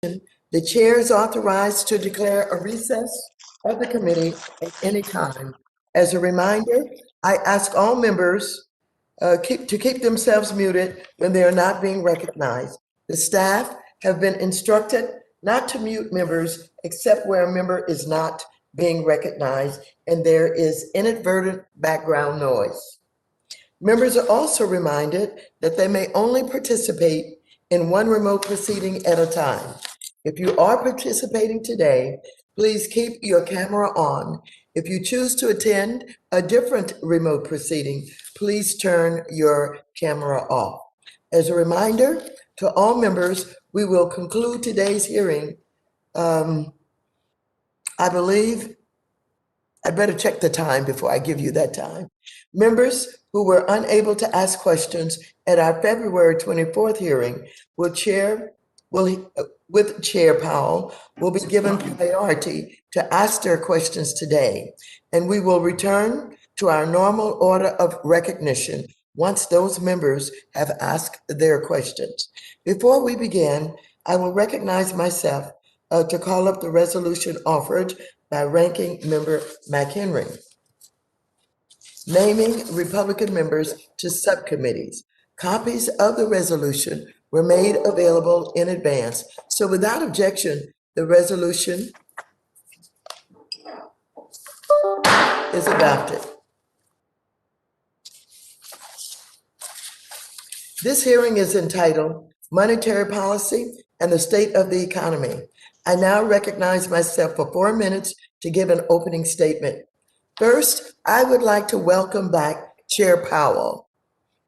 The chair is authorized to declare a recess of the committee at any time. As a reminder, I ask all members to keep themselves muted when they are not being recognized. The staff have been instructed not to mute members except where a member is not being recognized and there is inadvertent background noise. Members are also reminded that they may only participate in one remote proceeding at a time. If you are participating today, please keep your camera on. If you choose to attend a different remote proceeding, please turn your camera off. As a reminder to all members, we will conclude today's hearing. I believe I'd better check the time before I give you that time. Members who were unable to ask questions at our February 24th hearing with Chair Powell will be given priority to ask their questions today, and we will return to our normal order of recognition once those members have asked their questions. Before we begin, I will recognize myself to call up the resolution offered by Ranking Member McHenry, naming Republican members to subcommittees. Copies of the resolution were made available in advance. So without objection, the resolution is adopted. This hearing is entitled Monetary Policy and the State of the Economy. I now recognize myself for 4 minutes to give an opening statement. First, I would like to welcome back Chair Powell.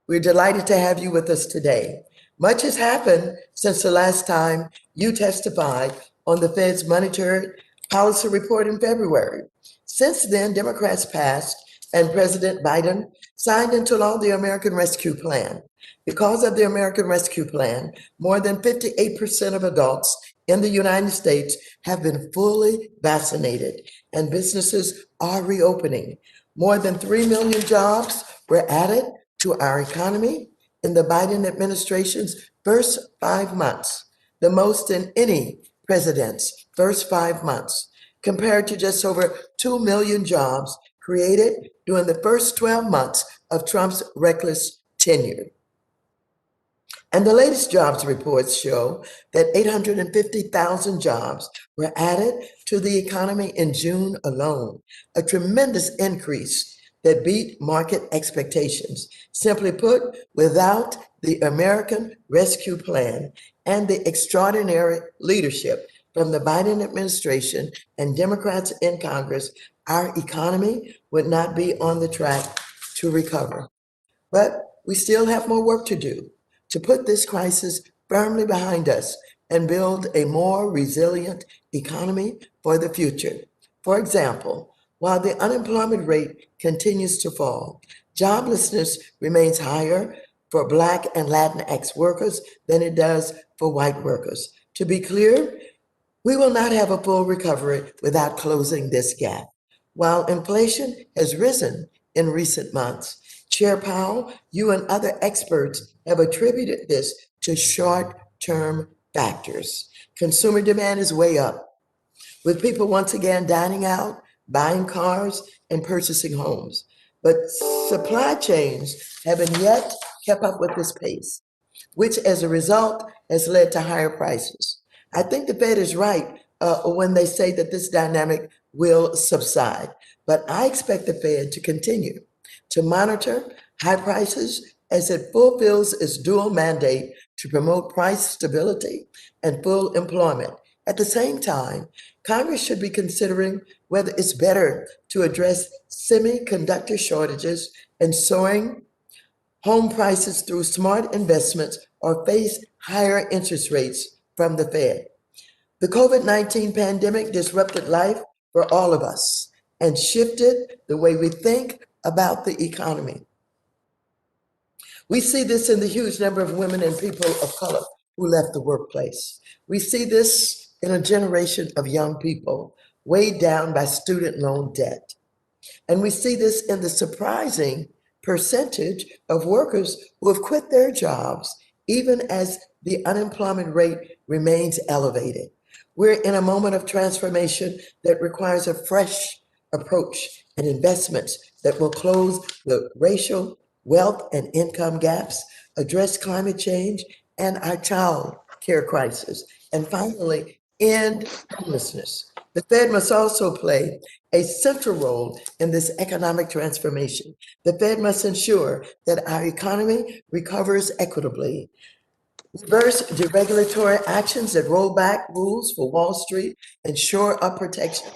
We're delighted to have you with us today. Much has happened since the last time you testified on the Fed's monetary policy report in February. Since then, Democrats passed and President Biden signed into law the American Rescue Plan. Because of the American Rescue Plan, more than 58% of adults in the United States have been fully vaccinated, and businesses are reopening. More than 3 million jobs were added to our economy in the Biden administration's first 5 months, the most in any president's first 5 months, compared to just over 2 million jobs created during the first 12 months of Trump's reckless tenure. And the latest jobs reports show that 850,000 jobs were added to the economy in June alone, a tremendous increase that beat market expectations. Simply put, without the American Rescue Plan and the extraordinary leadership from the Biden administration and Democrats in Congress, our economy would not be on the track to recover. But we still have more work to do to put this crisis firmly behind us and build a more resilient economy for the future. For example, while the unemployment rate continues to fall, joblessness remains higher for Black and Latinx workers than it does for white workers. To be clear, we will not have a full recovery without closing this gap. While inflation has risen in recent months, Chair Powell, you and other experts have attributed this to short-term factors. Consumer demand is way up, with people once again dining out, buying cars, and purchasing homes. But supply chains haven't yet kept up with this pace, which as a result has led to higher prices. I think the Fed is right when they say that this dynamic will subside, but I expect the Fed to continue to monitor high prices as it fulfills its dual mandate to promote price stability and full employment. At the same time, Congress should be considering whether it's better to address semiconductor shortages and soaring home prices through smart investments or face higher interest rates from the Fed. The COVID-19 pandemic disrupted life for all of us and shifted the way we think about the economy. We see this in the huge number of women and people of color who left the workplace. We see this in a generation of young people weighed down by student loan debt. And we see this in the surprising percentage of workers who have quit their jobs even as the unemployment rate remains elevated. We're in a moment of transformation that requires a fresh approach and investments that will close the racial, wealth, and income gaps, address climate change and our child care crisis, and finally, end homelessness. The Fed must also play a central role in this economic transformation. The Fed must ensure that our economy recovers equitably, reverse deregulatory actions that roll back rules for Wall Street and shore up protection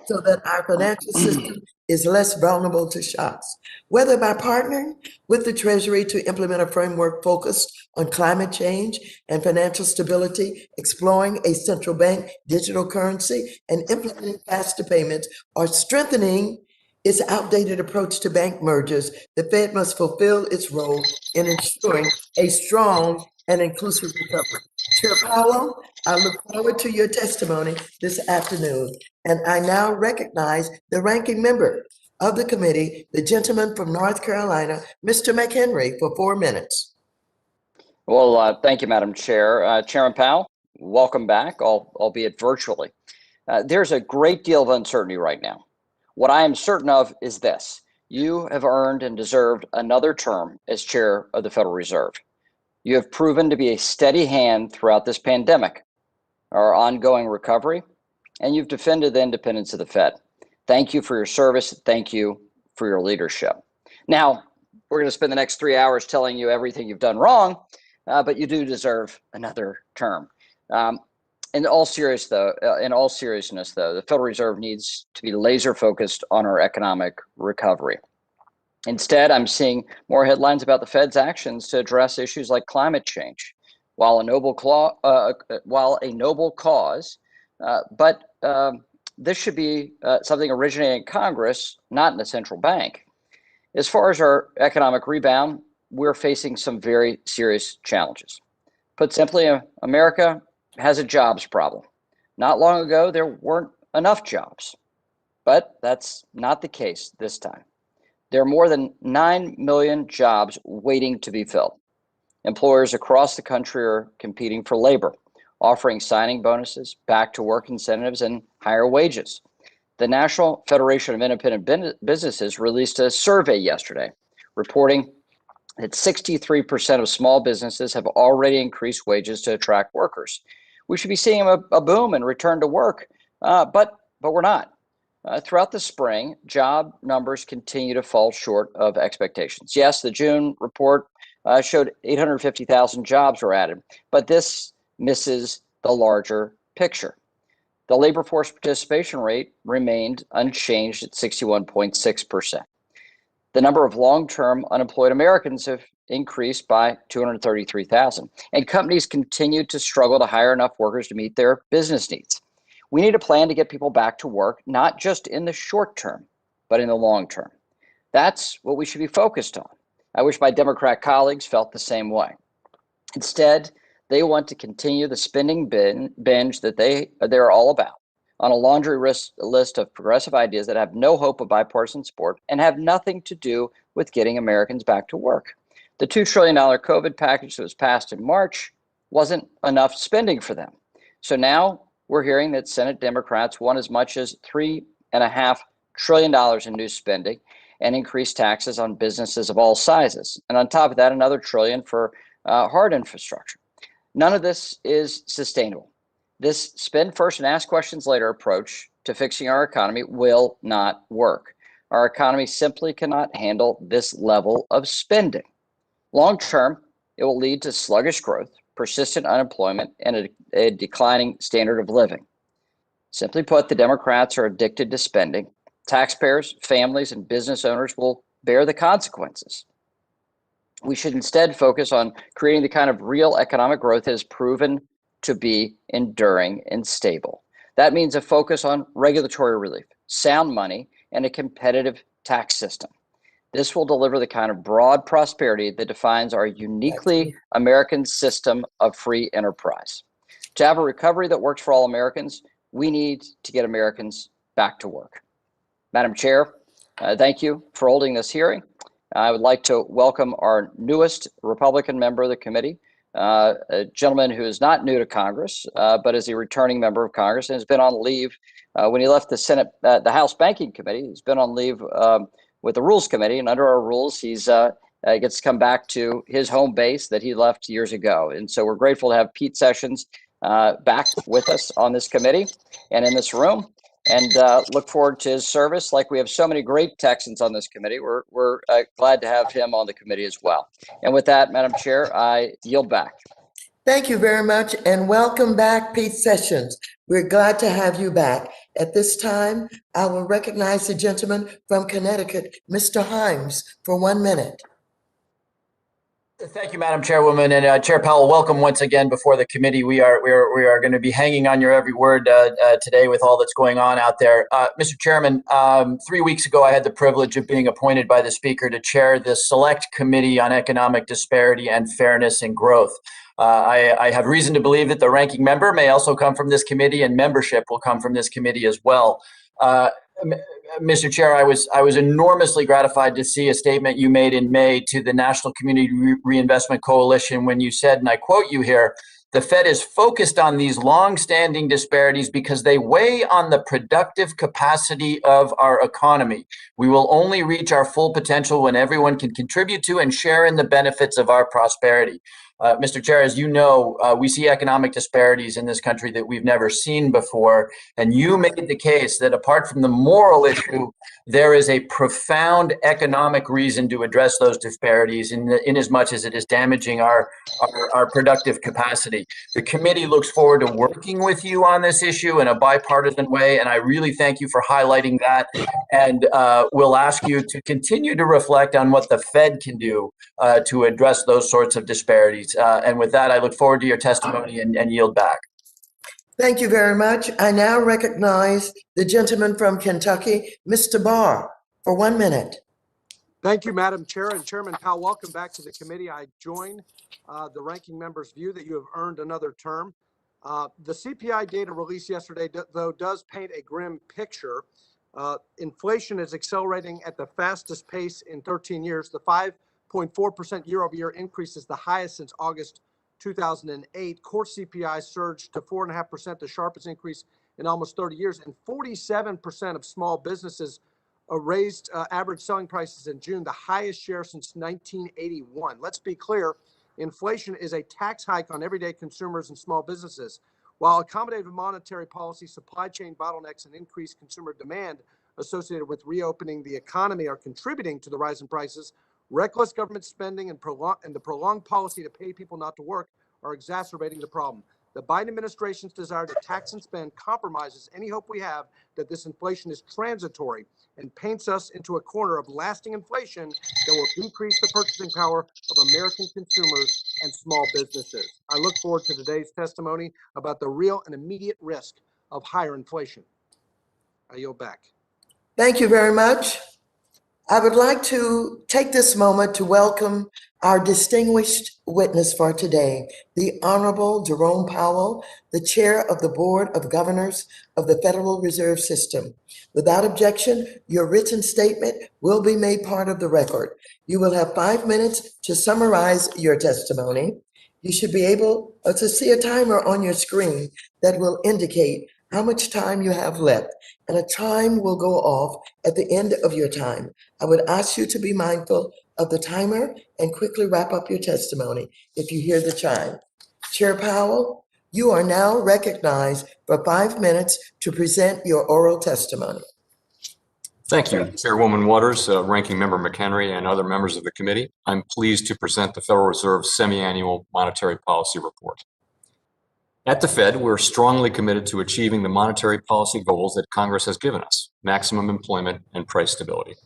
so that our financial system is less vulnerable to shocks. Whether by partnering with the Treasury to implement a framework focused on climate change and financial stability, exploring a central bank digital currency, and implementing faster payments, or strengthening its outdated approach to bank mergers, the Fed must fulfill its role in ensuring a strong and inclusive recovery. Chair Powell, I look forward to your testimony this afternoon, and I now recognize the ranking member of the committee, the gentleman from North Carolina, Mr. McHenry, for 4 minutes. Well, thank you, Madam Chair. Chairman Powell, welcome back, albeit virtually. There's a great deal of uncertainty right now. What I am certain of is this: you have earned and deserved another term as chair of the Federal Reserve. You have proven to be a steady hand throughout this pandemic, our ongoing recovery, and you've defended the independence of the Fed. Thank you for your service. Thank you for your leadership. Now, we're going to spend the next 3 hours telling you everything you've done wrong, but you do deserve another term. In all seriousness, though, the Federal Reserve needs to be laser focused on our economic recovery. Instead, I'm seeing more headlines about the Fed's actions to address issues like climate change, while a noble cause, but this should be something originating in Congress, not in the central bank. As far as our economic rebound, we're facing some very serious challenges. Put simply, America has a jobs problem. Not long ago, there weren't enough jobs, but that's not the case this time. There are more than 9 million jobs waiting to be filled. Employers across the country are competing for labor, offering signing bonuses, back to work incentives, and higher wages. The National Federation of Independent Businesses released a survey yesterday reporting that 63% of small businesses have already increased wages to attract workers. We should be seeing a boom and return to work, but we're not. Throughout the spring, job numbers continue to fall short of expectations. Yes, the June report showed 850,000 jobs were added, but this misses the larger picture. The labor force participation rate remained unchanged at 61.6%. The number of long-term unemployed Americans have increased by 233,000, and companies continue to struggle to hire enough workers to meet their business needs. We need a plan to get people back to work, not just in the short term, but in the long term. That's what we should be focused on. I wish my Democrat colleagues felt the same way. Instead, they want to continue the spending binge that they're all about, on a laundry list of progressive ideas that have no hope of bipartisan support and have nothing to do with getting Americans back to work. The $2 trillion COVID package that was passed in March wasn't enough spending for them. So now we're hearing that Senate Democrats want as much as $3.5 trillion in new spending and increased taxes on businesses of all sizes. And on top of that, another trillion for hard infrastructure. None of this is sustainable. This spend first and ask questions later approach to fixing our economy will not work. Our economy simply cannot handle this level of spending. Long term, it will lead to sluggish growth, persistent unemployment, and a declining standard of living. Simply put, the Democrats are addicted to spending. Taxpayers, families, and business owners will bear the consequences. We should instead focus on creating the kind of real economic growth that is proven to be enduring and stable. That means a focus on regulatory relief, sound money, and a competitive tax system. This will deliver the kind of broad prosperity that defines our uniquely American system of free enterprise. To have a recovery that works for all Americans, we need to get Americans back to work. Madam Chair, thank you for holding this hearing. I would like to welcome our newest Republican member of the committee, a gentleman who is not new to Congress, but is a returning member of Congress and has been on leave when he left the House Banking Committee. He's been on leave with the Rules Committee, and under our rules, he's gets to come back to his home base that he left years ago. And so we're grateful to have Pete Sessions back with us on this committee and in this room, and look forward to his service. Like we have so many great Texans on this committee, we're glad to have him on the committee as well. And with that, Madam Chair, I yield back. Thank you very much, and welcome back, Pete Sessions. We're glad to have you back. At this time, I will recognize the gentleman from Connecticut, Mr. Himes, for 1 minute. Thank you, Madam Chairwoman, and Chair Powell. Welcome once again before the committee. We are going to be hanging on your every word today with all that's going on out there. Mr. Chairman, 3 weeks ago, I had the privilege of being appointed by the Speaker to chair the Select Committee on Economic Disparity and Fairness and Growth. I have reason to believe that the ranking member may also come from this committee, and membership will come from this committee as well. Mr. Chair, I was enormously gratified to see a statement you made in May to the National Community Reinvestment Coalition when you said, and I quote you here, "The Fed is focused on these long-standing disparities because they weigh on the productive capacity of our economy. We will only reach our full potential when everyone can contribute to and share in the benefits of our prosperity." Mr. Chair, as you know, we see economic disparities in this country that we've never seen before. And you made the case that apart from the moral issue, there is a profound economic reason to address those disparities in as much as it is damaging our productive capacity. The committee looks forward to working with you on this issue in a bipartisan way, and I really thank you for highlighting that. And we'll ask you to continue to reflect on what the Fed can do to address those sorts of disparities. And with that, I look forward to your testimony and yield back. Thank you very much. I now recognize the gentleman from Kentucky, Mr. Barr, for 1 minute. Thank you, Madam Chair, and Chairman Powell. Welcome back to the committee. I join the ranking member's view that you have earned another term. The CPI data released yesterday, though, does paint a grim picture. Inflation is accelerating at the fastest pace in 13 years. The 5.4% year-over-year increase is the highest since August 2008. Core CPI surged to 4.5%, the sharpest increase in almost 30 years, and 47% of small businesses raised average selling prices in June, the highest share since 1981. Let's be clear, inflation is a tax hike on everyday consumers and small businesses. While accommodative monetary policy, supply chain bottlenecks, and increased consumer demand associated with reopening the economy are contributing to the rise in prices, reckless government spending and the prolonged policy to pay people not to work are exacerbating the problem. The Biden administration's desire to tax and spend compromises any hope we have that this inflation is transitory and paints us into a corner of lasting inflation that will decrease the purchasing power of American consumers and small businesses. I look forward to today's testimony about the real and immediate risk of higher inflation. I yield back. Thank you very much. I would like to take this moment to welcome our distinguished witness for today, the Honorable Jerome Powell, the Chair of the Board of Governors of the Federal Reserve System. Without objection, your written statement will be made part of the record. You will have 5 minutes to summarize your testimony. You should be able to see a timer on your screen that will indicate how much time you have left, and a chime will go off at the end of your time. I would ask you to be mindful of the timer and quickly wrap up your testimony if you hear the chime. Chair Powell, you are now recognized for 5 minutes to present your oral testimony. Thank you, Chairwoman Waters, Ranking Member McHenry, and other members of the committee. I'm pleased to present the Federal Reserve Semi-Annual Monetary Policy Report. At the Fed, we're strongly committed to achieving the monetary policy goals that Congress has given us: maximum employment and price stability.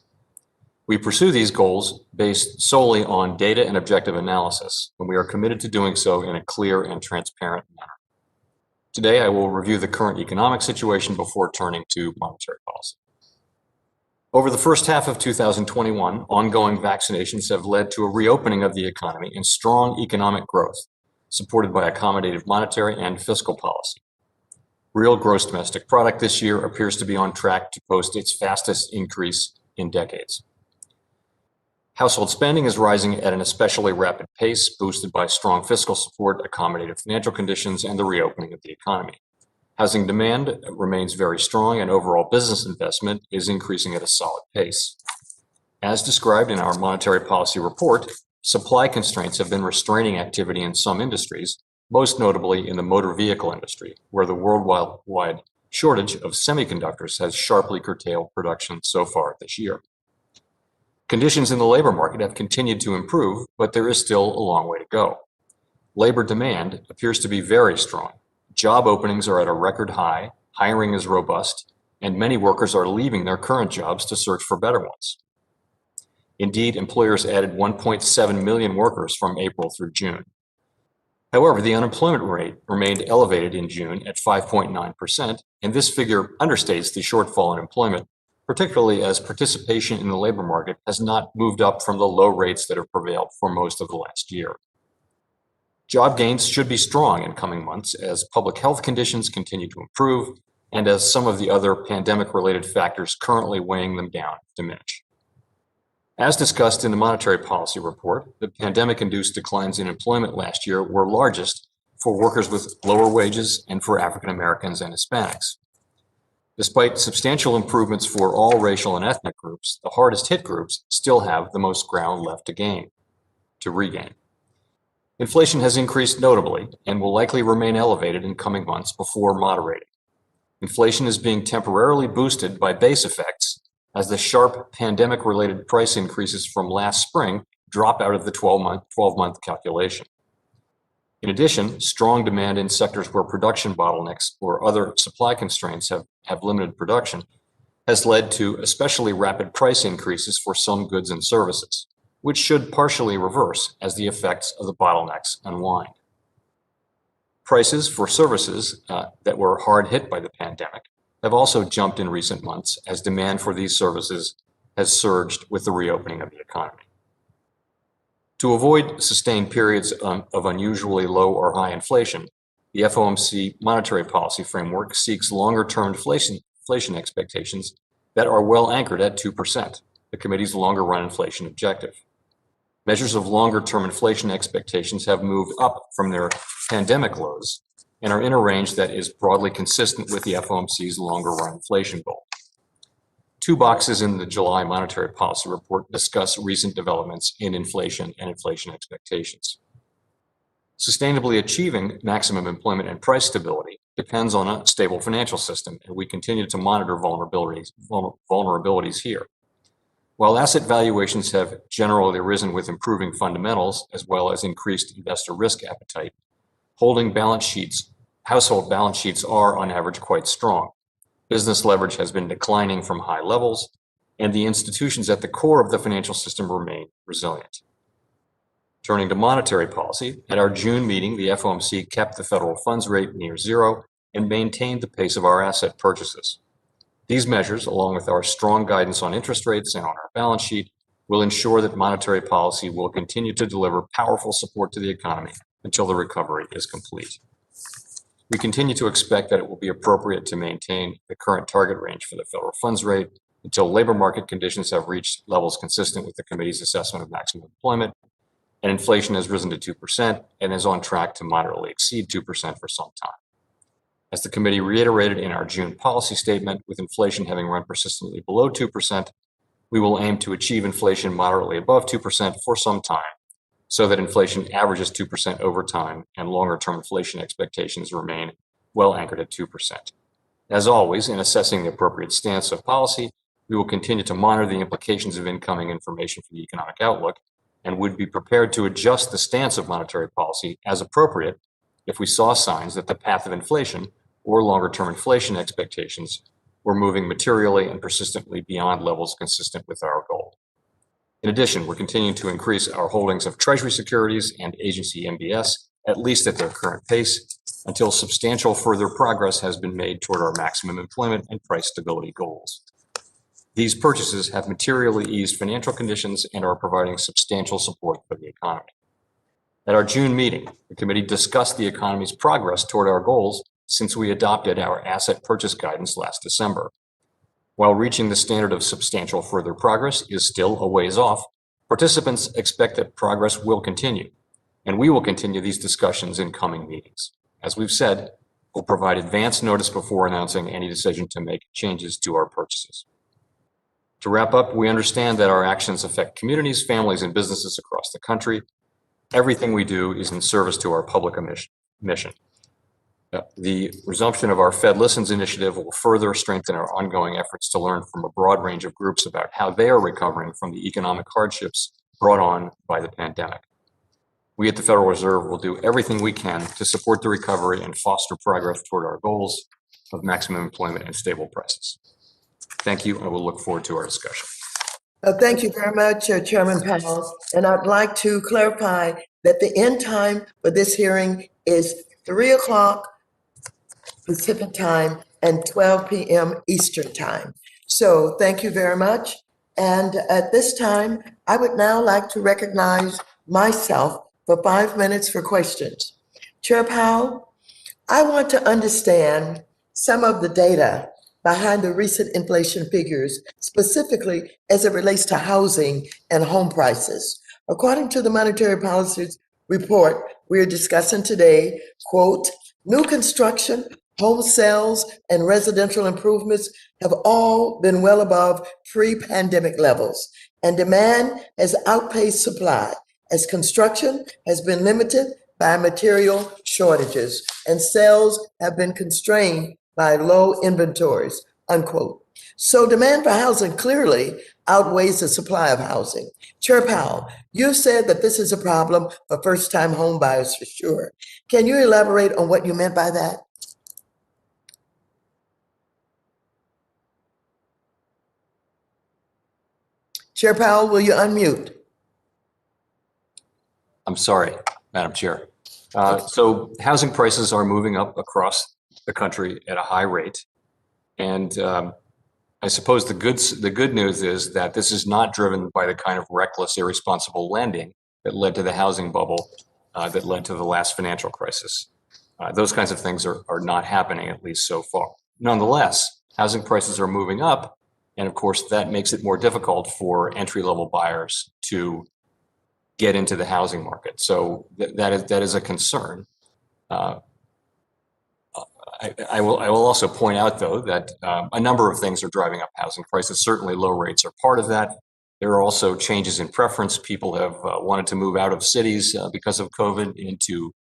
We pursue these goals based solely on data and objective analysis, and we are committed to doing so in a clear and transparent manner. Today, I will review the current economic situation before turning to monetary policy. Over the first half of 2021, ongoing vaccinations have led to a reopening of the economy and strong economic growth, supported by accommodative monetary and fiscal policy. Real gross domestic product this year appears to be on track to post its fastest increase in decades. Household spending is rising at an especially rapid pace, boosted by strong fiscal support, accommodative financial conditions, and the reopening of the economy. Housing demand remains very strong, and overall business investment is increasing at a solid pace. As described in our monetary policy report, supply constraints have been restraining activity in some industries, most notably in the motor vehicle industry, where the worldwide shortage of semiconductors has sharply curtailed production so far this year. Conditions in the labor market have continued to improve, but there is still a long way to go. Labor demand appears to be very strong. Job openings are at a record high, hiring is robust, and many workers are leaving their current jobs to search for better ones. Indeed, employers added 1.7 million workers from April through June. However, the unemployment rate remained elevated in June at 5.9%, and this figure understates the shortfall in employment, particularly as participation in the labor market has not moved up from the low rates that have prevailed for most of the last year. Job gains should be strong in coming months as public health conditions continue to improve and as some of the other pandemic-related factors currently weighing them down diminish. As discussed in the monetary policy report, the pandemic-induced declines in employment last year were largest for workers with lower wages and for African Americans and Hispanics. Despite substantial improvements for all racial and ethnic groups, the hardest hit groups still have the most ground left to regain. Inflation has increased notably and will likely remain elevated in coming months before moderating. Inflation is being temporarily boosted by base effects as the sharp pandemic-related price increases from last spring drop out of the 12-month calculation. In addition, strong demand in sectors where production bottlenecks or other supply constraints have limited production has led to especially rapid price increases for some goods and services, which should partially reverse as the effects of the bottlenecks unwind. Prices for services that were hard hit by the pandemic have also jumped in recent months as demand for these services has surged with the reopening of the economy. To avoid sustained periods of unusually low or high inflation, the FOMC monetary policy framework seeks longer-term inflation expectations that are well anchored at 2%, the committee's longer-run inflation objective. Measures of longer-term inflation expectations have moved up from their pandemic lows and are in a range that is broadly consistent with the FOMC's longer-run inflation goal. Two boxes in the July monetary policy report discuss recent developments in inflation and inflation expectations. Sustainably achieving maximum employment and price stability depends on a stable financial system, and we continue to monitor vulnerabilities here. While asset valuations have generally risen with improving fundamentals as well as increased investor risk appetite, household balance sheets are on average quite strong. Business leverage has been declining from high levels, and the institutions at the core of the financial system remain resilient. Turning to monetary policy, at our June meeting, the FOMC kept the federal funds rate near zero and maintained the pace of our asset purchases. These measures, along with our strong guidance on interest rates and on our balance sheet, will ensure that monetary policy will continue to deliver powerful support to the economy until the recovery is complete. We continue to expect that it will be appropriate to maintain the current target range for the federal funds rate until labor market conditions have reached levels consistent with the committee's assessment of maximum employment, and inflation has risen to 2% and is on track to moderately exceed 2% for some time. As the committee reiterated in our June policy statement, with inflation having run persistently below 2%, we will aim to achieve inflation moderately above 2% for some time, so that inflation averages 2% over time and longer-term inflation expectations remain well anchored at 2%. As always, in assessing the appropriate stance of policy, we will continue to monitor the implications of incoming information for the economic outlook and would be prepared to adjust the stance of monetary policy as appropriate if we saw signs that the path of inflation or longer-term inflation expectations were moving materially and persistently beyond levels consistent with our goal. In addition, we're continuing to increase our holdings of Treasury securities and agency MBS, at least at their current pace, until substantial further progress has been made toward our maximum employment and price stability goals. These purchases have materially eased financial conditions and are providing substantial support for the economy. At our June meeting, the committee discussed the economy's progress toward our goals since we adopted our asset purchase guidance last December. While reaching the standard of substantial further progress is still a ways off, Participants expect that progress will continue, and we will continue these discussions in coming meetings. As we've said, we'll provide advance notice before announcing any decision to make changes to our purchases. To wrap up, we understand that our actions affect communities, families, and businesses across the country. Everything we do is in service to our public mission. The resumption of our Fed Listens initiative will further strengthen our ongoing efforts to learn from a broad range of groups about how they are recovering from the economic hardships brought on by the pandemic. We at the Federal Reserve will do everything we can to support the recovery and foster progress toward our goals of maximum employment and stable prices. Thank you. I will look forward to our discussion. Thank you very much, Chairman Powell. And I'd like to clarify that the end time for this hearing is 3 o'clock Pacific time and 12 p.m. Eastern time. So thank you very much. And at this time, I would now like to recognize myself for 5 minutes for questions. Chair Powell, I want to understand some of the data behind the recent inflation figures, specifically as it relates to housing and home prices. According to the Monetary Policy Report we are discussing today, quote, new construction, home sales, and residential improvements have all been well above pre-pandemic levels, and demand has outpaced supply as construction has been limited by material shortages and sales have been constrained by low inventories, unquote. So demand for housing clearly outweighs the supply of housing. Chair Powell, you said that this is a problem for first-time home buyers for sure. Can you elaborate on what you meant by that? Chair Powell, will you unmute? I'm sorry, Madam Chair. So housing prices are moving up across the country at a high rate. And I suppose the good news is that this is not driven by the kind of reckless, irresponsible lending that led to the housing bubble, that led to the last financial crisis. Those kinds of things are not happening, at least so far. Nonetheless, housing prices are moving up. And of course, that makes it more difficult for entry-level buyers to get into the housing market. So that is a concern. I will also point out, though, that a number of things are driving up housing prices. Certainly, low rates are part of that. There are also changes in preference. People have wanted to move out of cities because of COVID into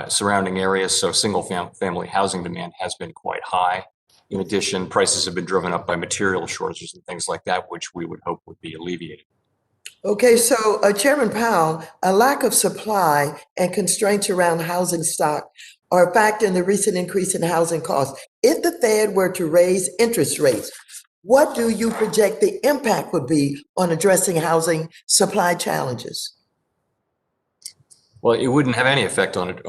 surrounding areas. So single-family housing demand has been quite high. In addition, prices have been driven up by material shortages and things like that, which we would hope would be alleviated. Okay, so Chairman Powell, a lack of supply and constraints around housing stock are a factor in the recent increase in housing costs. If the Fed were to raise interest rates, what do you project the impact would be on addressing housing supply challenges? Well, it wouldn't have any effect on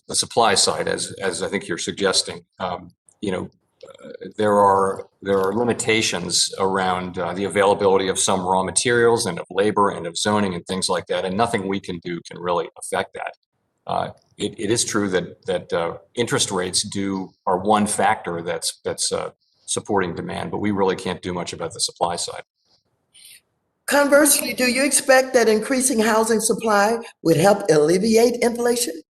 the supply side, as I think you're suggesting. There are limitations around the availability of some raw materials and of labor and of zoning and things like that, and nothing we can do can really affect that. It is true that interest rates are one factor that's supporting demand, but we really can't do much about the supply side. Conversely, do you expect that increasing housing supply would help alleviate inflation?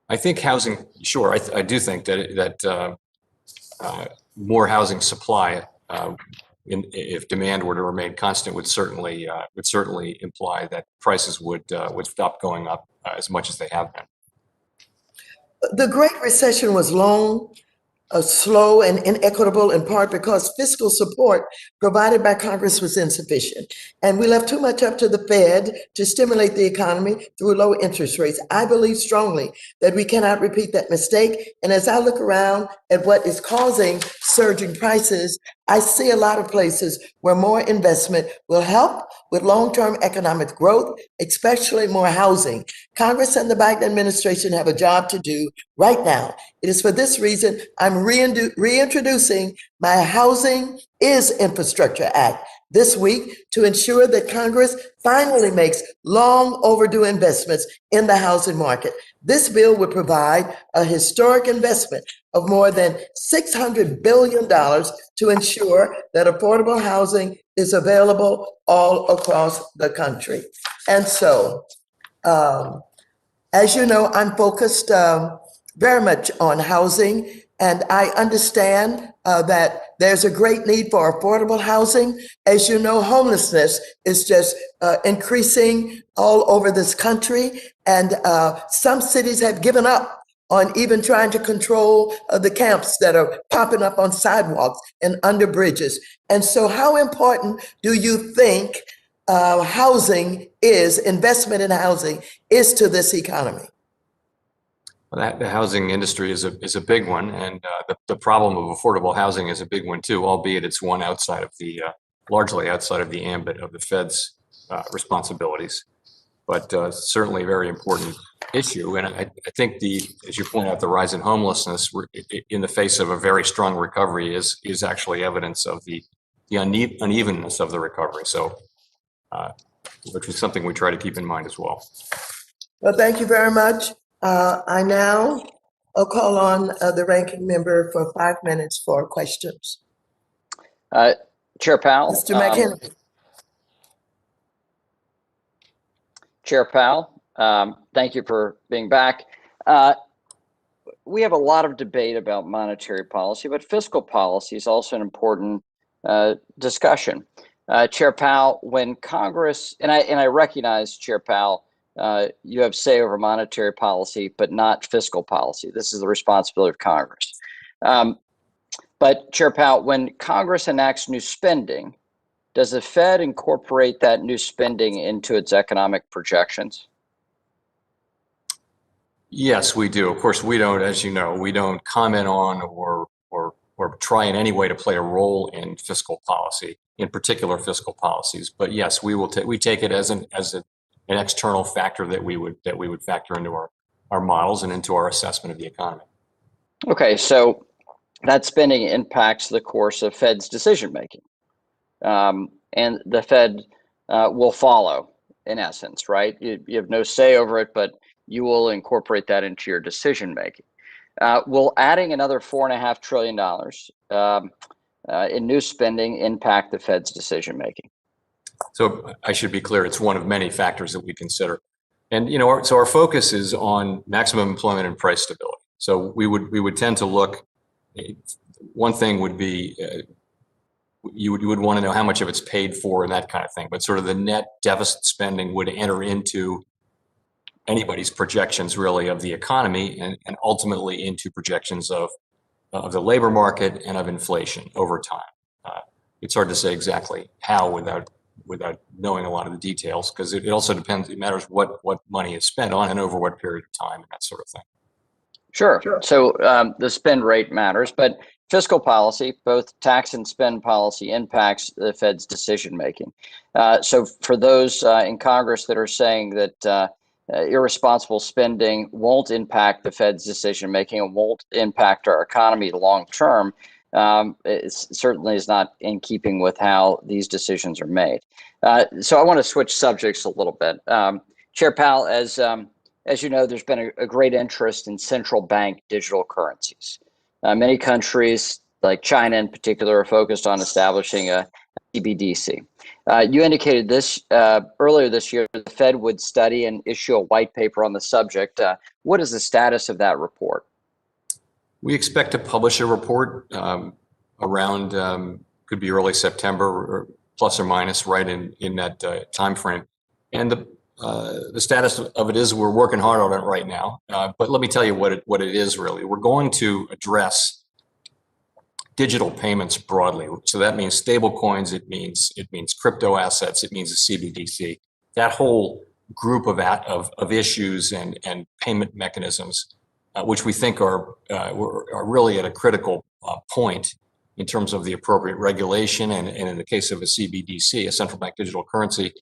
I think housing, sure. I do think that more housing supply, if demand were to remain constant, would certainly imply that prices would stop going up as much as they have been. The Great Recession was long, slow, and inequitable, in part because fiscal support provided by Congress was insufficient. And we left too much up to the Fed to stimulate the economy through low interest rates. I believe strongly that we cannot repeat that mistake. And as I look around at what is causing surging prices, I see a lot of places where more investment will help with long-term economic growth, especially more housing. Congress and the Biden administration have a job to do right now. It is for this reason I'm reintroducing my Housing is Infrastructure Act this week to ensure that Congress finally makes long overdue investments in the housing market. This bill would provide a historic investment of more than $600 billion to ensure that affordable housing is available all across the country. And so, as you know, I'm focused very much on housing, and I understand that there's a great need for affordable housing. As you know, homelessness is just increasing all over this country, and some cities have given up on even trying to control the camps that are popping up on sidewalks and under bridges. And so how important do you think housing is, investment in housing is to this economy? Well, the housing industry is a big one, and the problem of affordable housing is a big one too, albeit it's one outside of the largely outside of the ambit of the Fed's responsibilities, but certainly a very important issue. And I think as you point out, the rise in homelessness in the face of a very strong recovery is actually evidence of the unevenness of the recovery. So, which is something we try to keep in mind as well. Well, thank you very much. I now call on the ranking member for 5 minutes for questions. Chair Powell. Mr. McHenry. Chair Powell, thank you for being back. We have a lot of debate about monetary policy, but fiscal policy is also an important discussion. Chair Powell, when Congress, and I recognize, Chair Powell, you have say over monetary policy, but not fiscal policy. This is the responsibility of Congress. But Chair Powell, when Congress enacts new spending, does the Fed incorporate that new spending into its economic projections? Yes, we do. Of course, we don't, as you know, we don't comment on or try in any way to play a role in fiscal policy, in particular fiscal policies. But yes, we take it as an external factor that we would factor into our models and into our assessment of the economy. Okay, so that spending impacts the course of Fed's decision making, and the Fed will follow, in essence, right? You have no say over it, but you will incorporate that into your decision making. Will adding another $4.5 trillion in new spending impact the Fed's decision making? So I should be clear, it's one of many factors that we consider. And, so our focus is on maximum employment and price stability. So we would tend to look, one thing would be, you would want to know how much of it's paid for and that kind of thing, but sort of the net deficit spending would enter into anybody's projections really of the economy and ultimately into projections of the labor market and of inflation over time. It's hard to say exactly how without knowing a lot of the details, because it also depends, it matters what money is spent on and over what period of time and that sort of thing. Sure. So the spend rate matters, but fiscal policy, both tax and spend policy, impacts the Fed's decision making. So for those in Congress that are saying that irresponsible spending won't impact the Fed's decision making and won't impact our economy long term, it certainly is not in keeping with how these decisions are made. So I want to switch subjects a little bit. Chair Powell, as you know, there's been a great interest in central bank digital currencies. Many countries, like China in particular, are focused on establishing a CBDC. You indicated this earlier this year, the Fed would study and issue a white paper on the subject. What is the status of that report? We expect to publish a report around, could be early September or plus or minus, right in that time frame. And the status of it is we're working hard on it right now. But let me tell you what it is really. We're going to address digital payments broadly. So that means stable coins, it means crypto assets, it means a CBDC. That whole group of issues and payment mechanisms, which we think are really at a critical point in terms of the appropriate regulation, and in the case of a CBDC, a central bank digital currency,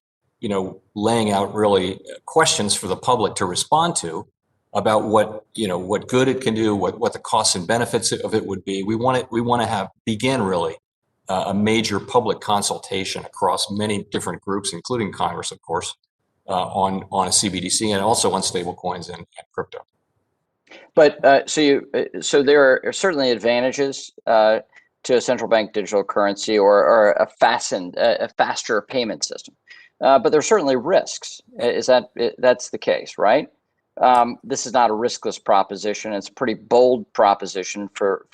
laying out really questions for the public to respond to about what good it can do, what the costs and benefits of it would be. We want to begin really a major public consultation across many different groups, including Congress, of course, on a CBDC and also on stable coins and crypto. But so there are certainly advantages to a central bank digital currency or a faster payment system. But there are certainly risks. That's the case, right? This is not a riskless proposition. It's a pretty bold proposition for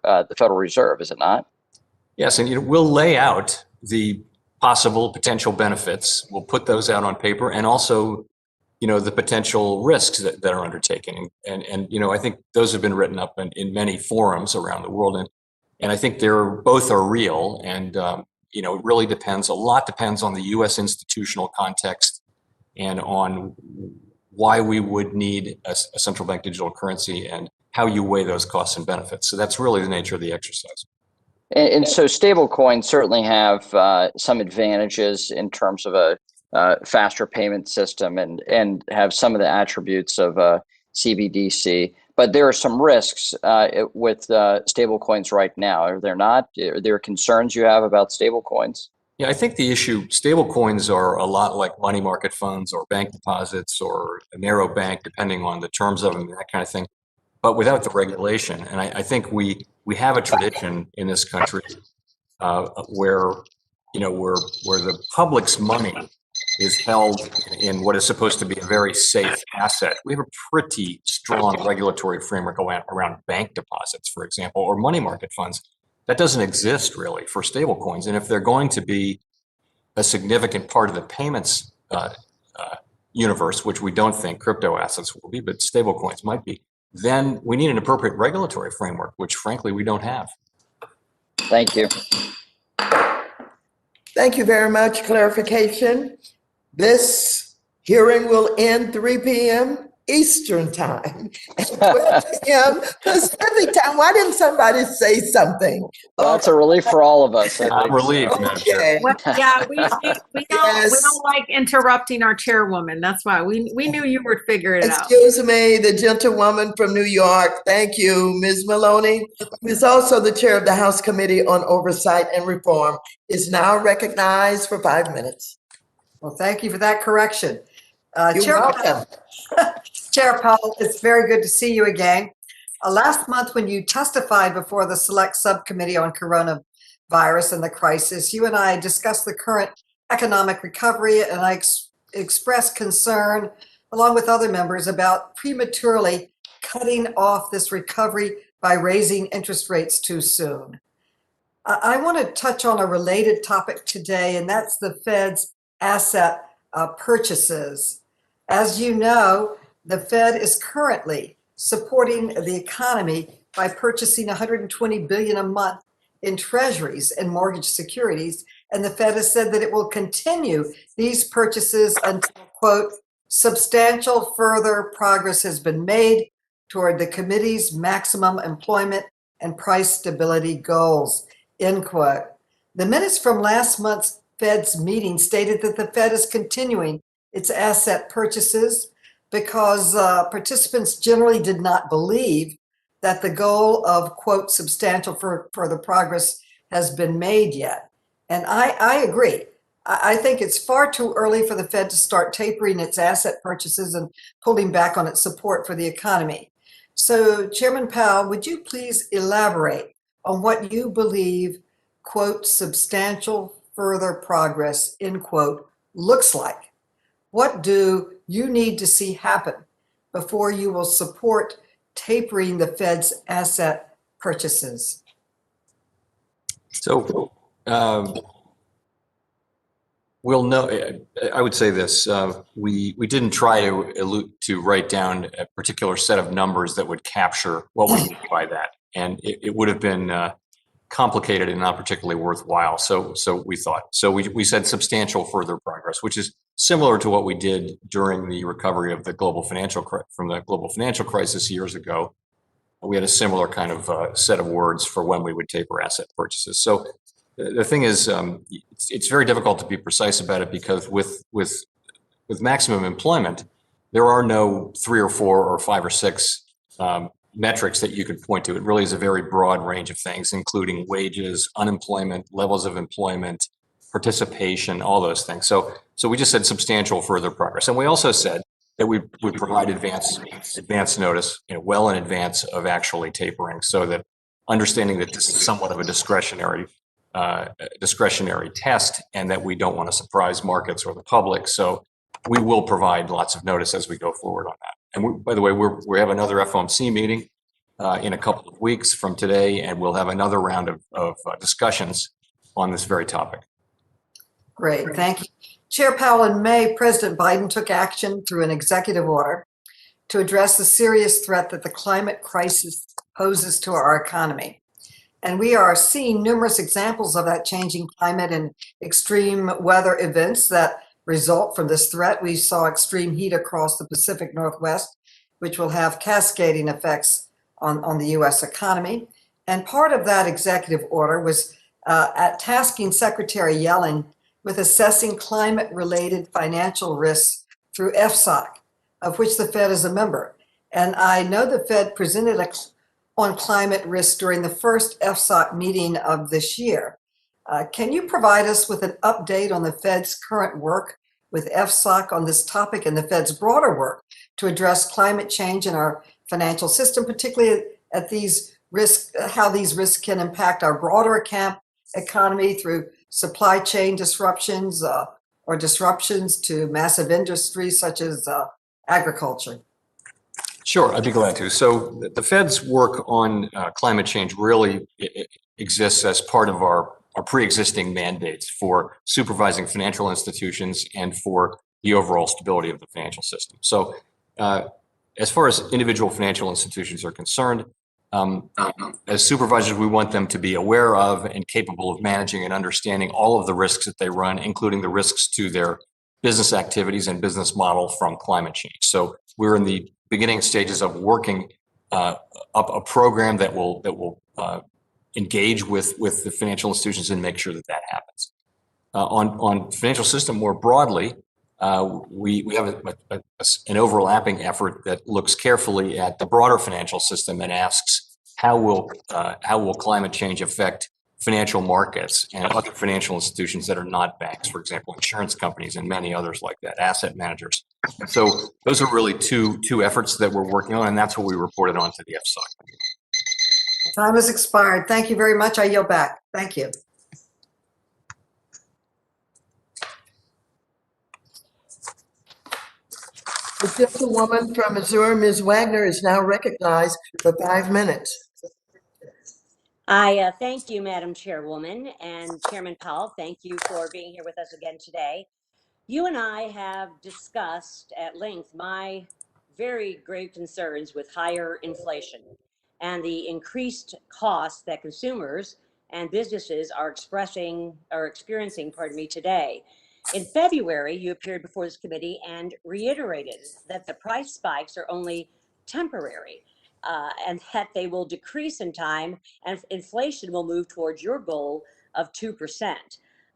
the Federal Reserve, is it not? Yes, and we'll lay out the possible potential benefits. We'll put those out on paper, and also, the potential risks that are undertaken. And I think those have been written up in many forums around the world, and I think both are real. And it really depends. A lot depends on the U.S. institutional context and on why we would need a central bank digital currency and how you weigh those costs and benefits. So that's really the nature of the exercise. And so stable coins certainly have some advantages in terms of a faster payment system and have some of the attributes of CBDC. But there are some risks with stable coins right now. Are there not? Are there concerns you have about stable coins? Yeah, I think the issue, stable coins are a lot like money market funds or bank deposits or a narrow bank, depending on the terms of them, that kind of thing, but without the regulation. And I think we have a tradition in this country where the public's money is held in what is supposed to be a very safe asset. We have a pretty strong regulatory framework around bank deposits, for example, or money market funds. That doesn't exist really for stable coins. And if they're going to be a significant part of the payments universe, which we don't think crypto assets will be, but stable coins might be, then we need an appropriate regulatory framework, which frankly we don't have. Thank you. Thank you very much. Clarification. This hearing will end 3 p.m. Eastern time, and 12 p.m. Pacific time. Why didn't somebody say something? That's a relief for all of us. I'm relieved, Madam Chair. Okay. Well, yeah, we don't Yes. like interrupting our chairwoman. That's why we knew you would figure it out. Excuse me, the gentlewoman from New York. Thank you, Ms. Maloney, who is also the chair of the House Committee on Oversight and Reform, is now recognized for 5 minutes. Well, thank you for that correction. You're Chair, welcome. Chair Powell, it's very good to see you again. Last month, when you testified before the Select Subcommittee on Coronavirus and the Crisis, you and I discussed the current economic recovery, and I expressed concern, along with other members, about prematurely cutting off this recovery by raising interest rates too soon. I want to touch on a related topic today, and that's the Fed's asset purchases. As you know, the Fed is currently supporting the economy by purchasing $120 billion a month in treasuries and mortgage securities, and the Fed has said that it will continue these purchases until, quote, substantial further progress has been made toward the committee's maximum employment and price stability goals, end quote. The minutes from last month's Fed's meeting stated that the Fed is continuing its asset purchases because participants generally did not believe that the goal of, quote, substantial further progress has been made yet. And I agree. I think it's far too early for the Fed to start tapering its asset purchases and pulling back on its support for the economy. So, Chairman Powell, would you please elaborate on what you believe, quote, substantial further progress, end quote, looks like? What do you need to see happen before you will support tapering the Fed's asset purchases? So we'll know. I would say this: we didn't try to write down a particular set of numbers that would capture what we mean by that, and it would have been complicated and not particularly worthwhile. So we thought. So we said substantial further progress, which is similar to what we did during the recovery of the global financial crisis years ago. We had a similar kind of set of words for when we would taper asset purchases. So the thing is, it's very difficult to be precise about it because with maximum employment, there are no 3 or 4 or 5 or 6 metrics that you could point to. It really is a very broad range of things, including wages, unemployment, levels of employment, participation, all those things. So we just said substantial further progress. And we also said that we would provide advance notice, well in advance of actually tapering, so that understanding that this is somewhat of a discretionary test, and that we don't want to surprise markets or the public. So we will provide lots of notice as we go forward on that. And by the way, we have another FOMC meeting in a couple of weeks from today, and we'll have another round of discussions on this very topic. Great, thank you. Chair Powell, in May, President Biden took action through an executive order to address the serious threat that the climate crisis poses to our economy. And we are seeing numerous examples of that changing climate and extreme weather events that result from this threat. We saw extreme heat across the Pacific Northwest, which will have cascading effects on the U.S. economy. And part of that executive order was tasking Secretary Yellen with assessing climate-related financial risks through FSOC, of which the Fed is a member. And I know the Fed presented on climate risk during the first FSOC meeting of this year. Can you provide us with an update on the Fed's current work with FSOC on this topic and the Fed's broader work to address climate change in our financial system, particularly at these risks, how these risks can impact our broader economy through supply chain disruptions or disruptions to massive industries such as agriculture? Sure, I'd be glad to. So the Fed's work on climate change really exists as part of our pre-existing mandates for supervising financial institutions and for the overall stability of the financial system. So as far as individual financial institutions are concerned, as supervisors, we want them to be aware of and capable of managing and understanding all of the risks that they run, including the risks to their business activities and business model from climate change. So we're in the beginning stages of working up a program that will engage with the financial institutions and make sure that that happens. On financial system more broadly, we have an overlapping effort that looks carefully at the broader financial system and asks how will climate change affect financial markets and other financial institutions that are not banks, for example, insurance companies and many others like that, asset managers. And so those are really two efforts that we're working on, and that's what we reported on to the FSOC. Time has expired. Thank you very much. I yield back. Thank you. The gentlewoman from Missouri, Ms. Wagner, is now recognized for 5 minutes. I thank you, Madam Chairwoman, and Chairman Powell, thank you for being here with us again today. You and I have discussed at length my very grave concerns with higher inflation and the increased costs that consumers and businesses are experiencing, today. In February, you appeared before this committee and reiterated that the price spikes are only temporary. And that they will decrease in time and inflation will move towards your goal of 2%.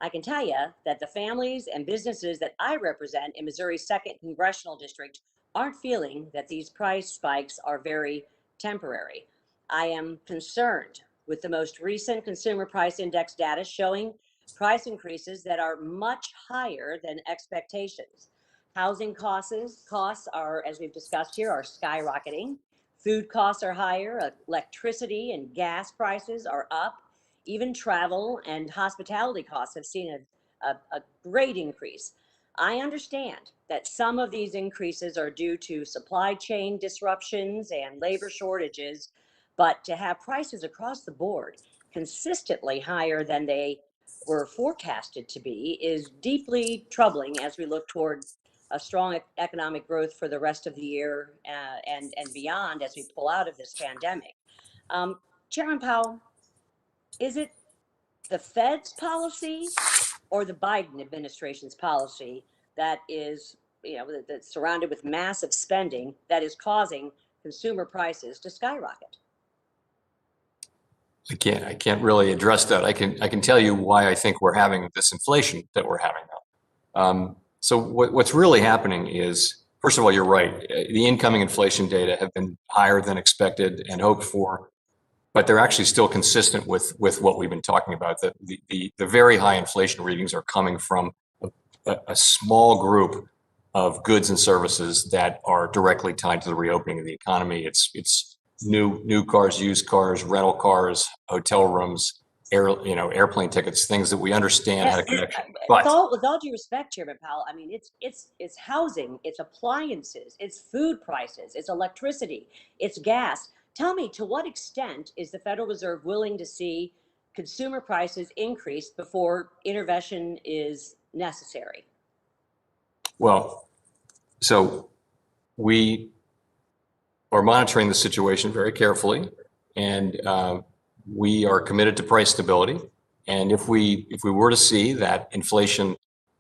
I can tell you that the families and businesses that I represent in Missouri's 2nd Congressional District aren't feeling that these price spikes are very temporary. I am concerned with the most recent Consumer Price Index data showing price increases that are much higher than expectations. Housing costs are, as we've discussed here, are skyrocketing. Food costs are higher, electricity and gas prices are up. Even travel and hospitality costs have seen a great increase. I understand that some of these increases are due to supply chain disruptions and labor shortages, but to have prices across the board consistently higher than they were forecasted to be is deeply troubling as we look toward a strong economic growth for the rest of the year and beyond as we pull out of this pandemic. Chairman Powell, is it the Fed's policy or the Biden administration's policy that is, that's surrounded with massive spending that is causing consumer prices to skyrocket? I can't really address that. I can tell you why I think we're having this inflation that we're having now. So what's really happening is, first of all, you're right. The incoming inflation data have been higher than expected and hoped for, but they're actually still consistent with what we've been talking about. The very high inflation readings are coming from a small group of goods and services that are directly tied to the reopening of the economy. It's new cars, used cars, rental cars, hotel rooms, airplane tickets, things that we understand how to connect. But With all due respect, Chairman Powell, I mean, it's housing, it's appliances, it's food prices, it's electricity, it's gas. Tell me, to what extent is the Federal Reserve willing to see consumer prices increase before intervention is necessary? well, so we are monitoring the situation very carefully, and we are committed to price stability. And if we were to see that inflation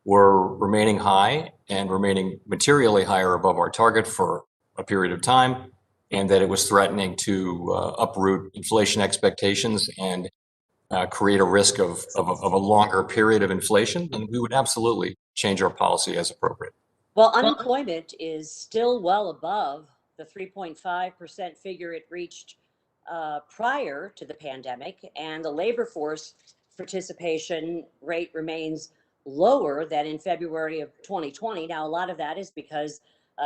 were remaining high and remaining materially higher above our target for a period of time, and that it was threatening to uproot inflation expectations and create a risk of a longer period of inflation, then we would absolutely change our policy as appropriate. Well, unemployment is still well above the 3.5% figure it reached prior to the pandemic, and the labor force participation rate remains lower than in February of 2020. Now, a lot of that is because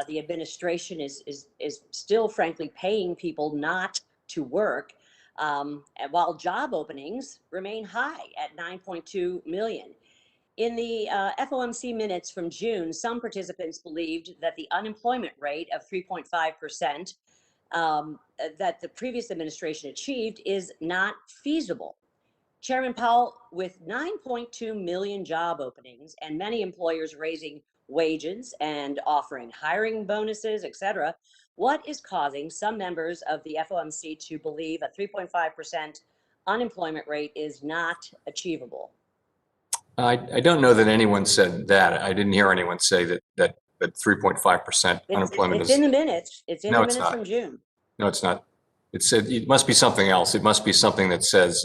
the administration is still, frankly, paying people not to work, and while job openings remain high at 9.2 million. In the FOMC minutes from June, some participants believed that the unemployment rate of 3.5% that the previous administration achieved is not feasible. Chairman Powell, with 9.2 million job openings and many employers raising wages and offering hiring bonuses, et cetera, what is causing some members of the FOMC to believe a 3.5% unemployment rate is not achievable? I don't know that anyone said that. I didn't hear anyone say that 3.5% unemployment it's is. in the minutes. It's in No, the it's minutes not. from June. No, it's not. It must be something else. It must be something that says,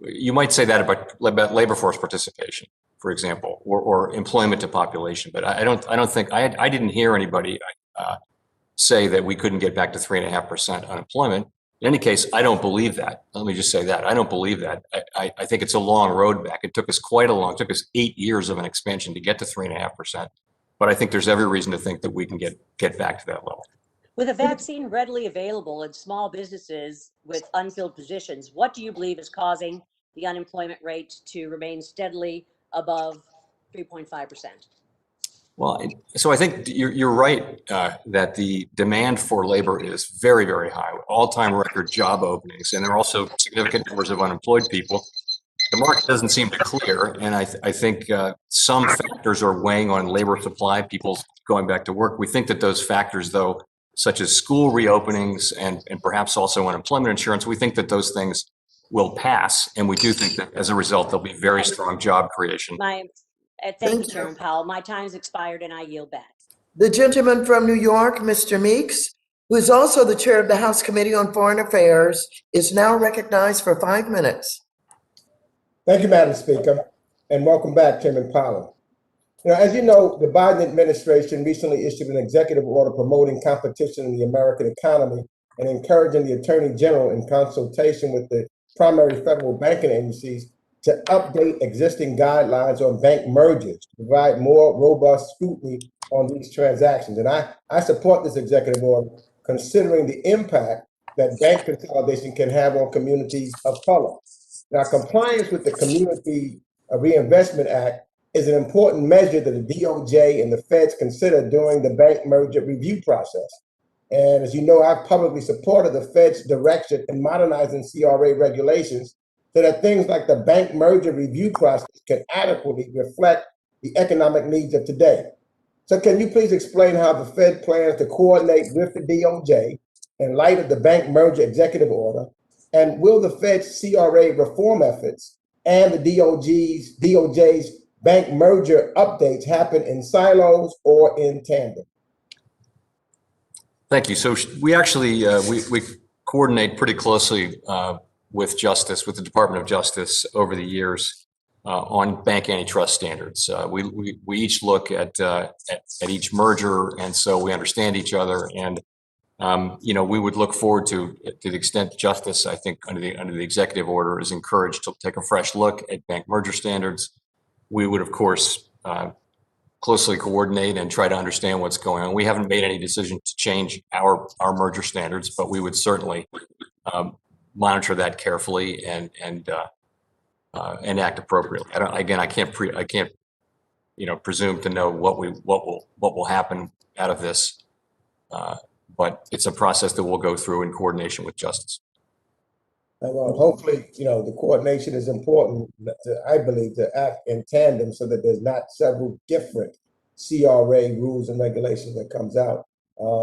you might say that about labor force participation, for example, or employment to population. But I don't think, I didn't hear anybody say that we couldn't get back to 3.5% unemployment. In any case, I don't believe that. Let me just say that. I don't believe that. I think it's a long road back. It took us it took us 8 years of an expansion to get to 3.5%. But I think there's every reason to think that we can get back to that level. With a vaccine readily available and small businesses with unfilled positions, what do you believe is causing the unemployment rate to remain steadily above 3.5%? Well, so I think you're right that the demand for labor is very, very high, all-time record job openings, and there are also significant numbers of unemployed people. The market doesn't seem to clear, and I think some factors are weighing on labor supply, people going back to work. We think that those factors, though, such as school reopenings and perhaps also unemployment insurance, we think that those things will pass, and we do think that as a result, there'll be very strong job creation. Thank you, Chairman Powell. My time's expired and I yield back. The gentleman from New York, Mr. Meeks, who is also the chair of the House Committee on Foreign Affairs, is now recognized for 5 minutes. Thank you, Madam Speaker, and welcome back, Chairman Powell. As you know, the Biden administration recently issued an executive order promoting competition in the American economy and encouraging the Attorney General, in consultation with the primary federal banking agencies, to update existing guidelines on bank mergers to provide more robust scrutiny on these transactions. And I support this executive order, considering the impact that bank consolidation can have on communities of color. Now, compliance with the Community Reinvestment Act is an important measure that the DOJ and the feds consider during the bank merger review process. And as you know, I've publicly supported the Fed's direction in modernizing CRA regulations so that things like the bank merger review process can adequately reflect the economic needs of today. So can you please explain how the Fed plans to coordinate with the DOJ in light of the bank merger executive order? And will the Fed's CRA reform efforts and the DOJ's bank merger updates happen in silos or in tandem? Thank you. So we actually, we coordinate pretty closely with the Department of Justice over the years on bank antitrust standards. We each look at each merger, and so we understand each other. And we would look forward to the extent justice, I think, under the executive order, is encouraged to take a fresh look at bank merger standards. We would, of course, closely coordinate and try to understand what's going on. We haven't made any decision to change our merger standards, but we would certainly monitor that carefully and act appropriately. I can't presume to know what will happen out of this, but it's a process that we'll go through in coordination with justice. Well, hopefully, the coordination is important, I believe, to act in tandem so that there's not several different CRA rules and regulations that comes out,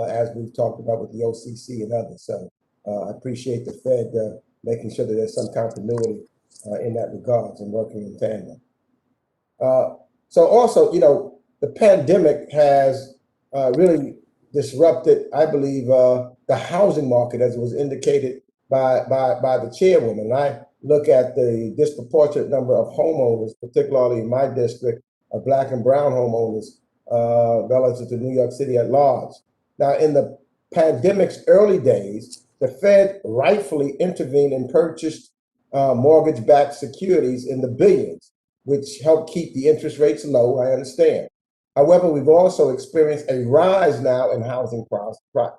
as we've talked about with the OCC and others. So I appreciate the Fed making sure that there's some continuity in that regards and working in tandem. So also, the pandemic has really disrupted, I believe, the housing market, as it was indicated by the chairwoman. I look at the disproportionate number of homeowners, particularly in my district, of Black and brown homeowners relative to New York City at large. Now, in the pandemic's early days, the Fed rightfully intervened and purchased mortgage-backed securities in the billions, which helped keep the interest rates low, I understand. However, we've also experienced a rise now in housing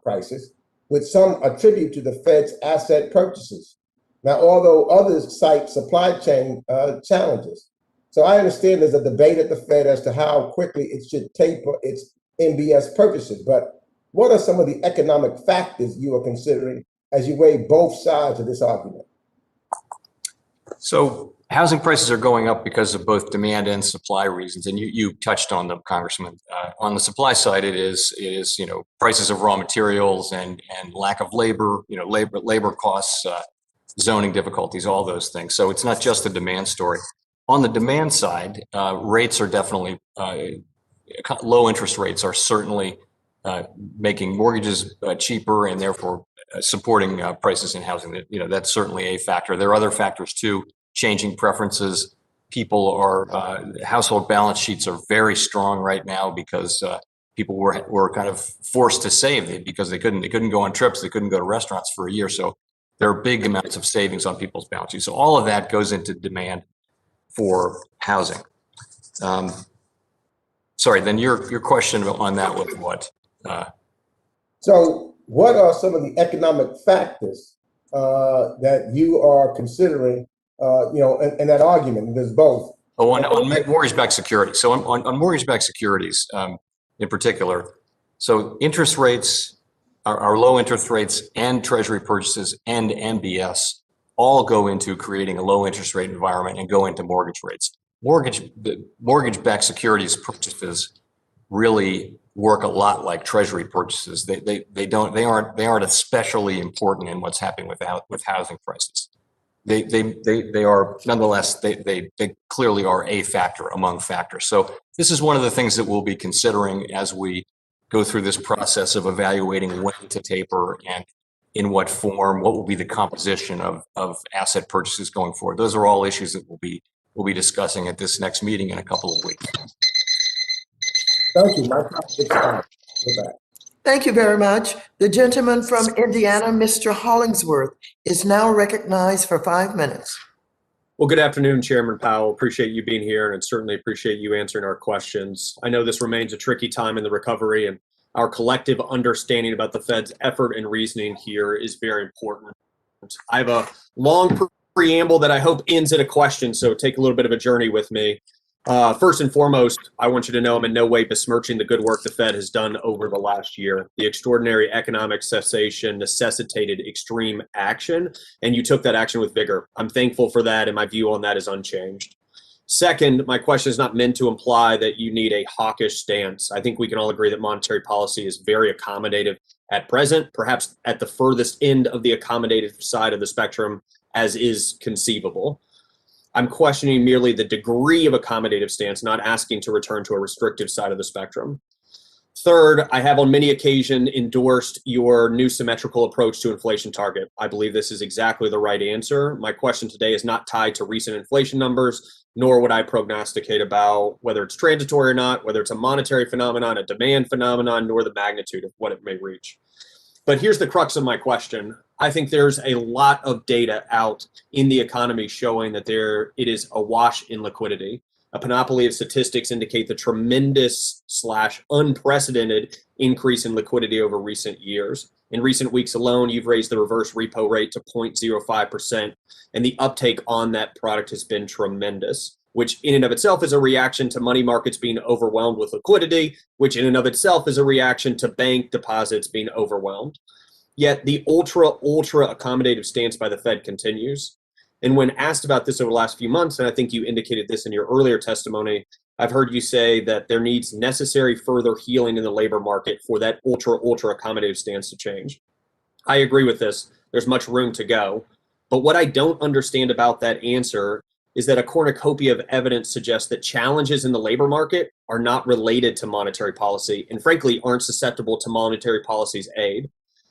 prices, which some attribute to the Fed's asset purchases. Now, although others cite supply chain challenges. So I understand there's a debate at the Fed as to how quickly it should taper its MBS purchases, but what are some of the economic factors you are considering as you weigh both sides of this argument? So housing prices are going up because of both demand and supply reasons, and you touched on them, Congressman. On the supply side, it is prices of raw materials and lack of labor, labor costs, zoning difficulties, all those things. So it's not just a demand story. On the demand side, rates are definitely low. Interest rates are certainly making mortgages cheaper and therefore supporting prices in housing. That's certainly a factor. There are other factors too. Changing preferences. People are household balance sheets are very strong right now because people were kind of forced to save because they couldn't go on trips, they couldn't go to restaurants for a year. So there are big amounts of savings on people's balance sheets. So all of that goes into demand for housing. Sorry, then your question on that was what? So what are some of the economic factors that you are considering, in that argument? There's both. Oh, on mortgage-backed securities. So on mortgage-backed securities in particular, so interest rates, our low interest rates and treasury purchases and MBS all go into creating a low interest rate environment and go into mortgage rates. Mortgage-backed securities purchases really work a lot like treasury purchases. They aren't especially important in what's happening with housing prices. They are nonetheless, they clearly are a factor among factors. So this is one of the things that we'll be considering as we go through this process of evaluating when to taper and in what form, what will be the composition of asset purchases going forward. Those are all issues that we'll be discussing at this next meeting in a couple of weeks. Thank you, Mike. Goodbye. Thank you very much. The gentleman from Indiana, Mr. Hollingsworth, is now recognized for 5 minutes. Well, good afternoon, Chairman Powell. Appreciate you being here and certainly appreciate you answering our questions. I know this remains a tricky time in the recovery and our collective understanding about the Fed's effort and reasoning here is very important. I have a long preamble that I hope ends in a question, so take a little bit of a journey with me. First and foremost, I want you to know I'm in no way besmirching the good work the Fed has done over the last year. The extraordinary economic cessation necessitated extreme action, and you took that action with vigor. I'm thankful for that, and my view on that is unchanged. Second, my question is not meant to imply that you need a hawkish stance. I think we can all agree that monetary policy is very accommodative at present, perhaps at the furthest end of the accommodative side of the spectrum as is conceivable. I'm questioning merely the degree of accommodative stance, not asking to return to a restrictive side of the spectrum. Third, I have on many occasions endorsed your new symmetrical approach to inflation target. I believe this is exactly the right answer. My question today is not tied to recent inflation numbers, nor would I prognosticate about whether it's transitory or not, whether it's a monetary phenomenon, a demand phenomenon, nor the magnitude of what it may reach. But here's the crux of my question. I think there's a lot of data out in the economy showing that it is awash in liquidity. A panoply of statistics indicate the tremendous / unprecedented increase in liquidity over recent years. In recent weeks alone, you've raised the reverse repo rate to 0.05%, and the uptake on that product has been tremendous, which in and of itself is a reaction to money markets being overwhelmed with liquidity, which in and of itself is a reaction to bank deposits being overwhelmed. Yet the ultra accommodative stance by the Fed continues. And when asked about this over the last few months, and I think you indicated this in your earlier testimony, I've heard you say that there needs necessary further healing in the labor market for that ultra accommodative stance to change. I agree with this. There's much room to go. But what I don't understand about that answer is that a cornucopia of evidence suggests that challenges in the labor market are not related to monetary policy and frankly aren't susceptible to monetary policy's aid.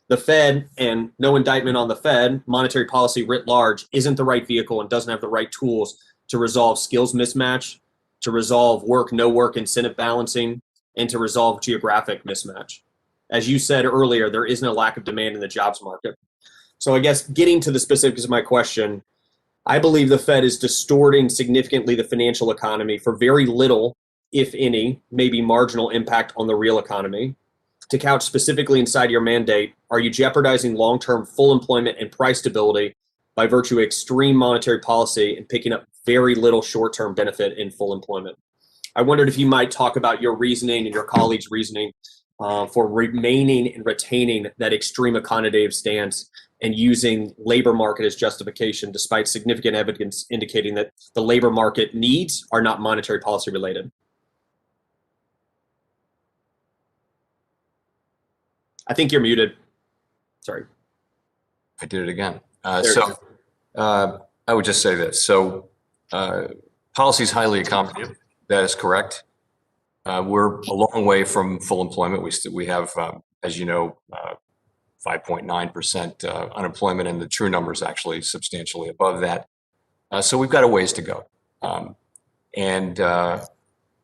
The Fed, and no indictment on the Fed, monetary policy writ large isn't the right vehicle and doesn't have the right tools to resolve skills mismatch, to resolve no work incentive balancing, and to resolve geographic mismatch. As you said earlier, there isn't a lack of demand in the jobs market. So I guess getting to the specifics of my question, I believe the Fed is distorting significantly the financial economy for very little, if any, maybe marginal impact on the real economy. To couch specifically inside your mandate, are you jeopardizing long-term full employment and price stability by virtue of extreme monetary policy and picking up very little short-term benefit in full employment? I wondered if you might talk about your reasoning and your colleagues' reasoning for remaining and retaining that extreme accommodative stance and using labor market as justification, despite significant evidence indicating that the labor market needs are not monetary policy related. I think you're muted. Sorry. I did it again. I would just say this. So policy is highly accommodative. That is correct. We're a long way from full employment. We have, as you know, 5.9% unemployment, and the true number is actually substantially above that. So we've got a ways to go.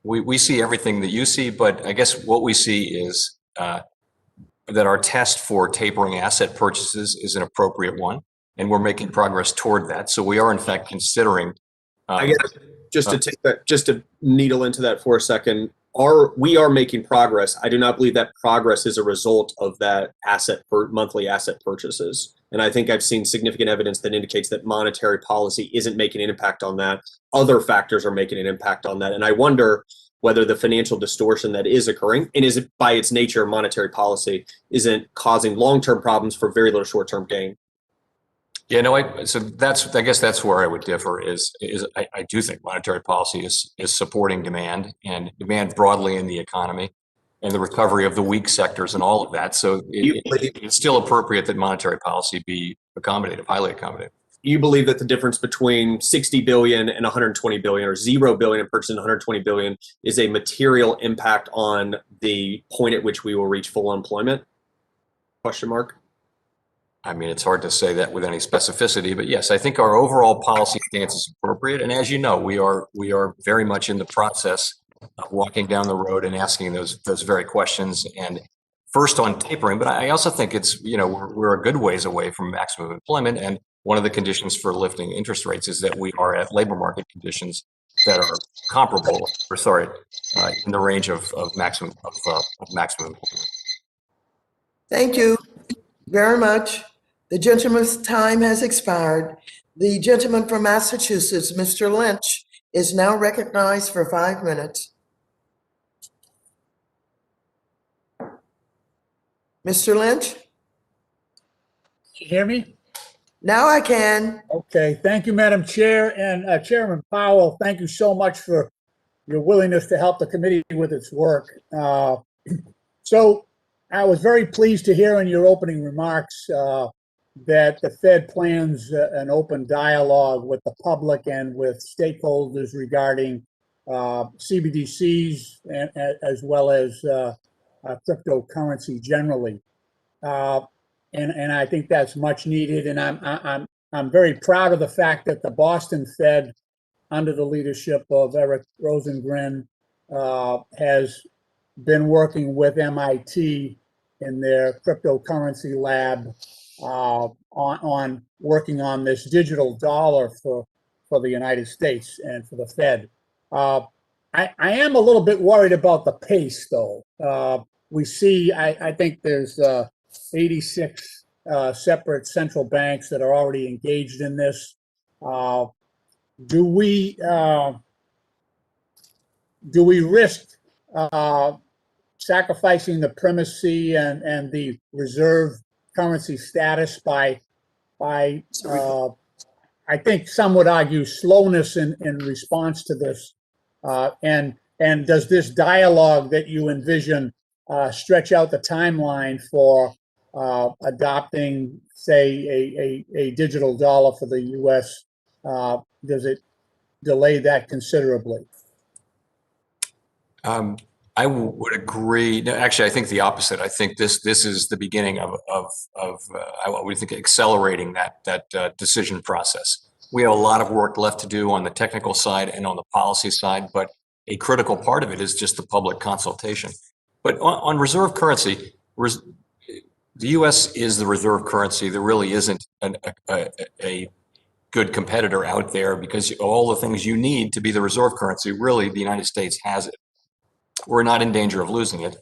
We see everything that you see, but I guess what we see is that our test for tapering asset purchases is an appropriate one, and we're making progress toward that. So we are, in fact, considering. I guess just to needle into that for a second, we are making progress. I do not believe that progress is a result of that monthly asset purchases. And I think I've seen significant evidence that indicates that monetary policy isn't making an impact on that. Other factors are making an impact on that. And I wonder whether the financial distortion that is occurring, and is it by its nature monetary policy, isn't causing long-term problems for very little short-term gain. Yeah, no, I guess that's where I would differ is I do think monetary policy is supporting demand and demand broadly in the economy and the recovery of the weak sectors and all of that. So it's still appropriate that monetary policy be accommodative, highly accommodative. You believe that the difference between 60 billion and 120 billion, or 0 billion and purchasing 120 billion, is a material impact on the point at which we will reach full employment? Question mark. I mean, it's hard to say that with any specificity, but yes, I think our overall policy stance is appropriate. And as you know, we are very much in the process of walking down the road and asking those very questions. And first on tapering, but I also think it's, we're a good ways away from maximum employment. And one of the conditions for lifting interest rates is that we are at labor market conditions that are comparable, in the range of maximum employment. Thank you very much. The gentleman's time has expired. The gentleman from Massachusetts, Mr. Lynch, is now recognized for 5 minutes. Mr. Lynch? Can you hear me? Now I can. Okay, thank you, Madam Chair. And Chairman Powell, thank you so much for your willingness to help the committee with its work. So I was very pleased to hear in your opening remarks that the Fed plans an open dialogue with the public and with stakeholders regarding CBDCs as well as cryptocurrency generally. And I think that's much needed. And I'm very proud of the fact that the Boston Fed, under the leadership of Eric Rosengren, has been working with MIT in their cryptocurrency lab on working on this digital dollar for the United States and for the Fed. I am a little bit worried about the pace, though. We see, I think there's 86 separate central banks that are already engaged in this. Do we risk sacrificing the primacy and the reserve currency status by I think some would argue slowness in response to this? And does this dialogue that you envision stretch out the timeline for adopting, say, a digital dollar for the U.S.? Does it delay that considerably? I would agree. No, actually, I think the opposite. I think this is the beginning of I would think accelerating that decision process. We have a lot of work left to do on the technical side and on the policy side, but a critical part of it is just the public consultation. But on reserve currency, the U.S. is the reserve currency. There really isn't a good competitor out there, because all the things you need to be the reserve currency, really, the United States has it. We're not in danger of losing it.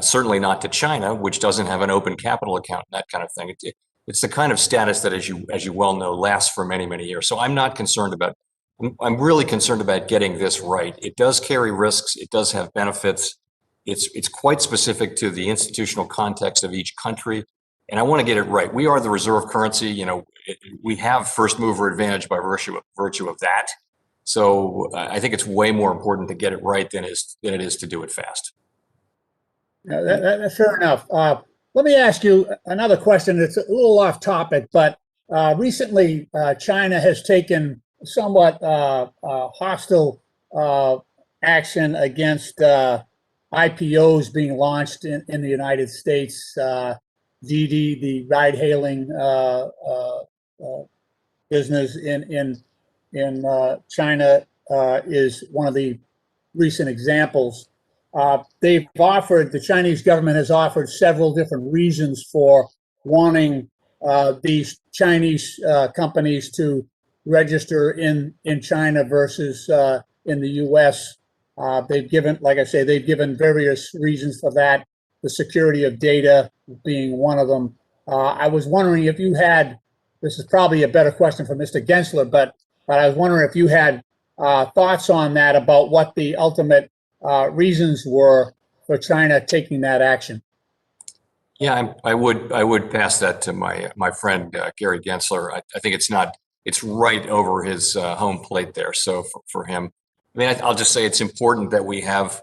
Certainly not to China, which doesn't have an open capital account and that kind of thing. It's the kind of status that, as you well know, lasts for many, many years. So I'm not concerned about. I'm really concerned about getting this right. It does carry risks. It does have benefits. It's quite specific to the institutional context of each country, and I want to get it right. We are the reserve currency. You know, we have first mover advantage by virtue of that. So I think it's way more important to get it right than it is to do it fast. That's fair enough. Let me ask you another question that's a little off topic, but recently China has taken somewhat hostile action against IPOs being launched in the United States. Didi, the ride-hailing business in China, is one of the recent examples. The Chinese government has offered several different reasons for wanting these Chinese companies to register in China versus in the U.S. They've given, like I say, they've given various reasons for that, the security of data being one of them. I was wondering if you had, this is probably a better question for Mr. Gensler, but I was wondering if you had thoughts on that, about what the ultimate reasons were for China taking that action. Yeah, I would pass that to my friend Gary Gensler. I think it's right over his home plate there. So for him, I mean, I'll just say it's important that we have,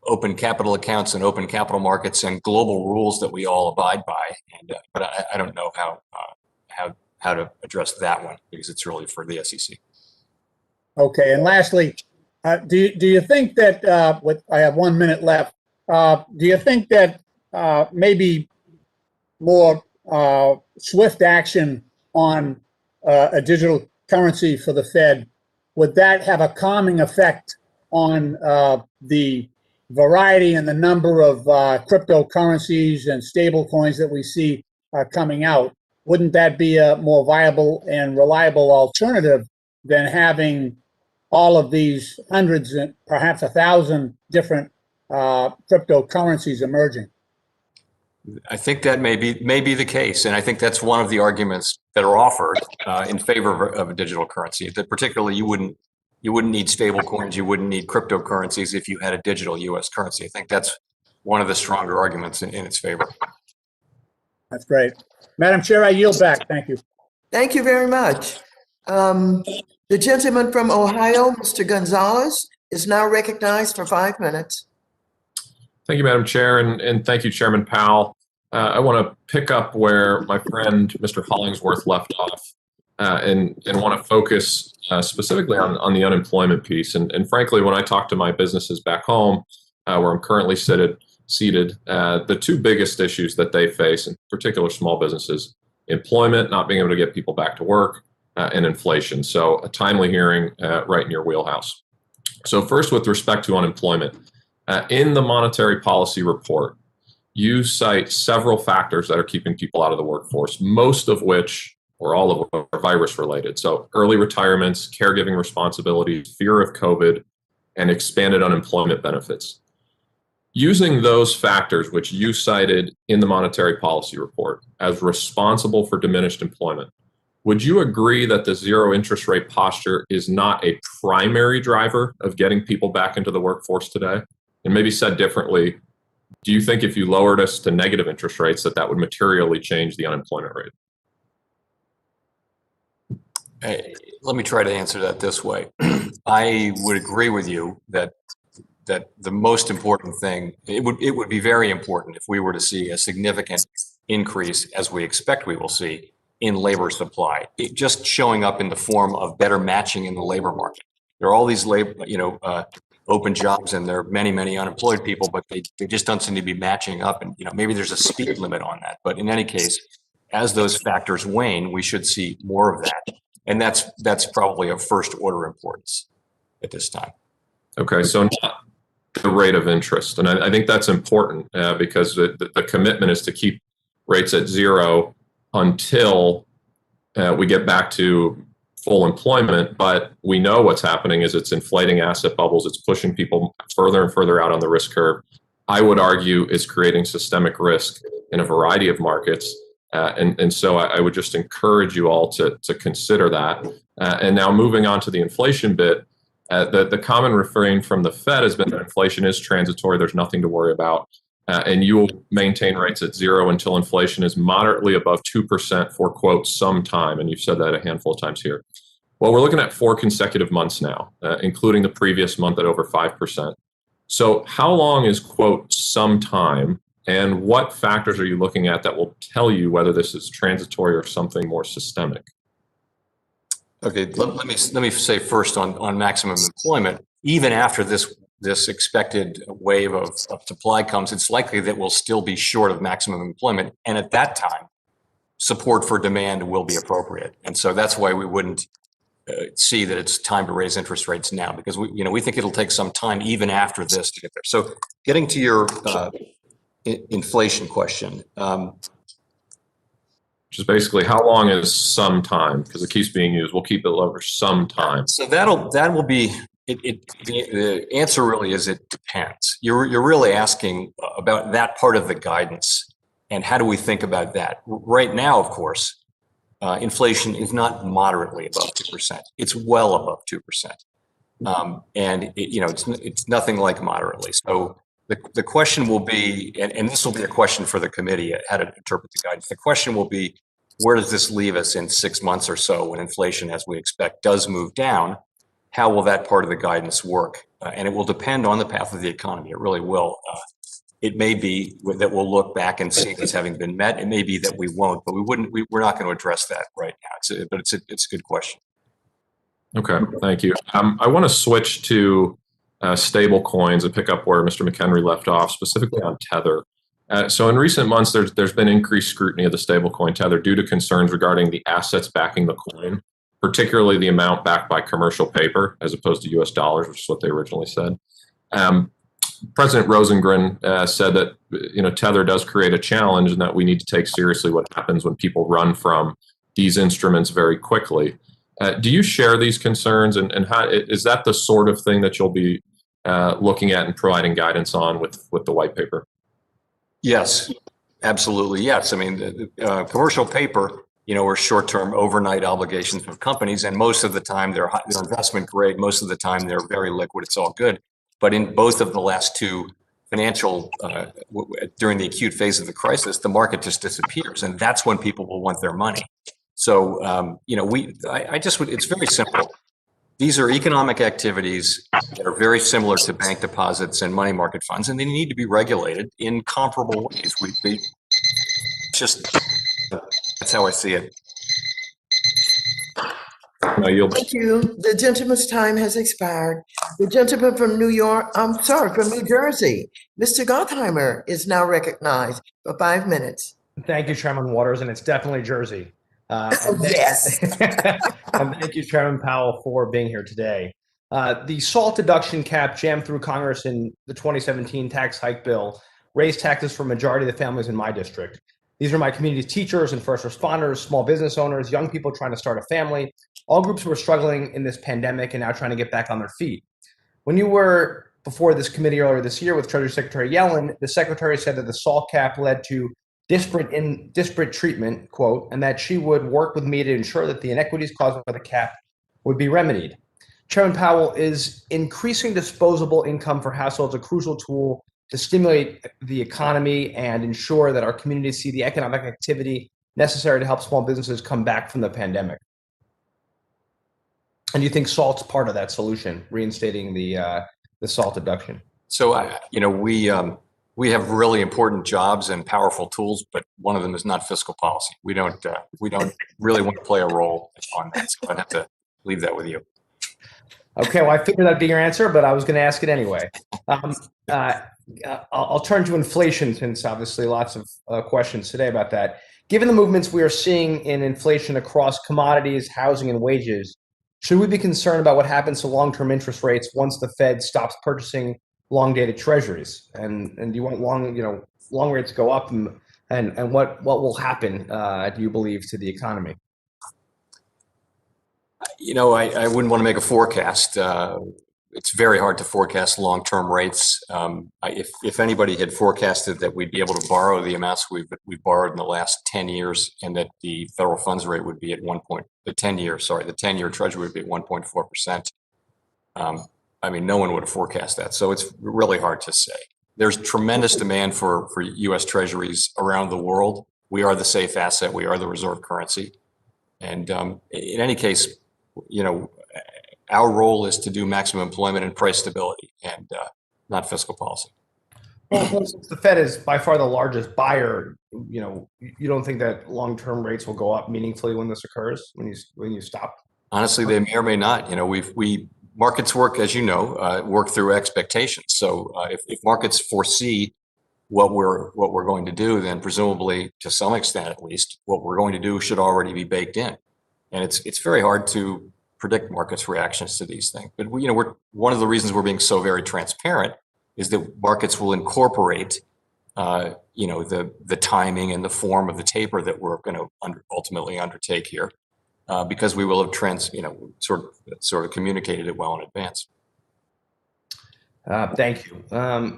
open capital accounts and open capital markets and global rules that we all abide by. And but I don't know how to address that one, because it's really for the SEC. Okay, and lastly, do you think that I have 1 minute left? Do you think that maybe more swift action on a digital currency for the Fed, would that have a calming effect on the variety and the number of cryptocurrencies and stable coins that we see coming out? Wouldn't that be a more viable and reliable alternative than having all of these hundreds and perhaps 1,000 different cryptocurrencies emerging? I think that may be the case, and I think that's one of the arguments that are offered in favor of a digital currency. That particularly you wouldn't need stable coins, you wouldn't need cryptocurrencies if you had a digital U.S. currency. I think that's one of the stronger arguments in its favor. That's great. Madam Chair, I yield back. Thank you. Thank you very much. The gentleman from Ohio, Mr. Gonzalez, is now recognized for 5 minutes. Thank you, Madam Chair, and thank you, Chairman Powell. I want to pick up where my friend Mr. Hollingsworth left off, and want to focus specifically on the unemployment piece. And frankly, when I talk to my businesses back home, where I'm currently seated, the two biggest issues that they face, in particular small businesses, employment, not being able to get people back to work, and inflation. So a timely hearing right in your wheelhouse. So first, with respect to unemployment, in the monetary policy report, you cite several factors that are keeping people out of the workforce, most of which or all of them are virus related. So early retirements, caregiving responsibilities, fear of COVID, and expanded unemployment benefits. Using those factors, which you cited in the monetary policy report as responsible for diminished employment, would you agree that the zero interest rate posture is not a primary driver of getting people back into the workforce today? And maybe said differently, do you think if you lowered us to negative interest rates that would materially change the unemployment rate? Let me try to answer that this way. I would agree with you that the most important thing, it would be very important if we were to see a significant increase, as we expect we will see, in labor supply. It just showing up in the form of better matching in the labor market. There are all these open jobs, and there are many unemployed people, but they just don't seem to be matching up. And maybe there's a speed limit on that. But in any case, as those factors wane, we should see more of that. And that's probably of first order importance at this time. Okay, so not the rate of interest. And I think that's important because the commitment is to keep rates at zero until we get back to full employment. But we know what's happening is it's inflating asset bubbles. It's pushing people further and further out on the risk curve. I would argue it's creating systemic risk in a variety of markets. And so I would just encourage you all to consider that. And now moving on to the inflation bit, the common refrain from the Fed has been that inflation is transitory. There's nothing to worry about. And you will maintain rates at zero until inflation is moderately above 2% for, quote, some time. And you've said that a handful of times here. Well, we're looking at 4 consecutive months now, including the previous month at over 5%. So how long is, quote, some time? And what factors are you looking at that will tell you whether this is transitory or something more systemic? Okay, let me say first on maximum employment. Even after this expected wave of supply comes, it's likely that we'll still be short of maximum employment, and at that time, support for demand will be appropriate. And so that's why we wouldn't see that it's time to raise interest rates now, because we think it'll take some time even after this to get there. So getting to your inflation question. Which is basically how long is some time? Because it keeps being used. We'll keep it over some time. So that will be the answer really is it depends. You're really asking about that part of the guidance and how do we think about that? Right now, of course, inflation is not moderately above 2%. It's well above 2%. And it's nothing like moderately. So the question will be, and this will be a question for the committee, how to interpret the guidance. The question will be, where does this leave us in 6 months or so when inflation, as we expect, does move down? How will that part of the guidance work? And it will depend on the path of the economy. It really will. It may be that we'll look back and see it as having been met. It may be that we won't, but we're not going to address that right now. But it's a good question. Okay, thank you. I want to switch to stable coins and pick up where Mr. McHenry left off, specifically on Tether. So in recent months, there's been increased scrutiny of the stablecoin Tether due to concerns regarding the assets backing the coin, particularly the amount backed by commercial paper as opposed to US dollars, which is what they originally said. President Rosengren said that Tether does create a challenge and that we need to take seriously what happens when people run from these instruments very quickly. Do you share these concerns, and how is that the sort of thing that you'll be looking at and providing guidance on with the white paper? Yes, absolutely. Yes. I mean, the commercial paper, are short-term overnight obligations of companies, and most of the time they're investment grade. Most of the time they're very liquid. It's all good. But in both of the last two financial, during the acute phase of the crisis, the market just disappears, and that's when people will want their money. So, it's very simple. These are economic activities that are very similar to bank deposits and money market funds, and they need to be regulated in comparable ways. That's how I see it. Thank you. The gentleman's time has expired. The gentleman from New Jersey, Mr. Gottheimer, is now recognized for 5 minutes. Thank you, Chairman Waters, and it's definitely Jersey. Yes. And thank you, Chairman Powell, for being here today. The SALT deduction cap jammed through Congress in the 2017 tax hike bill raised taxes for a majority of the families in my district. These are my community's teachers and first responders, small business owners, young people trying to start a family, all groups who are struggling in this pandemic and now trying to get back on their feet. When you were before this committee earlier this year with Treasury Secretary Yellen, the secretary said that the SALT cap led to disparate treatment, quote, and that she would work with me to ensure that the inequities caused by the cap would be remedied. Chairman Powell, is increasing disposable income for households a crucial tool to stimulate the economy and ensure that our communities see the economic activity necessary to help small businesses come back from the pandemic? And do you think SALT's part of that solution, reinstating the SALT deduction? So, we have really important jobs and powerful tools, but one of them is not fiscal policy. We don't really want to play a role on that. So I'd have to leave that with you. Okay, well, I figured that'd be your answer, but I was going to ask it anyway. I'll turn to inflation, since obviously lots of questions today about that. Given the movements we are seeing in inflation across commodities, housing, and wages, should we be concerned about what happens to long-term interest rates once the Fed stops purchasing long-dated treasuries? And do you want long rates go up, and what will happen, do you believe, to the economy? I wouldn't want to make a forecast. It's very hard to forecast long-term rates. If anybody had forecasted that we'd be able to borrow the amounts we've borrowed in the last 10 years, and that the federal funds rate would be at the 10-year treasury would be at 1.4%. No one would have forecast that. So it's really hard to say. There's tremendous demand for U.S. treasuries around the world. We are the safe asset. We are the reserve currency. And in any case, our role is to do maximum employment and price stability, and not fiscal policy. Well, since the Fed is by far the largest buyer, you don't think that long-term rates will go up meaningfully when this occurs, when you stop? Honestly, they may or may not. Markets work, as you know, work through expectations. So if markets foresee what we're going to do, then presumably, to some extent at least, what we're going to do should already be baked in. And it's very hard to predict markets' reactions to these things. But one of the reasons we're being so very transparent is that markets will incorporate, the timing and the form of the taper that we're going to ultimately undertake here, because we will have sort of communicated it well in advance. Thank you,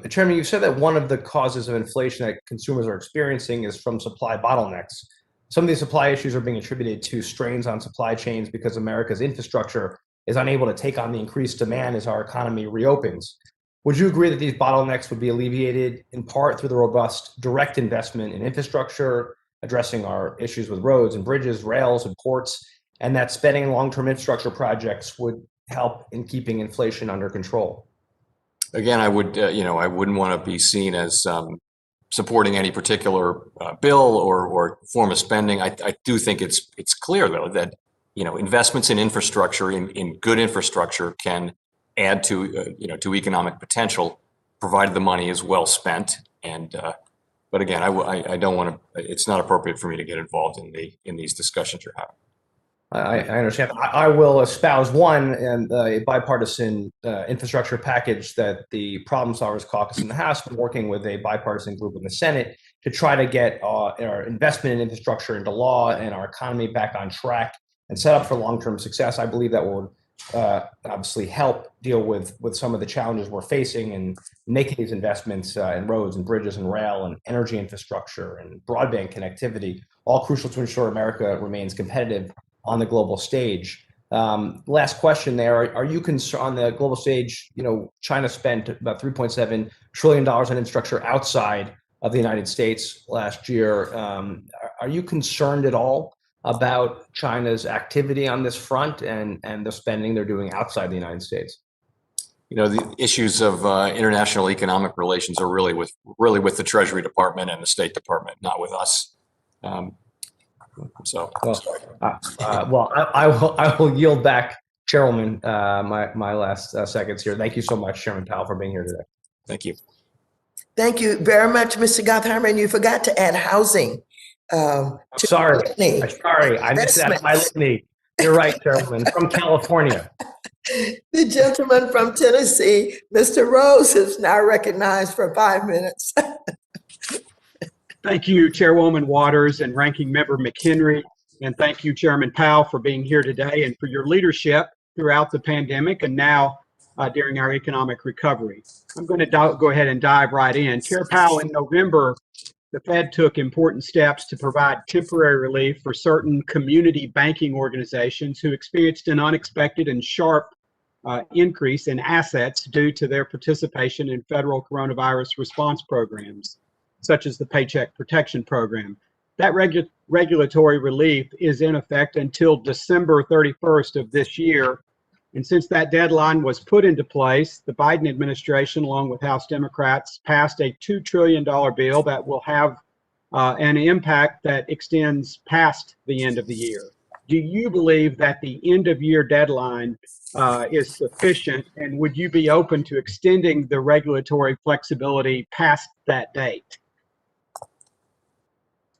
Chairman. You said that one of the causes of inflation that consumers are experiencing is from supply bottlenecks. Some of these supply issues are being attributed to strains on supply chains because America's infrastructure is unable to take on the increased demand as our economy reopens. Would you agree that these bottlenecks would be alleviated in part through the robust direct investment in infrastructure, addressing our issues with roads and bridges, rails, and ports, and that spending in long-term infrastructure projects would help in keeping inflation under control? Again, I wouldn't want to be seen as supporting any particular bill or form of spending. I do think it's clear, though, that investments in infrastructure, in good infrastructure, can add to economic potential, provided the money is well spent. But again, I don't want to. It's not appropriate for me to get involved in these discussions you're having. I understand. I will espouse a bipartisan infrastructure package that the Problem Solvers Caucus in the House has been working with a bipartisan group in the Senate to try to get our investment in infrastructure into law and our economy back on track and set up for long-term success. I believe that will obviously help deal with some of the challenges we're facing in making these investments in roads and bridges and rail and energy infrastructure and broadband connectivity, all crucial to ensure America remains competitive on the global stage. Last question there. Are you concerned on the global stage? China spent about $3.7 trillion on infrastructure outside of the United States last year. Are you concerned at all about China's activity on this front and the spending they're doing outside the United States? The issues of international economic relations are really with the Treasury Department and the State Department, not with us. I will yield back, Chairwoman, my last seconds here. Thank you so much, Chairman Powell, for being here today. Thank you. Thank you very much, Mr. Gottheimer. And you forgot to add housing. Sorry, I missed that. My litany. You're right, Chairwoman. From California. The gentleman from Tennessee, Mr. Rose, is now recognized for 5 minutes. Thank you, Chairwoman Waters and Ranking Member McHenry. And thank you, Chairman Powell, for being here today and for your leadership throughout the pandemic and now during our economic recovery. I'm going to go ahead and dive right in. Chair Powell, in November, the Fed took important steps to provide temporary relief for certain community banking organizations who experienced an unexpected and sharp increase in assets due to their participation in federal coronavirus response programs, such as the Paycheck Protection Program. That regulatory relief is in effect until December 31st of this year. And since that deadline was put into place, the Biden administration, along with House Democrats, passed a $2 trillion bill that will have an impact that extends past the end of the year. Do you believe that the end of year deadline is sufficient, and would you be open to extending the regulatory flexibility past that date?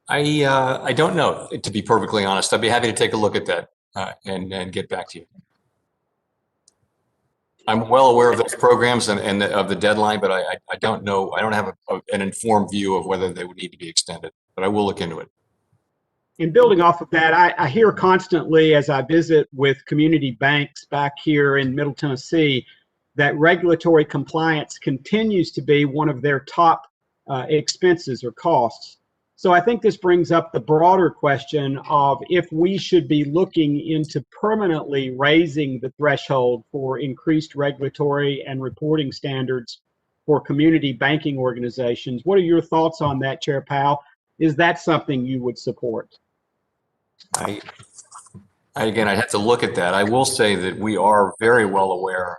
I don't know, to be perfectly honest. I'd be happy to take a look at that and get back to you. I'm well aware of those programs and of the deadline, but I don't know. I don't have an informed view of whether they would need to be extended, but I will look into it. In building off of that, I hear constantly as I visit with community banks back here in Middle Tennessee that regulatory compliance continues to be one of their top expenses or costs. So I think this brings up the broader question of if we should be looking into permanently raising the threshold for increased regulatory and reporting standards for community banking organizations. What are your thoughts on that, Chair Powell? Is that something you would support? Again, I'd have to look at that. I will say that we are very well aware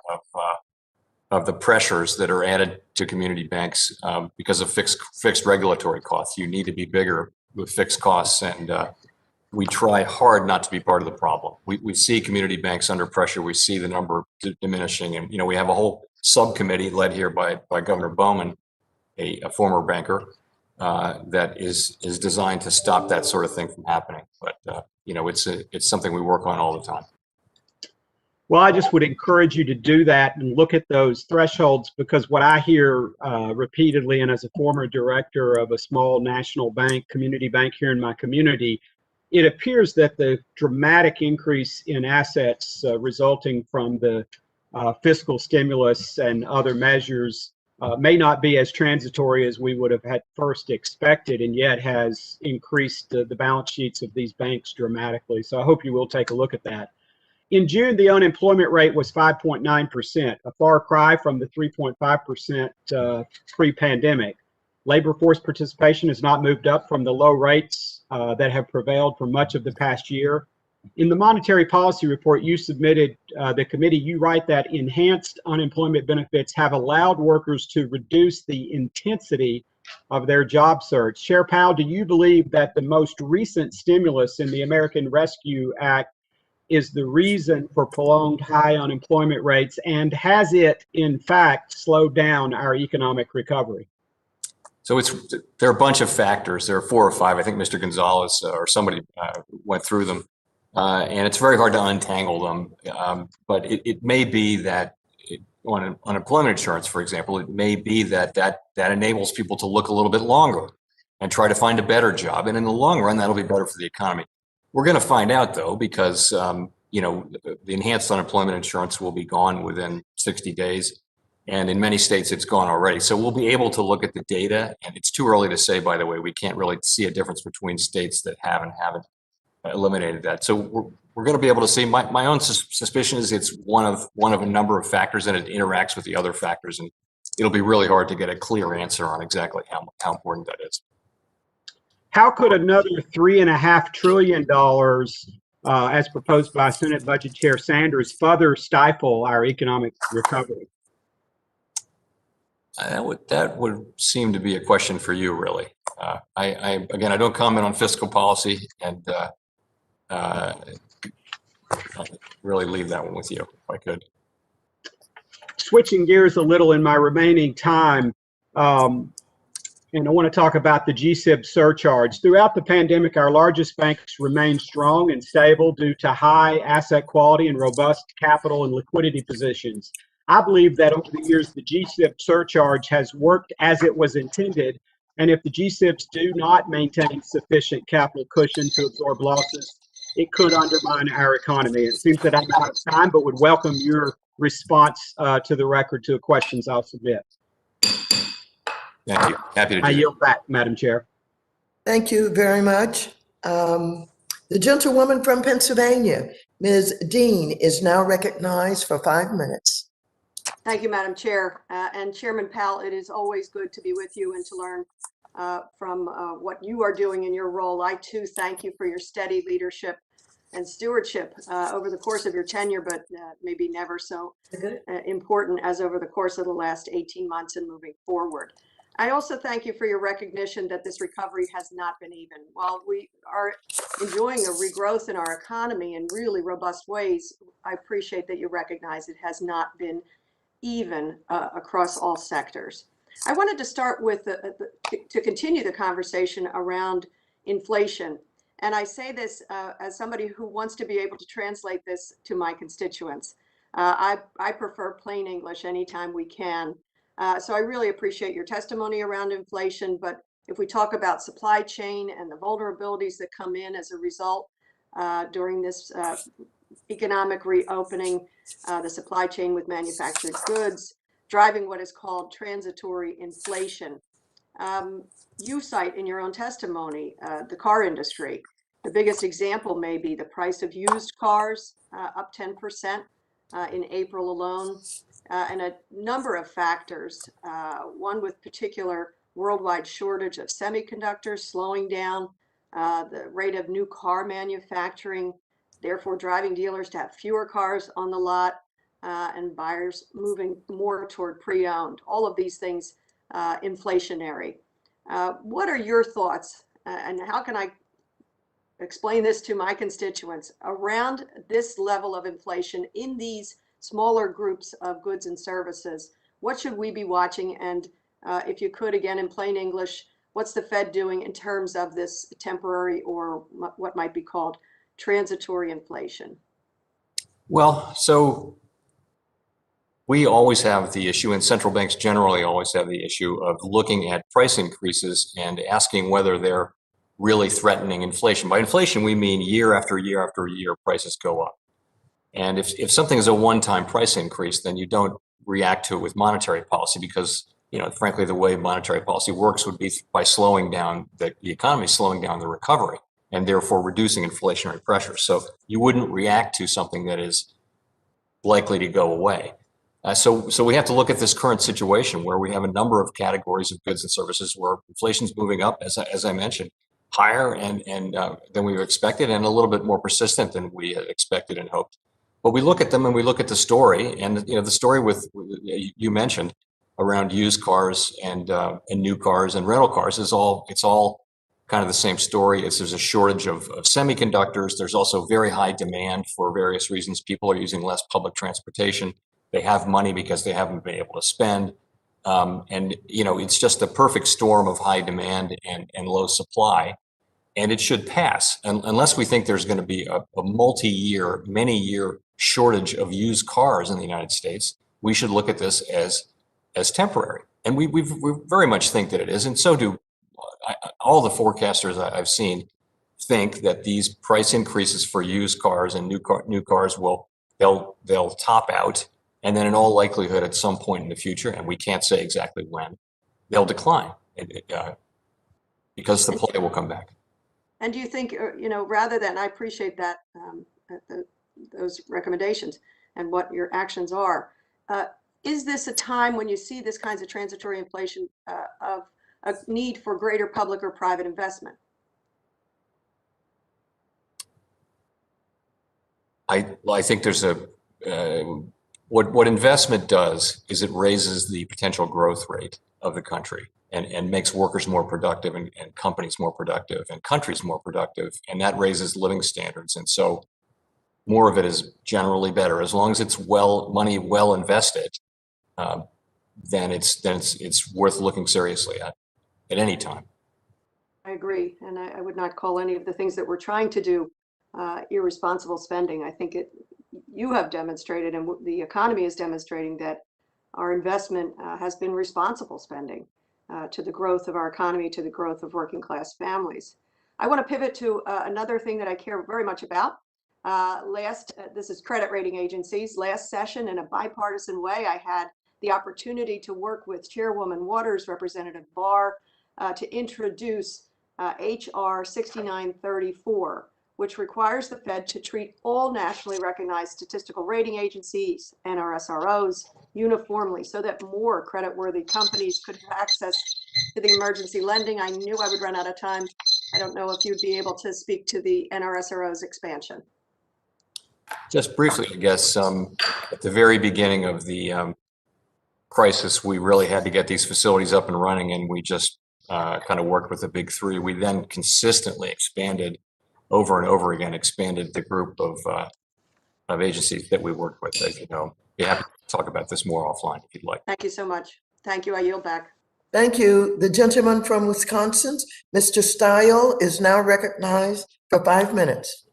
of the pressures that are added to community banks because of fixed regulatory costs. You need to be bigger with fixed costs, and we try hard not to be part of the problem. We see community banks under pressure. We see the number diminishing, and we have a whole subcommittee led here by Governor Bowman, a former banker, that is designed to stop that sort of thing from happening. But it's something we work on all the time. Well, I just would encourage you to do that and look at those thresholds, because what I hear repeatedly, and as a former director of a small national bank, community bank here in my community, it appears that the dramatic increase in assets resulting from the fiscal stimulus and other measures may not be as transitory as we would have had first expected, and yet has increased the balance sheets of these banks dramatically. So I hope you will take a look at that. In June, the unemployment rate was 5.9%, a far cry from the 3.5% pre-pandemic. Labor force participation has not moved up from the low rates that have prevailed for much of the past year. In the monetary policy report you submitted the committee, you write that enhanced unemployment benefits have allowed workers to reduce the intensity of their job search. Chair Powell, do you believe that the most recent stimulus in the American Rescue Act is the reason for prolonged high unemployment rates, and has it in fact slowed down our economic recovery? So there are a bunch of factors. There are 4 or 5. I think Mr. Gonzalez or somebody went through them, and it's very hard to untangle them. But it may be that on unemployment insurance, for example, it may be that enables people to look a little bit longer and try to find a better job, and in the long run, that'll be better for the economy. We're going to find out, though, because the enhanced unemployment insurance will be gone within 60 days. And in many states, it's gone already. So we'll be able to look at the data. And it's too early to say, by the way, we can't really see a difference between states that have and haven't eliminated that. So we're going to be able to see. My own suspicion is it's one of a number of factors, and it interacts with the other factors. And it'll be really hard to get a clear answer on exactly how important that is. How could another $3.5 trillion, as proposed by Senate Budget Chair Sanders, further stifle our economic recovery? That would seem to be a question for you, really. Again, I don't comment on fiscal policy, and I'll really leave that one with you, if I could. Switching gears a little in my remaining time, and I want to talk about the GSIB surcharge. Throughout the pandemic, our largest banks remained strong and stable due to high asset quality and robust capital and liquidity positions. I believe that over the years, the GSIB surcharge has worked as it was intended And if the GSIBs do not maintain sufficient capital cushion to absorb losses, it could undermine our economy. It seems that I'm out of time, but would welcome your response to the record to the questions I'll submit. Thank you. Happy to do I that. yield back, Madam Chair. Thank you very much. The gentlewoman from Pennsylvania, Ms. Dean, is now recognized for 5 minutes. Thank you, Madam Chair. And Chairman Powell, it is always good to be with you and to learn from what you are doing in your role. I too thank you for your steady leadership and stewardship over the course of your tenure, but maybe never so important as over the course of the last 18 months and moving forward. I also thank you for your recognition that this recovery has not been even. While we are enjoying a regrowth in our economy in really robust ways, I appreciate that you recognize it has not been even across all sectors. I wanted to start with to continue the conversation around inflation. And I say this as somebody who wants to be able to translate this to my constituents. I prefer plain English anytime we can. So I really appreciate your testimony around inflation, but if we talk about supply chain and the vulnerabilities that come in as a result during this economic reopening, the supply chain with manufactured goods, driving what is called transitory inflation. You cite in your own testimony the car industry. The biggest example may be the price of used cars up 10% in April alone. And a number of factors, one with particular worldwide shortage of semiconductors slowing down, the rate of new car manufacturing, therefore driving dealers to have fewer cars on the lot, and buyers moving more toward pre-owned. All of these things inflationary. What are your thoughts, and how can I explain this to my constituents around this level of inflation in these smaller groups of goods and services? What should we be watching? And if you could, again, in plain English, what's the Fed doing in terms of this temporary or what might be called transitory inflation? Well, so we always have the issue, and central banks generally always have the issue of looking at price increases and asking whether they're really threatening inflation. By inflation, we mean year after year after year, prices go up. And if something is a one-time price increase, then you don't react to it with monetary policy because, frankly, the way monetary policy works would be by slowing down the economy, slowing down the recovery, and therefore reducing inflationary pressure. So you wouldn't react to something that is likely to go away. So we have to look at this current situation where we have a number of categories of goods and services where inflation's moving up, as I mentioned, higher and than we expected, and a little bit more persistent than we had expected and hoped. But we look at them and we look at the story, and the story with you mentioned around used cars and new cars and rental cars it's all kind of the same story. There's a shortage of semiconductors. There's also very high demand for various reasons. People are using less public transportation. They have money because they haven't been able to spend. It's just the perfect storm of high demand and low supply. And it should pass unless we think there's going to be a multi-year, many-year shortage of used cars in the United States. We should look at this as temporary. And we very much think that it is. And so do all the forecasters I've seen think that these price increases for used cars and new cars they'll top out. And then in all likelihood, at some point in the future, and we can't say exactly when, they'll decline because the play will come back. And do you think, rather than, I appreciate that, those recommendations and what your actions are, is this a time when you see this kinds of transitory inflation of a need for greater public or private investment? I think there's what investment does is it raises the potential growth rate of the country and makes workers more productive and companies more productive and countries more productive, and that raises living standards. And so more of it is generally better as long as it's money well invested. Then it's worth looking seriously at any time. I agree, and I would not call any of the things that we're trying to do irresponsible spending. I think you have demonstrated, and the economy is demonstrating, that our investment has been responsible spending. to the growth of our economy, to the growth of working class families. I want to pivot to another thing that I care very much about. This is credit rating agencies. Last session, in a bipartisan way, I had the opportunity to work with Chairwoman Waters, Representative Barr, to introduce HR 6934, which requires the Fed to treat all nationally recognized statistical rating agencies, NRSROs, uniformly so that more creditworthy companies could have access to the emergency lending. I knew I would run out of time. I don't know if you'd be able to speak to the NRSRO's expansion. Just briefly, I guess, at the very beginning of the crisis, we really had to get these facilities up and running, and we just kind of worked with the big three. We then consistently expanded over and over again, expanded the group of agencies that we work with, as you know. Be happy to talk about this more offline if you'd like. Thank you so much. Thank you. I yield back. Thank you. The gentleman from Wisconsin, Mr. Stile, is now recognized for 5 minutes.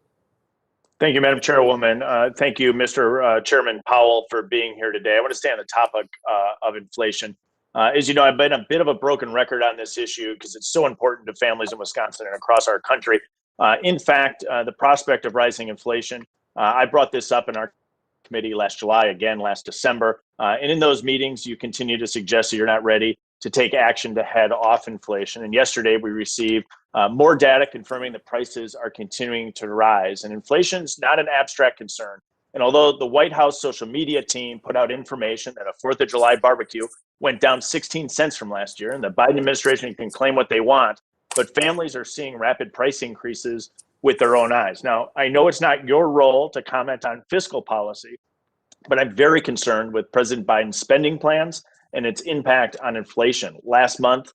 Thank you, Madam Chairwoman. Thank you, Mr. Chairman Powell, for being here today. I want to stay on the topic of inflation. As you know, I've been a bit of a broken record on this issue because it's so important to families in Wisconsin and across our country. In fact, the prospect of rising inflation, I brought this up in our committee last July, again last December. And in those meetings, you continue to suggest that you're not ready to take action to head off inflation. And yesterday we received more data confirming that prices are continuing to rise. And inflation is not an abstract concern. And although the White House social media team put out information that a 4th of July barbecue went down 16 cents from last year, and the Biden administration can claim what they want, but families are seeing rapid price increases with their own eyes. Now, I know it's not your role to comment on fiscal policy, but I'm very concerned with President Biden's spending plans and its impact on inflation. Last month,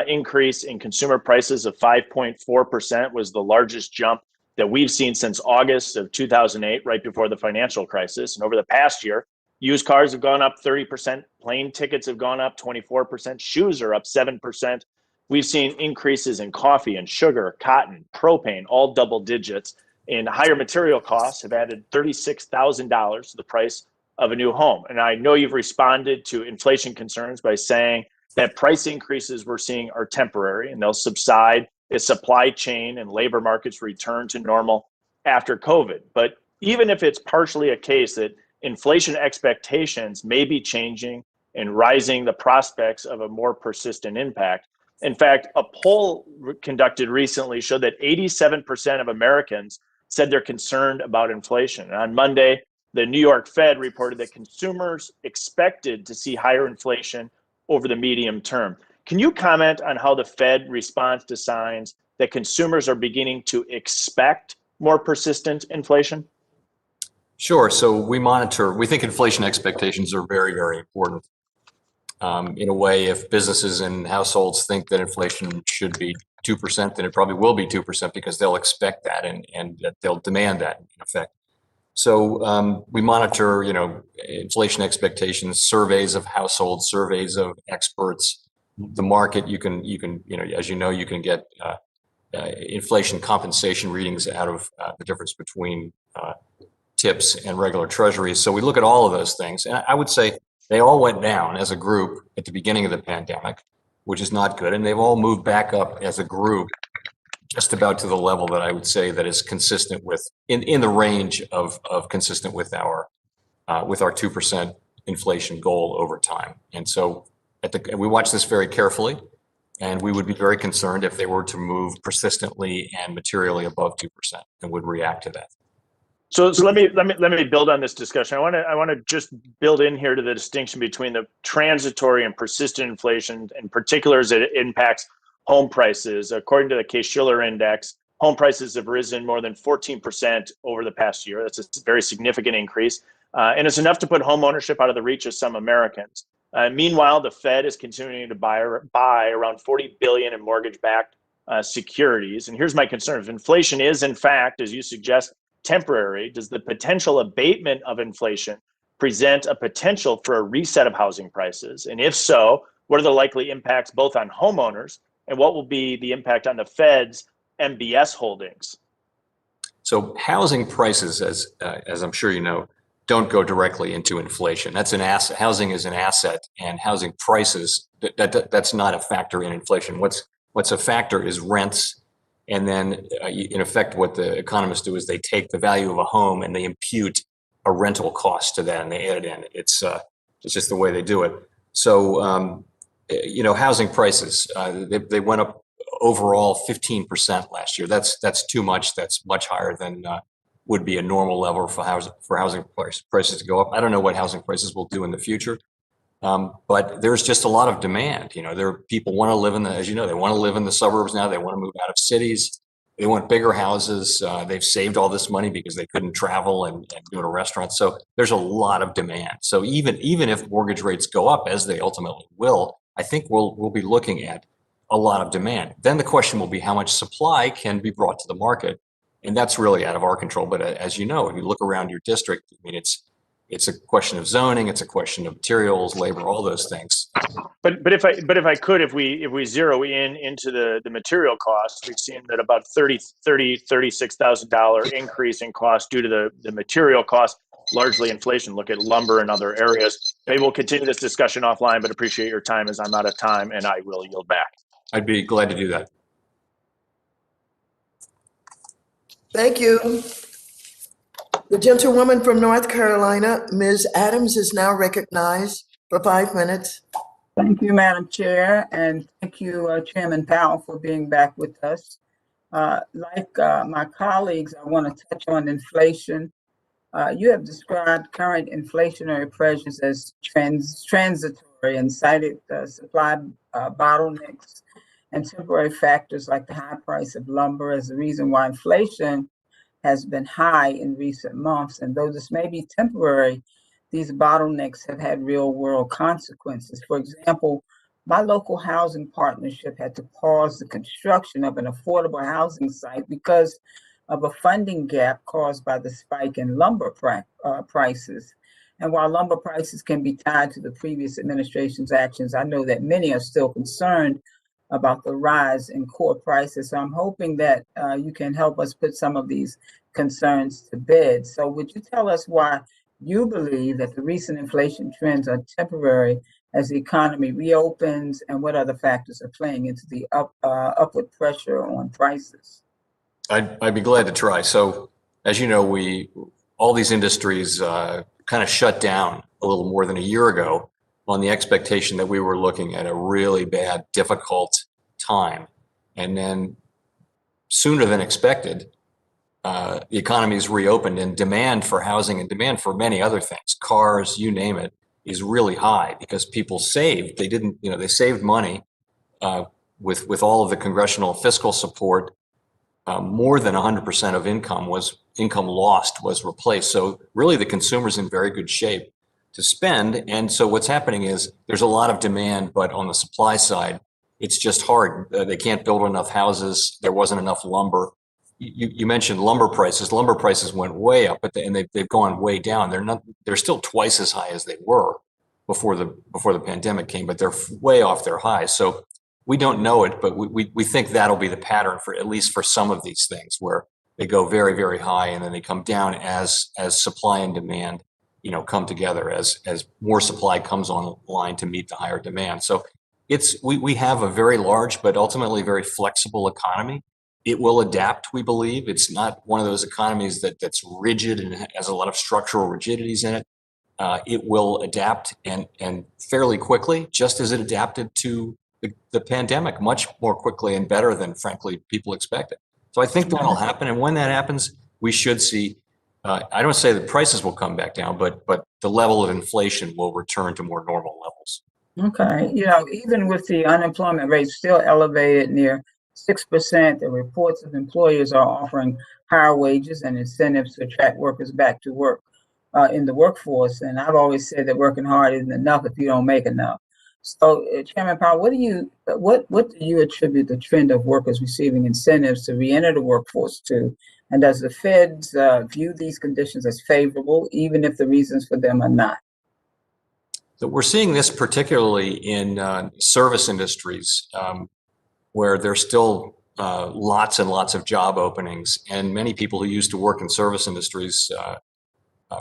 increase in consumer prices of 5.4% was the largest jump that we've seen since August of 2008, right before the financial crisis. And over the past year, used cars have gone up 30%, plane tickets have gone up 24%, shoes are up 7%. We've seen increases in coffee and sugar, cotton, propane, all double digits, and higher material costs have added $36,000 to the price of a new home. And I know you've responded to inflation concerns by saying that price increases we're seeing are temporary and they'll subside as supply chain and labor markets return to normal after COVID. But even if it's partially a case that inflation expectations may be changing and rising the prospects of a more persistent impact. In fact, a poll conducted recently showed that 87% of Americans said they're concerned about inflation. And on Monday, the New York Fed reported that consumers expected to see higher inflation over the medium term. Can you comment on how the Fed responds to signs that consumers are beginning to expect more persistent inflation? Sure. So we think inflation expectations are very, very important. In a way, if businesses and households think that inflation should be 2%, then it probably will be 2% because they'll expect that and they'll demand that in effect. So we monitor, inflation expectations, surveys of households, surveys of experts, the market. You can, as you know, you can get inflation compensation readings out of the difference between tips and regular treasuries. So we look at all of those things, and I would say they all went down as a group at the beginning of the pandemic, which is not good. And they've all moved back up as a group, just about to the level that I would say that is consistent with, in the range of consistent with our 2% inflation goal over time. And so we watch this very carefully, and we would be very concerned if they were to move persistently and materially above 2% and would react to that. So let me build on this discussion. I want to just build in here to the distinction between the transitory and persistent inflation, in particular as it impacts home prices. According to the Case-Shiller Index, home prices have risen more than 14% over the past year. That's a very significant increase, and it's enough to put home ownership out of the reach of some Americans. Meanwhile, the Fed is continuing to buy around $40 billion in mortgage-backed securities. And here's my concern: if inflation is, in fact, as you suggest, temporary, does the potential abatement of inflation present a potential for a reset of housing prices? And if so, what are the likely impacts both on homeowners and what will be the impact on the Fed's MBS holdings? So housing prices, as I'm sure you know, don't go directly into inflation. That's an asset. Housing is an asset, and housing prices, that's not a factor in inflation. What's a factor is rents. And then in effect, what the economists do is they take the value of a home and they impute a rental cost to that and they add it in. It's just the way they do it. So, housing prices, they went up overall 15% last year. That's too much. That's much higher than would be a normal level for housing prices to go up. I don't know what housing prices will do in the future, but there's just a lot of demand. There are people want to live as you know, they want to live in the suburbs now. They want to move out of cities. They want bigger houses. They've saved all this money because they couldn't travel and go to restaurants. So there's a lot of demand. So even if mortgage rates go up, as they ultimately will, I think we'll be looking at a lot of demand. Then the question will be how much supply can be brought to the market. And that's really out of our control. But as you know, if you look around your district, I mean, it's a question of zoning, it's a question of materials, labor, all those things. But if we zero into the material costs, we've seen that about $36,000 increase in cost due to the material cost, largely inflation. Look at lumber and other areas. Maybe we'll continue this discussion offline, but appreciate your time as I'm out of time and I will yield back. I'd be glad to do that. Thank you. The gentlewoman from North Carolina, Ms. Adams, is now recognized for 5 minutes. Thank you, Madam Chair, and thank you, Chairman Powell, for being back with us. Like my colleagues, I want to touch on inflation. You have described current inflationary pressures as transitory and cited supply bottlenecks and temporary factors like the high price of lumber as the reason why inflation has been high in recent months. And though this may be temporary, these bottlenecks have had real world consequences. For example, my local housing partnership had to pause the construction of an affordable housing site because of a funding gap caused by the spike in lumber prices. And while lumber prices can be tied to the previous administration's actions, I know that many are still concerned about the rise in core prices. So I'm hoping that you can help us put some of these concerns to bed. So would you tell us why you believe that the recent inflation trends are temporary as the economy reopens, and what other factors are playing into the upward pressure on prices? I'd be glad to try. So as you know, all these industries kind of shut down a little more than a year ago on the expectation that we were looking at a really bad, difficult time. And then sooner than expected, the economy's reopened and demand for housing and demand for many other things, cars, you name it, is really high because people saved. They saved money with all of the congressional fiscal support. More than 100% of income lost was replaced. So really the consumer's in very good shape to spend. And so what's happening is there's a lot of demand, but on the supply side, it's just hard. They can't build enough houses. There wasn't enough lumber. You mentioned lumber prices. Lumber prices went way up, and they've gone way down. They're still twice as high as they were before the pandemic came, but they're way off their highs. So we don't know it, but we think that'll be the pattern for at least for some of these things, where they go very, very high and then they come down as supply and demand come together, as more supply comes online to meet the higher demand. So we have a very large but ultimately very flexible economy. It will adapt, we believe. It's not one of those economies that's rigid and has a lot of structural rigidities in it. It will adapt and fairly quickly, just as it adapted to the pandemic, much more quickly and better than, frankly, people expected. So I think that'll happen. And when that happens, we should see, I don't say the prices will come back down, but the level of inflation will return to more normal levels. Okay. Even with the unemployment rate still elevated near 6%, the reports of employers are offering higher wages and incentives to attract workers back to work in the workforce. And I've always said that working hard isn't enough if you don't make enough. So, Chairman Powell, what do you attribute the trend of workers receiving incentives to re-enter the workforce to? And does the Feds view these conditions as favorable, even if the reasons for them are not? So we're seeing this particularly in service industries, where there's still lots and lots of job openings, and many people who used to work in service industries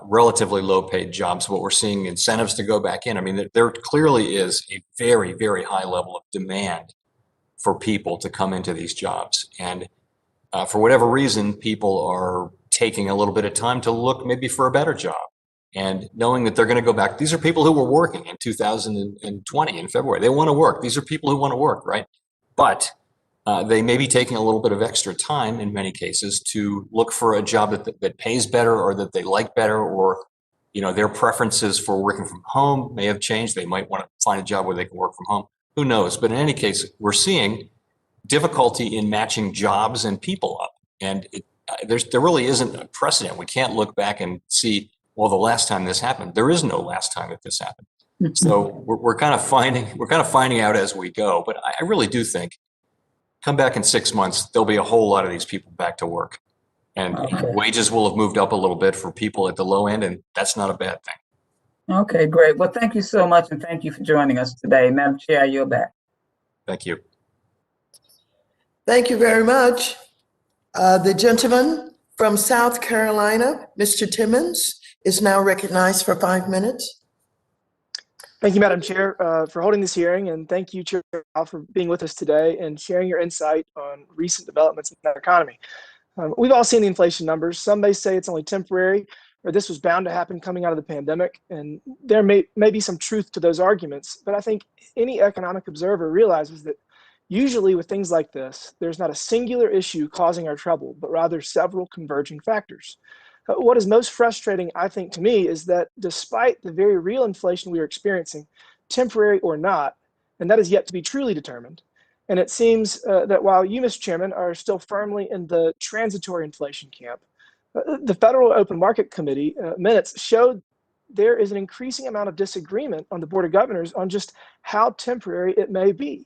relatively low paid jobs, but we're seeing incentives to go back in. I mean, there clearly is a very, very high level of demand for people to come into these jobs. And for whatever reason, people are taking a little bit of time to look maybe for a better job. And knowing that they're going to go back, these are people who were working in 2020 in February. They want to work. These are people who want to work, right? But they may be taking a little bit of extra time in many cases to look for a job that pays better or that they like better, or their preferences for working from home may have changed. They might want to find a job where they can work from home. Who knows? But in any case, we're seeing difficulty in matching jobs and people up. And there really isn't a precedent. We can't look back and see, well, the last time this happened. There is no last time that this happened. So we're kind of finding out as we go. But I really do think, come back in 6 months, there'll be a whole lot of these people back to work. And wages will have moved up a little bit for people at the low end, and that's not a bad thing. Okay, great. Well, thank you so much, and thank you for joining us today. Madam Chair, I yield back. Thank you. Thank you very much. The gentleman from South Carolina, Mr. Timmons, is now recognized for 5 minutes. Thank you, Madam Chair, for holding this hearing, and thank you, Chair Powell, for being with us today and sharing your insight on recent developments in our economy. We've all seen the inflation numbers. Some may say it's only temporary, or this was bound to happen coming out of the pandemic, and there may be some truth to those arguments, but I think any economic observer realizes that usually with things like this, there's not a singular issue causing our trouble, but rather several converging factors. What is most frustrating, I think, to me, is that despite the very real inflation we are experiencing, temporary or not, and that is yet to be truly determined, and it seems that while you, Mr. Chairman, are still firmly in the transitory inflation camp, the Federal Open Market Committee minutes showed there is an increasing amount of disagreement on the Board of Governors on just how temporary it may be.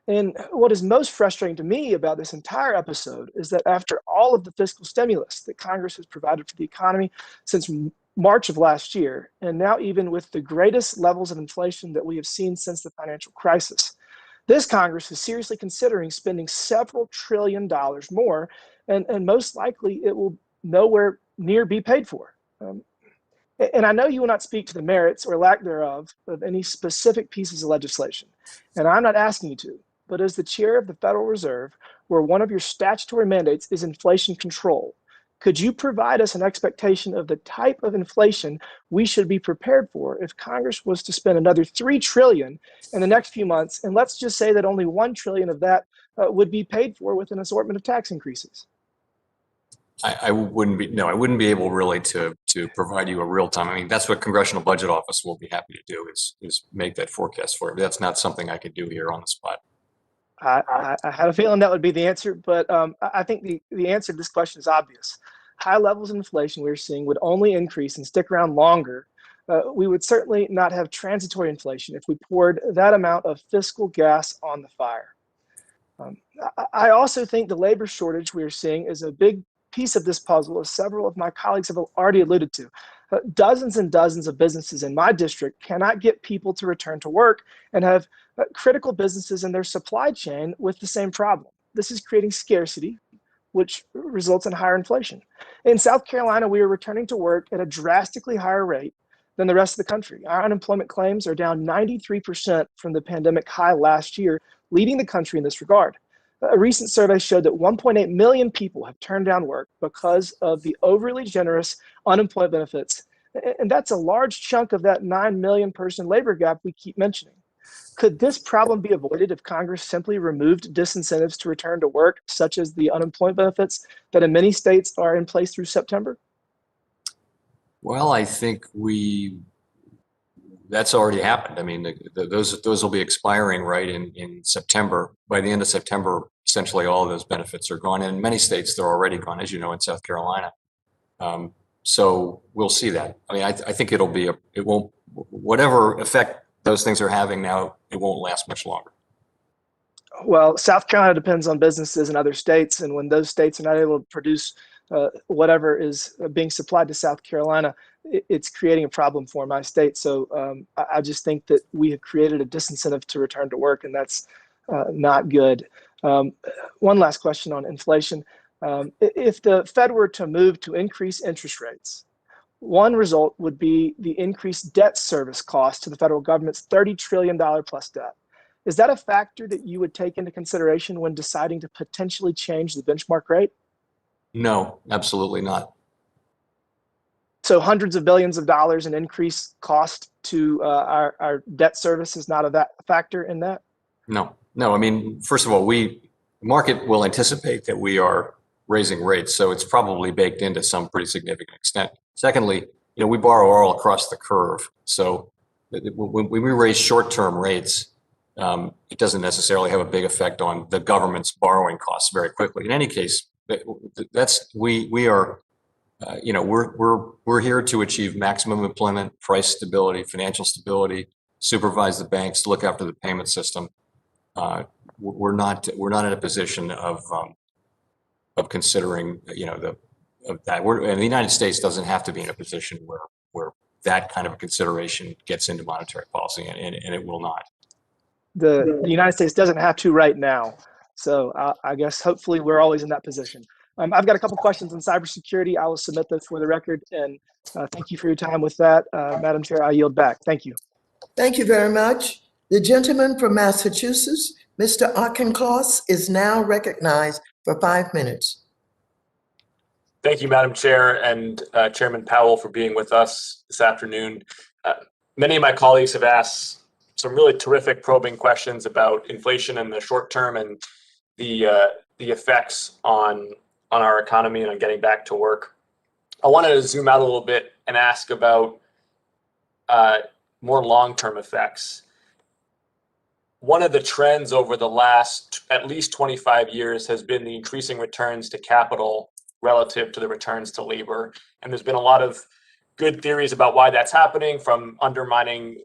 And what is most frustrating to me about this entire episode is that after all of the fiscal stimulus that Congress has provided for the economy since March of last year, and now even with the greatest levels of inflation that we have seen since the financial crisis, this Congress is seriously considering spending several $1 trillion more, and most likely it will nowhere near be paid for. And I know you will not speak to the merits or lack thereof of any specific pieces of legislation, and I'm not asking you to. But as the chair of the Federal Reserve, where one of your statutory mandates is inflation control, could you provide us an expectation of the type of inflation we should be prepared for if Congress was to spend another $3 trillion in the next few months, and let's just say that only $1 trillion of that would be paid for with an assortment of tax increases? I wouldn't be able really to provide you a real time. I mean, that's what Congressional Budget Office will be happy to do is make that forecast for you. But that's not something I could do here on the spot. I had a feeling that would be the answer, but I think the answer to this question is obvious. High levels of inflation we're seeing would only increase and stick around longer. We would certainly not have transitory inflation if we poured that amount of fiscal gas on the fire. I also think the labor shortage we are seeing is a big piece of this puzzle, as several of my colleagues have already alluded to. Dozens and dozens of businesses in my district cannot get people to return to work and have critical businesses in their supply chain with the same problem. This is creating scarcity, which results in higher inflation. In South Carolina, we are returning to work at a drastically higher rate than the rest of the country. Our unemployment claims are down 93% from the pandemic high last year, leading the country in this regard. A recent survey showed that 1.8 million people have turned down work because of the overly generous unemployment benefits. And that's a large chunk of that 9 million person labor gap we keep mentioning. Could this problem be avoided if Congress simply removed disincentives to return to work, such as the unemployment benefits that in many states are in place through September? Well, I think that's already happened. I mean, those will be expiring right in September. By the end of September, essentially all of those benefits are gone. And in many states, they're already gone, as you know, in South Carolina. So we'll see that. I mean, I think it won't, whatever effect those things are having now, it won't last much longer. Well, South Carolina depends on businesses in other states. And when those states are not able to produce whatever is being supplied to South Carolina, it's creating a problem for my state. So I just think that we have created a disincentive to return to work, and that's not good. One last question on inflation. If the Fed were to move to increase interest rates, One result would be the increased debt service cost to the federal government's $30 trillion plus debt. Is that a factor that you would take into consideration when deciding to potentially change the benchmark rate? No, absolutely not. So hundreds of billions of dollars in increased cost to our debt service is not a factor in that? No. I mean, first of all, the market will anticipate that we are raising rates, so it's probably baked into some pretty significant extent. Secondly, we borrow all across the curve, so when we raise short-term rates, it doesn't necessarily have a big effect on the government's borrowing costs very quickly. In any case, we're here to achieve maximum employment, price stability, financial stability, supervise the banks, look after the payment system. We're not in a position of considering of that. And the United States doesn't have to be in a position where that kind of a consideration gets into monetary policy, and it will not. The United States doesn't have to right now. So I guess hopefully we're always in that position. I've got a couple questions on cybersecurity. I will submit those for the record. And thank you for your time with that. Madam Chair, I yield back. Thank you. Thank you very much. The gentleman from Massachusetts, Mr. Auchincloss, is now recognized for 5 minutes. Thank you, Madam Chair, and Chairman Powell for being with us this afternoon. Many of my colleagues have asked some really terrific probing questions about inflation in the short term and the effects on our economy and on getting back to work. I wanted to zoom out a little bit and ask about more long-term effects. One of the trends over the last at least 25 years has been the increasing returns to capital relative to the returns to labor. And there's been a lot of good theories about why that's happening, from undermining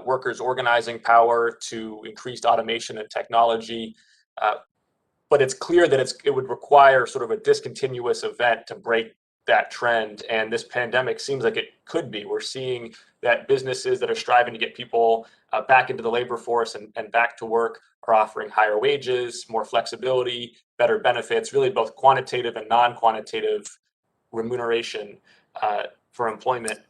workers' organizing power to increased automation and technology. But it's clear that it would require sort of a discontinuous event to break that trend. And this pandemic seems like it could be. We're seeing that businesses that are striving to get people back into the labor force and back to work are offering higher wages, more flexibility, better benefits, really both quantitative and non-quantitative remuneration for employment.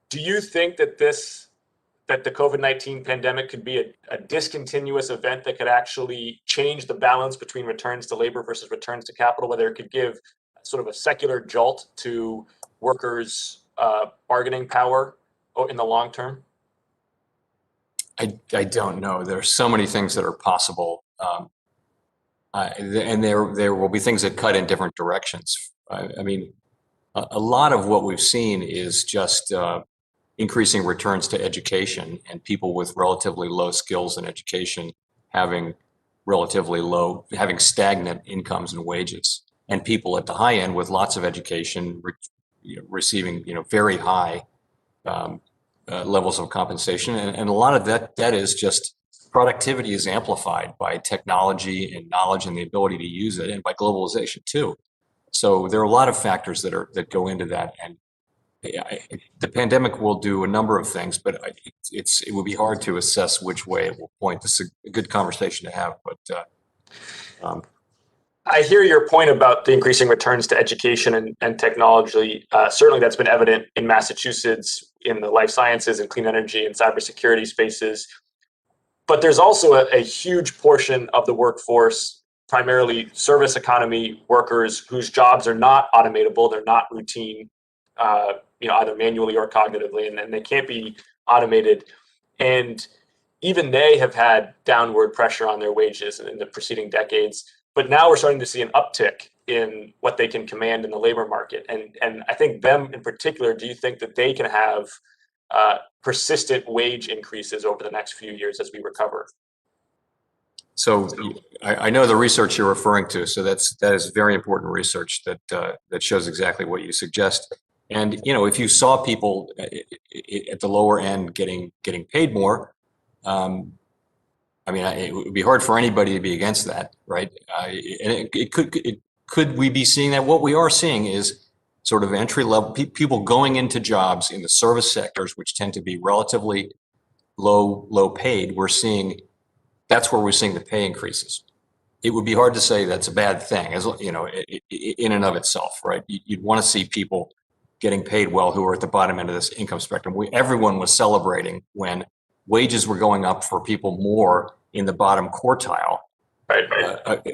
Do you think that the COVID-19 pandemic could be a discontinuous event that could actually change the balance between returns to labor versus returns to capital, whether it could give sort of a secular jolt to workers' bargaining power in the long term? I don't know. There are so many things that are possible, and there will be things that cut in different directions. I mean, a lot of what we've seen is just increasing returns to education, and people with relatively low skills in education having stagnant incomes and wages, and people at the high end with lots of education receiving very high levels of compensation. And a lot of that is just productivity is amplified by technology and knowledge and the ability to use it, and by globalization too. So there are a lot of factors that go into that. And the pandemic will do a number of things, but it would be hard to assess which way it will point. This is a good conversation to have, but I hear your point about the increasing returns to education and technology. Certainly that's been evident in Massachusetts in the life sciences and clean energy and cybersecurity spaces. But there's also a huge portion of the workforce, primarily service economy workers, whose jobs are not automatable, they're not routine, either manually or cognitively, and they can't be automated. And even they have had downward pressure on their wages in the preceding decades. But now we're starting to see an uptick in what they can command in the labor market. And I think them in particular, do you think that they can have persistent wage increases over the next few years as we recover? So I know the research you're referring to. So that is very important research that shows exactly what you suggest. And if you saw people at the lower end getting paid more, it would be hard for anybody to be against that, right? And could we be seeing that? What we are seeing is sort of entry level people going into jobs in the service sectors, which tend to be relatively low paid. That's where we're seeing the pay increases. It would be hard to say that's a bad thing, as in and of itself, right? You'd want to see people getting paid well who are at the bottom end of this income spectrum. Everyone was celebrating when wages were going up for people more in the bottom quartile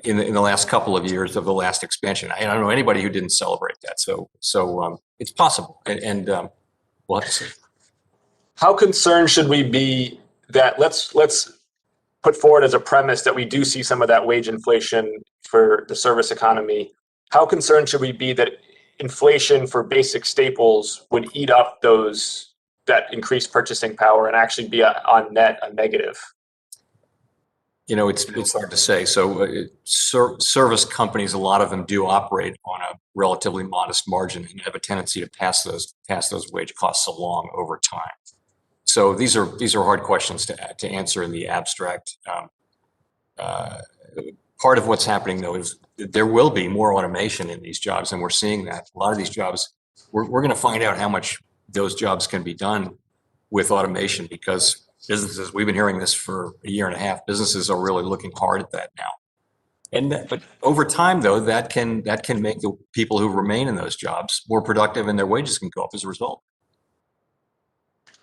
in the last couple of years of the last expansion. I don't know anybody who didn't celebrate that. So it's possible, and we'll have to see. How concerned should we be that let's put forward as a premise that we do see some of that wage inflation for the service economy? How concerned should we be that inflation for basic staples would eat up that increased purchasing power and actually be on net a negative? You know, it's hard to say. So service companies, a lot of them do operate on a relatively modest margin and have a tendency to pass those wage costs along over time. So these are hard questions to answer in the abstract. Part of what's happening, though, is there will be more automation in these jobs, and we're seeing that. A lot of these jobs, we're going to find out how much those jobs can be done with automation, because businesses, we've been hearing this for a year and a half, businesses are really looking hard at that now. But over time, though, that can make the people who remain in those jobs more productive, and their wages can go up as a result.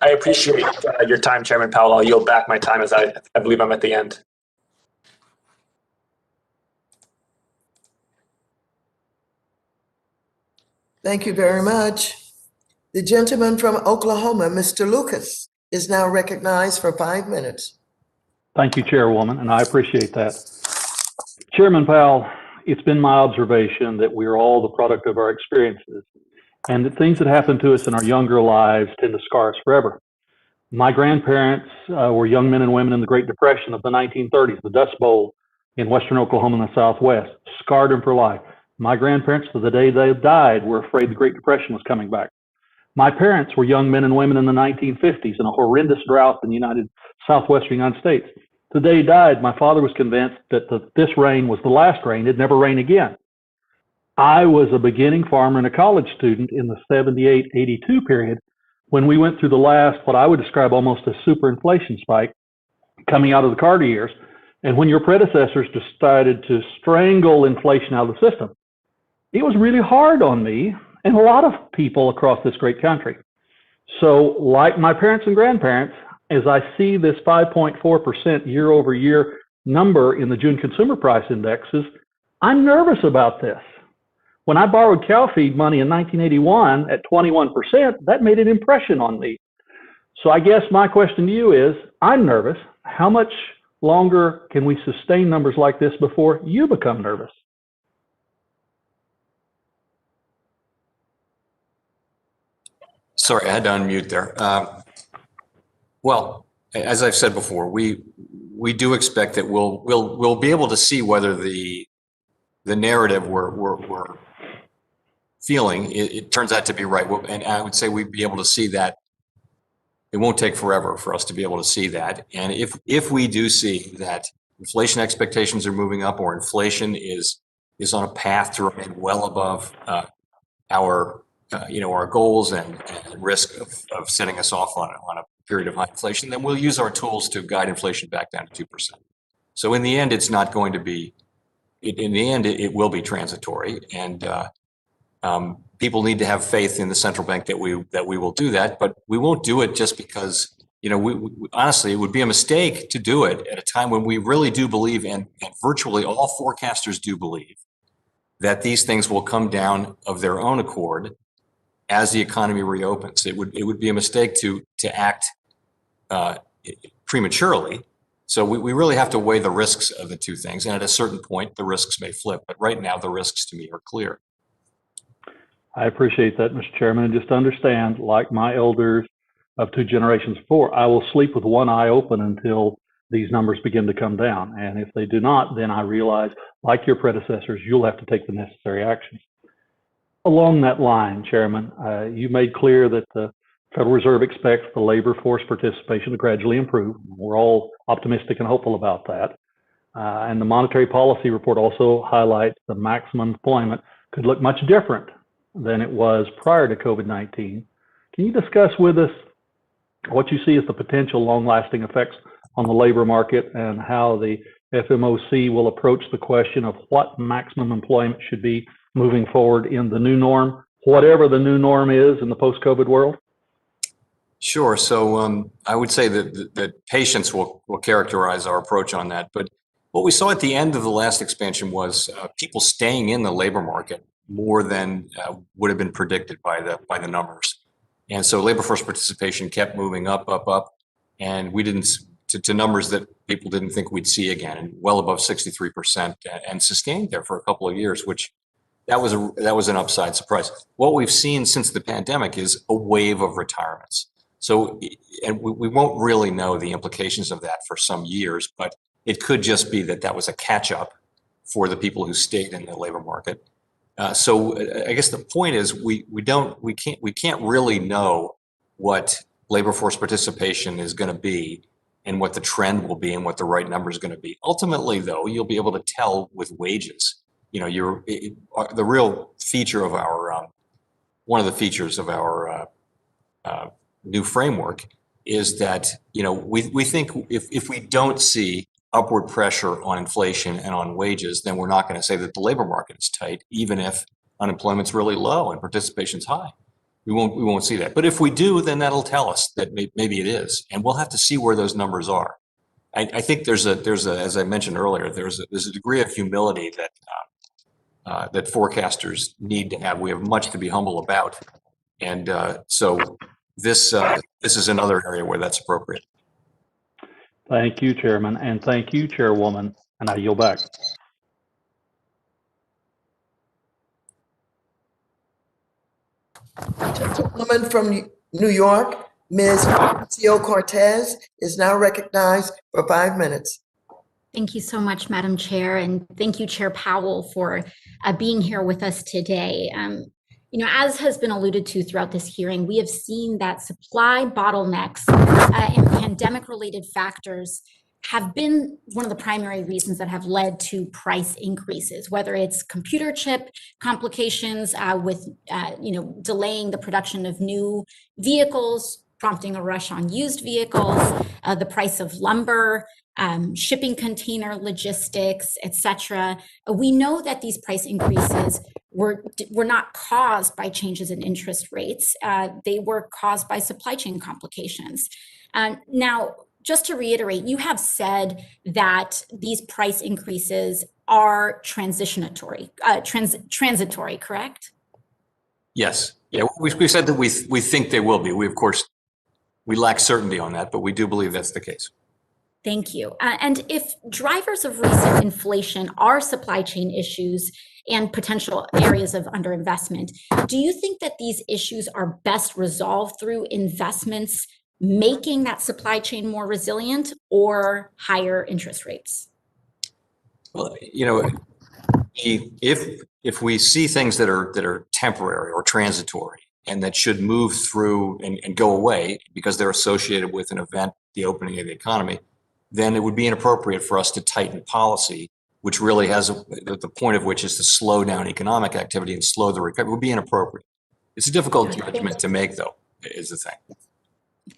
I appreciate your time, Chairman Powell. I'll yield back my time as I believe I'm at the end. Thank you very much. The gentleman from Oklahoma, Mr. Lucas, is now recognized for 5 minutes. Thank you, Chairwoman, and I appreciate that. Chairman Powell, it's been my observation that we are all the product of our experiences, and that things that happen to us in our younger lives tend to scar us forever. My grandparents were young men and women in the Great Depression of the 1930s, the Dust Bowl in western Oklahoma and the Southwest, scarred them for life. My grandparents, to the day they died, were afraid the Great Depression was coming back. My parents were young men and women in the 1950s in a horrendous drought in the southwestern United States. The day he died, my father was convinced that this rain was the last rain. It'd never rain again. I was a beginning farmer and a college student in the 78-82 period when we went through the last, what I would describe almost as superinflation spike coming out of the Carter years, and when your predecessors decided to strangle inflation out of the system. It was really hard on me and a lot of people across this great country. So like my parents and grandparents, as I see this 5.4% year over year number in the June consumer price indexes, I'm nervous about this. When I borrowed cow feed money in 1981 at 21%, that made an impression on me. So I guess my question to you is, I'm nervous. How much longer can we sustain numbers like this before you become nervous? Sorry, I had to unmute there. Well, as I've said before, we do expect that we'll be able to see whether the narrative we're feeling it turns out to be right. And I would say we'd be able to see that. It won't take forever for us to be able to see that. And if we do see that inflation expectations are moving up, or inflation is on a path to remain well above our goals and risk of setting us off on a period of high inflation, then we'll use our tools to guide inflation back down to 2%. So in the end, it's not going to be, in the end, it will be transitory. And people need to have faith in the central bank that we will do that, but we won't do it just because, honestly, it would be a mistake to do it at a time when we really do believe, and virtually all forecasters do believe, that these things will come down of their own accord as the economy reopens. It would be a mistake to act prematurely. So we really have to weigh the risks of the two things. And at a certain point, the risks may flip. But right now, the risks to me are clear. I appreciate that, Mr. Chairman. And just understand, like my elders of two generations before, I will sleep with one eye open until these numbers begin to come down. And if they do not, then I realize, like your predecessors, you'll have to take the necessary actions. Along that line, Chairman, you made clear that the Federal Reserve expects the labor force participation to gradually improve. We're all optimistic and hopeful about that. And the monetary policy report also highlights the maximum employment could look much different than it was prior to COVID-19. Can you discuss with us what you see as the potential long-lasting effects on the labor market, and how the FMOC will approach the question of what maximum employment should be moving forward in the new norm, whatever the new norm is in the post-COVID world? Sure. So I would say that patience will characterize our approach on that. But what we saw at the end of the last expansion was people staying in the labor market more than would have been predicted by the numbers. And so labor force participation kept moving up, and we didn't to numbers that people didn't think we'd see again, and well above 63%, and sustained there for a couple of years, which that was an upside surprise. What we've seen since the pandemic is a wave of retirements. So, and we won't really know the implications of that for some years, but it could just be that was a catch up for the people who stayed in the labor market. So I guess the point is we can't really know what labor force participation is going to be and what the trend will be and what the right number is going to be. Ultimately, though, you'll be able to tell with wages. You know, the real feature of our one of the features of our new framework is that, you know, we think if we don't see upward pressure on inflation and on wages, then we're not going to say that the labor market is tight, even if unemployment's really low and participation's high. We won't see that. But if we do, then that'll tell us that maybe it is, and we'll have to see where those numbers are. I think there's a as I mentioned earlier, there's a degree of humility that forecasters need to have. We have much to be humble about, and so this is another area where that's appropriate. Thank you, Chairman, and thank you, Chairwoman, and I yield back. Gentlewoman from New York, Ms. Ocasio-Cortez, is now recognized for 5 minutes. Thank you so much, Madam Chair, and thank you, Chair Powell, for being here with us today. You know, as has been alluded to throughout this hearing, we have seen that supply bottlenecks and pandemic-related factors have been one of the primary reasons that have led to price increases, whether it's computer chip complications with, you know, delaying the production of new vehicles, prompting a rush on used vehicles, the price of lumber, shipping container logistics, etc. We know that these price increases were not caused by changes in interest rates. They were caused by supply chain complications. Now, just to reiterate, you have said that these price increases are transitory, correct? Yes. Yeah, we said that we think they will be. We, of course, we lack certainty on that, but we do believe that's the case. Thank you. And if drivers of recent inflation are supply chain issues and potential areas of underinvestment, do you think that these issues are best resolved through investments making that supply chain more resilient or higher interest rates? Well, you know, if we see things that are temporary or transitory and that should move through and go away because they're associated with an event, the opening of the economy, then it would be inappropriate for us to tighten policy, which really has the point of which is to slow down economic activity and slow the recovery. It would be inappropriate. It's a difficult judgment to make, though, is the thing.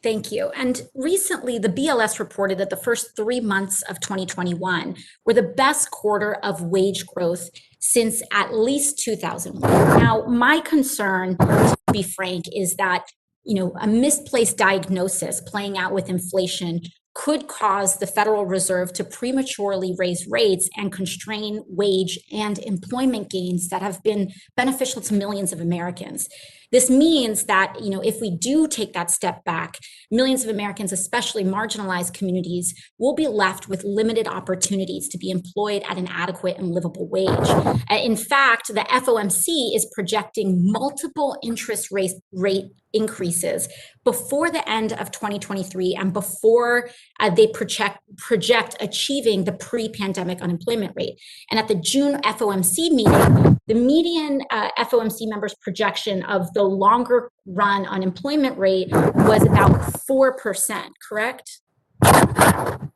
Thank you. And recently, the BLS reported that the first 3 months of 2021 were the best quarter of wage growth since at least 2001. Now, my concern, to be frank, is that, you know, a misplaced diagnosis playing out with inflation could cause the Federal Reserve to prematurely raise rates and constrain wage and employment gains that have been beneficial to millions of Americans. This means that, you know, if we do take that step back, millions of Americans, especially marginalized communities, will be left with limited opportunities to be employed at an adequate and livable wage. In fact, the FOMC is projecting multiple interest rate increases before the end of 2023 and before they project achieving the pre-pandemic unemployment rate. And at the June FOMC meeting, the median FOMC members' projection of the longer run unemployment rate was about 4%, correct?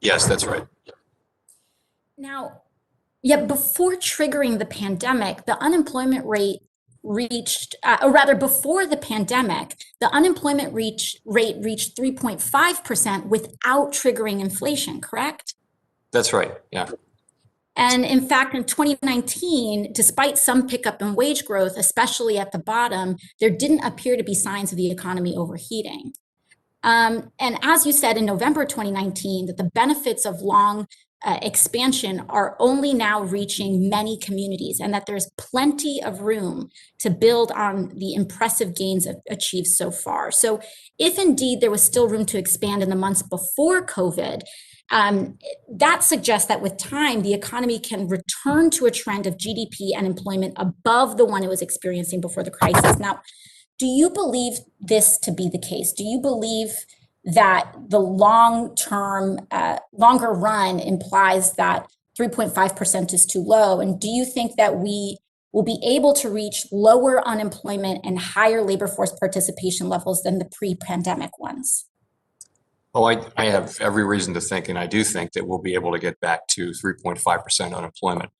Yes, that's right. Now, yet before triggering the pandemic, the unemployment rate reached, or rather before the pandemic, the unemployment rate reached 3.5% without triggering inflation, correct? That's right, yeah. And in fact, in 2019, despite some pickup in wage growth, especially at the bottom, there didn't appear to be signs of the economy overheating. And as you said in November 2019, that the benefits of long expansion are only now reaching many communities, and that there's plenty of room to build on the impressive gains achieved so far. So if indeed there was still room to expand in the months before COVID, that suggests that with time, the economy can return to a trend of GDP and employment above the one it was experiencing before the crisis. Now, do you believe this to be the case? Do you believe that the long-term, longer run implies that 3.5% is too low? And do you think that we will be able to reach lower unemployment and higher labor force participation levels than the pre-pandemic ones? Oh, I have every reason to think, and I do think that we'll be able to get back to 3.5% unemployment.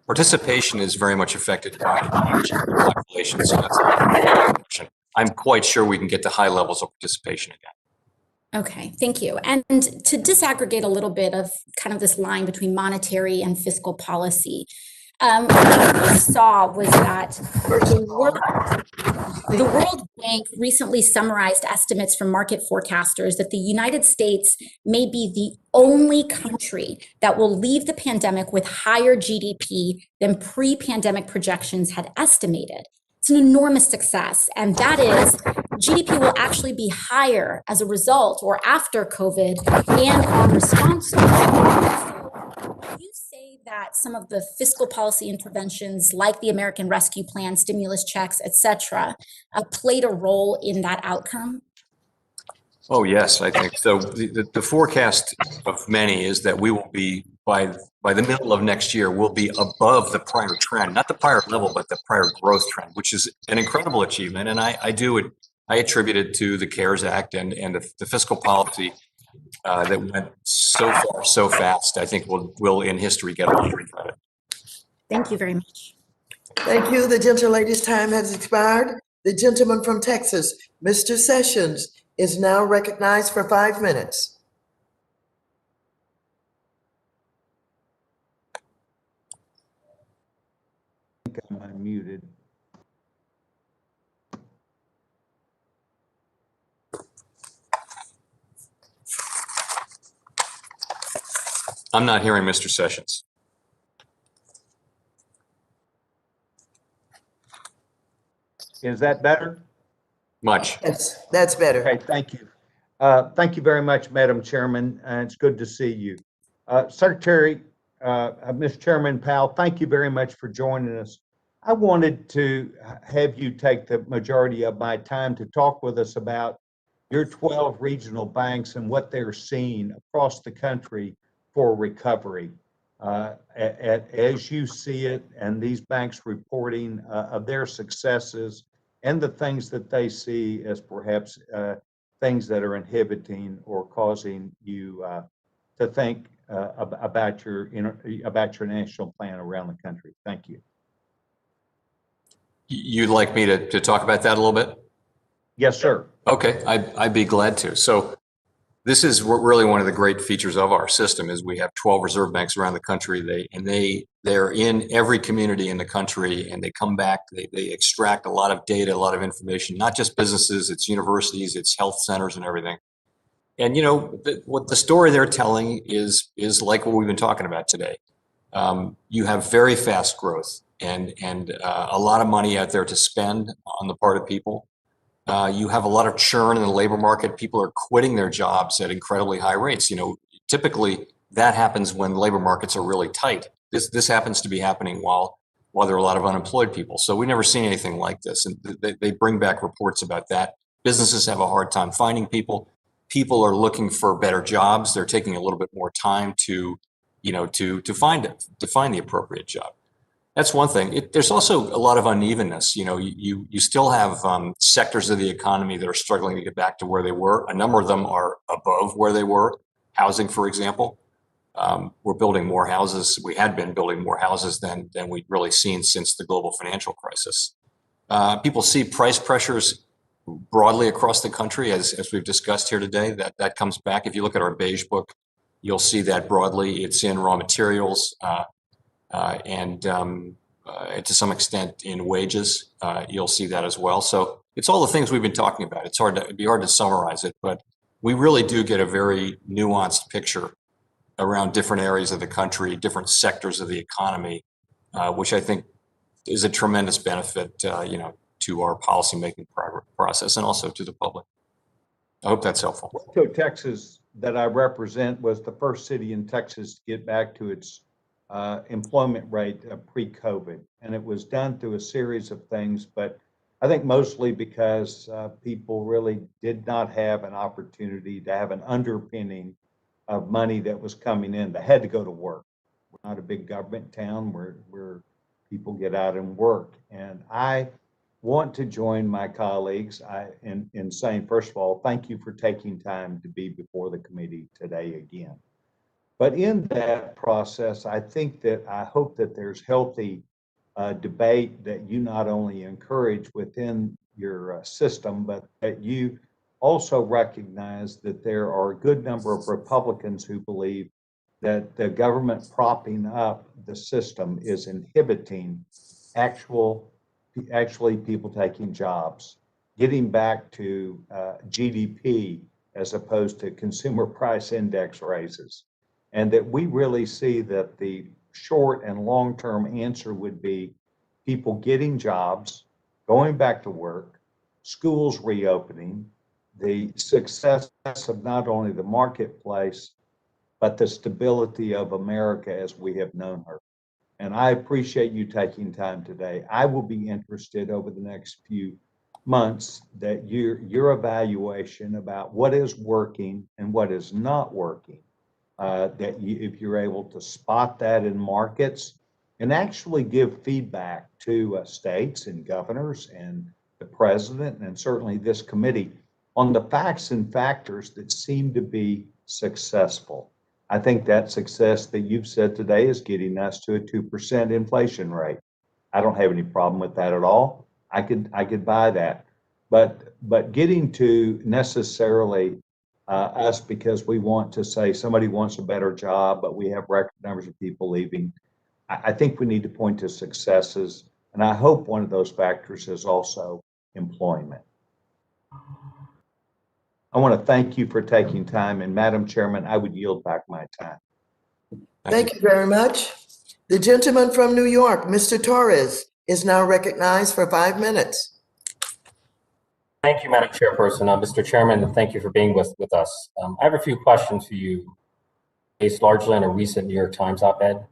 Participation is very much affected by the age of the population, so that's a question. I'm quite sure we can get to high levels of participation again. Okay, thank you. And to disaggregate a little bit of kind of this line between monetary and fiscal policy, what we saw was that the World Bank recently summarized estimates from market forecasters that the United States may be the only country that will leave the pandemic with higher GDP than pre-pandemic projections had estimated. It's an enormous success, and that is GDP will actually be higher as a result or after COVID and our response to it. You say that some of the fiscal policy interventions like the American Rescue Plan, stimulus checks, et cetera, played a role in that outcome? Oh, yes, I think so. The forecast of many is that we will be, by the middle of next year, we'll be above the prior trend, not the prior level, but the prior growth trend, which is an incredible achievement. And I attribute it to the CARES Act and the fiscal policy that went so far, so fast. I think we'll in history get a lot of credit. Thank you very much. Thank you. The gentlelady's time has expired. The gentleman from Texas, Mr. Sessions, is now recognized for 5 minutes. I think I'm unmuted. I'm not hearing Mr. Sessions. Is that better? Much. Yes, that's better. Okay, thank you. Thank you very much, Madam Chairman. It's good to see you. Secretary, Mr. Chairman Powell, thank you very much for joining us. I wanted to have you take the majority of my time to talk with us about your 12 regional banks and what they're seeing across the country for recovery. As you see it, and these banks reporting of their successes and the things that they see as perhaps things that are inhibiting or causing you to think about your national plan around the country. Thank you. You'd like me to talk about that a little bit? Yes, sir. Okay, I'd be glad to. So this is really one of the great features of our system is we have 12 reserve banks around the country. They're in every community in the country, and they come back, they extract a lot of data, a lot of information, not just businesses, it's universities, it's health centers and everything. And you know, what the story they're telling is like what we've been talking about today. You have very fast growth and a lot of money out there to spend on the part of people. You have a lot of churn in the labor market. People are quitting their jobs at incredibly high rates. You know, typically that happens when labor markets are really tight. This happens to be happening while there are a lot of unemployed people. So we've never seen anything like this. And they bring back reports about that. Businesses have a hard time finding people. People are looking for better jobs. They're taking a little bit more time to find the appropriate job. That's one thing. There's also a lot of unevenness. You know, you still have sectors of the economy that are struggling to get back to where they were. A number of them are above where they were. Housing, for example. We're building more houses. We had been building more houses than we'd really seen since the global financial crisis. People see price pressures broadly across the country, as we've discussed here today. That comes back. If you look at our beige book, You'll see that broadly. It's in raw materials and to some extent in wages. You'll see that as well. So it's all the things we've been talking about. It'd be hard to summarize it, but we really do get a very nuanced picture around different areas of the country, different sectors of the economy, which I think is a tremendous benefit, to our policymaking process and also to the public. I hope that's helpful. So Texas, that I represent, was the first city in Texas to get back to its employment rate pre-COVID. And it was done through a series of things, but I think mostly because people really did not have an opportunity to have an underpinning of money that was coming in. They had to go to work. We're not a big government town where people get out and work. And I want to join my colleagues in saying, first of all, thank you for taking time to be before the committee today again. But in that process, I hope that there's healthy debate that you not only encourage within your system, but that you also recognize that there are a good number of Republicans who believe that the government propping up the system is inhibiting actually people taking jobs, getting back to GDP as opposed to consumer price index raises. And that we really see that the short and long-term answer would be people getting jobs, going back to work, schools reopening, the success of not only the marketplace, but the stability of America as we have known her. And I appreciate you taking time today. I will be interested over the next few months that your evaluation about what is working and what is not working, if you're able to spot that in markets and actually give feedback to states and governors and the president and certainly this committee on the facts and factors that seem to be successful. I think that success that you've said today is getting us to a 2% inflation rate. I don't have any problem with that at all. I could buy that. But getting to necessarily us because we want to say somebody wants a better job, but we have record numbers of people leaving. I think we need to point to successes. And I hope one of those factors is also employment. I want to thank you for taking time. And Madam Chairman, I would yield back my time. Thank you very much. The gentleman from New York, Mr. Torres, is now recognized for 5 minutes. Thank you, Madam Chairperson. Mr. Chairman, thank you for being with us. I have a few questions for you based largely on a recent New York Times op-ed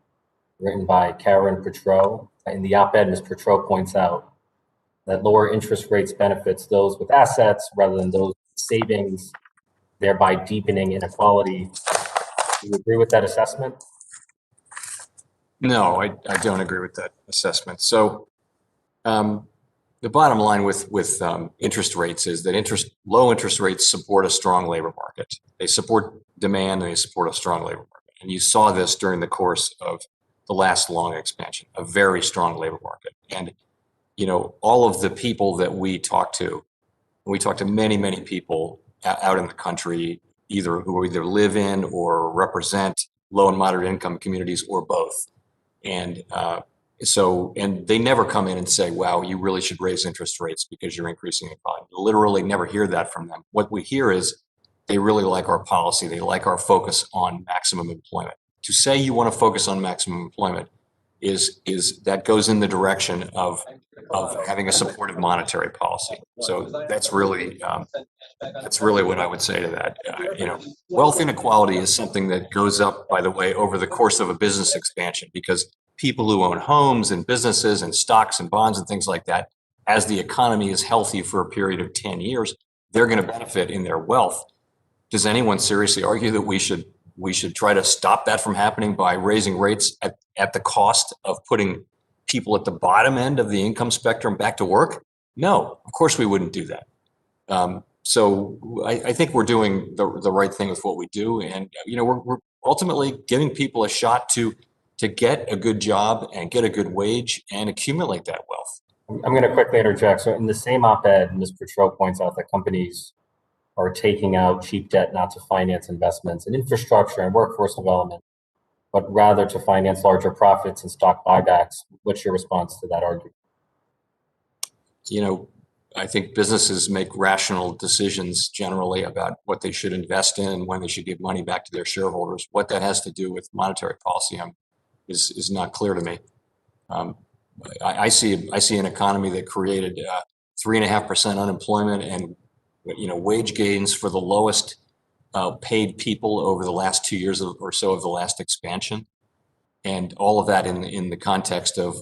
written by Karen Petro. In the op-ed, Ms. Petro points out that lower interest rates benefits those with assets rather than those with savings, thereby deepening inequality. Do you agree with that assessment? No, I don't agree with that assessment. So the bottom line with interest rates is that low interest rates support a strong labor market. They support demand and they support a strong labor market. And you saw this during the course of the last long expansion, a very strong labor market. And all of the people that we talk to many, many people out in the country, who either live in or represent low and moderate income communities or both. And and they never come in and say, wow, you really should raise interest rates because you're increasing equality. Literally never hear that from them. What we hear is they really like our policy. They like our focus on maximum employment. To say you want to focus on maximum employment is that goes in the direction of having a supportive monetary policy. So that's really what I would say to that. Wealth inequality is something that goes up, by the way, over the course of a business expansion, because people who own homes and businesses and stocks and bonds and things like that, as the economy is healthy for a period of 10 years, they're going to benefit in their wealth. Does anyone seriously argue that we should try to stop that from happening by raising rates at the cost of putting people at the bottom end of the income spectrum back to work? No, of course we wouldn't do that. So I think we're doing the right thing with what we do. And, we're ultimately giving people a shot to get a good job and get a good wage and accumulate that wealth. I'm going to quickly interject. So in the same op-ed, Ms. Petro points out that companies are taking out cheap debt not to finance investments in infrastructure and workforce development, but rather to finance larger profits and stock buybacks. What's your response to that argument? You know, I think businesses make rational decisions generally about what they should invest in and when they should give money back to their shareholders. What that has to do with monetary policy is not clear to me. I see an economy that created 3.5% unemployment and wage gains for the lowest paid people over the last 2 years or so of the last expansion, and all of that in the context of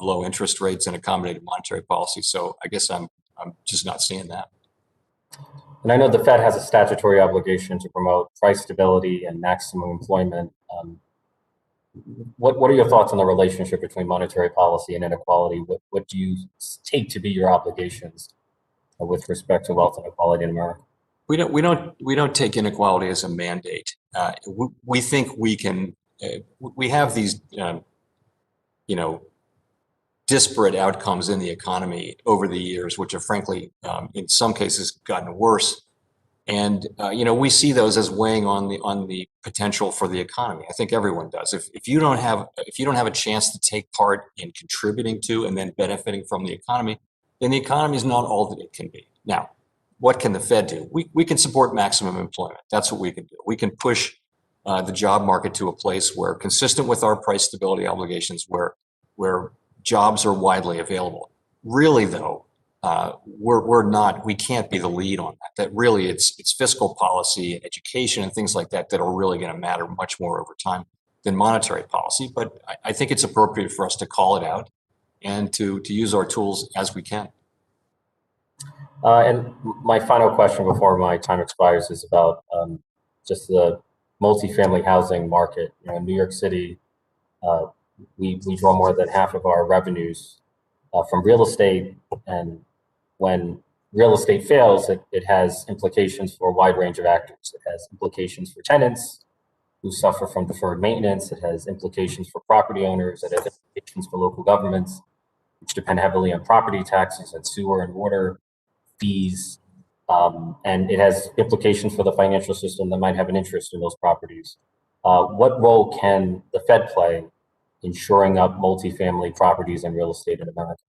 low interest rates and accommodative monetary policy. So I guess I'm just not seeing that. And I know the Fed has a statutory obligation to promote price stability and maximum employment. What are your thoughts on the relationship between monetary policy and inequality? What do you take to be your obligations with respect to wealth inequality in America? We don't take inequality as a mandate. We think we can. We have these disparate outcomes in the economy over the years, which have frankly, in some cases, gotten worse. And we see those as weighing on the potential for the economy. I think everyone does. If you don't have a chance to take part in contributing to and then benefiting from the economy, then the economy is not all that it can be. Now, what can the Fed do? We can support maximum employment. That's what we can do. We can push the job market to a place where, consistent with our price stability obligations, where jobs are widely available. Really, though, we can't be the lead on that. That really, it's fiscal policy, education, and things like that are really going to matter much more over time than monetary policy. But I think it's appropriate for us to call it out and to use our tools as we can. And my final question before my time expires is about just the multifamily housing market. In New York City, we draw more than half of our revenues from real estate, and when real estate fails, it has implications for a wide range of actors. It has implications for tenants who suffer from deferred maintenance. It has implications for property owners. It has implications for local governments, which depend heavily on property taxes and sewer and water fees. And it has implications for the financial system that might have an interest in those properties. What role can the Fed play in shoring up multifamily properties and real estate in America?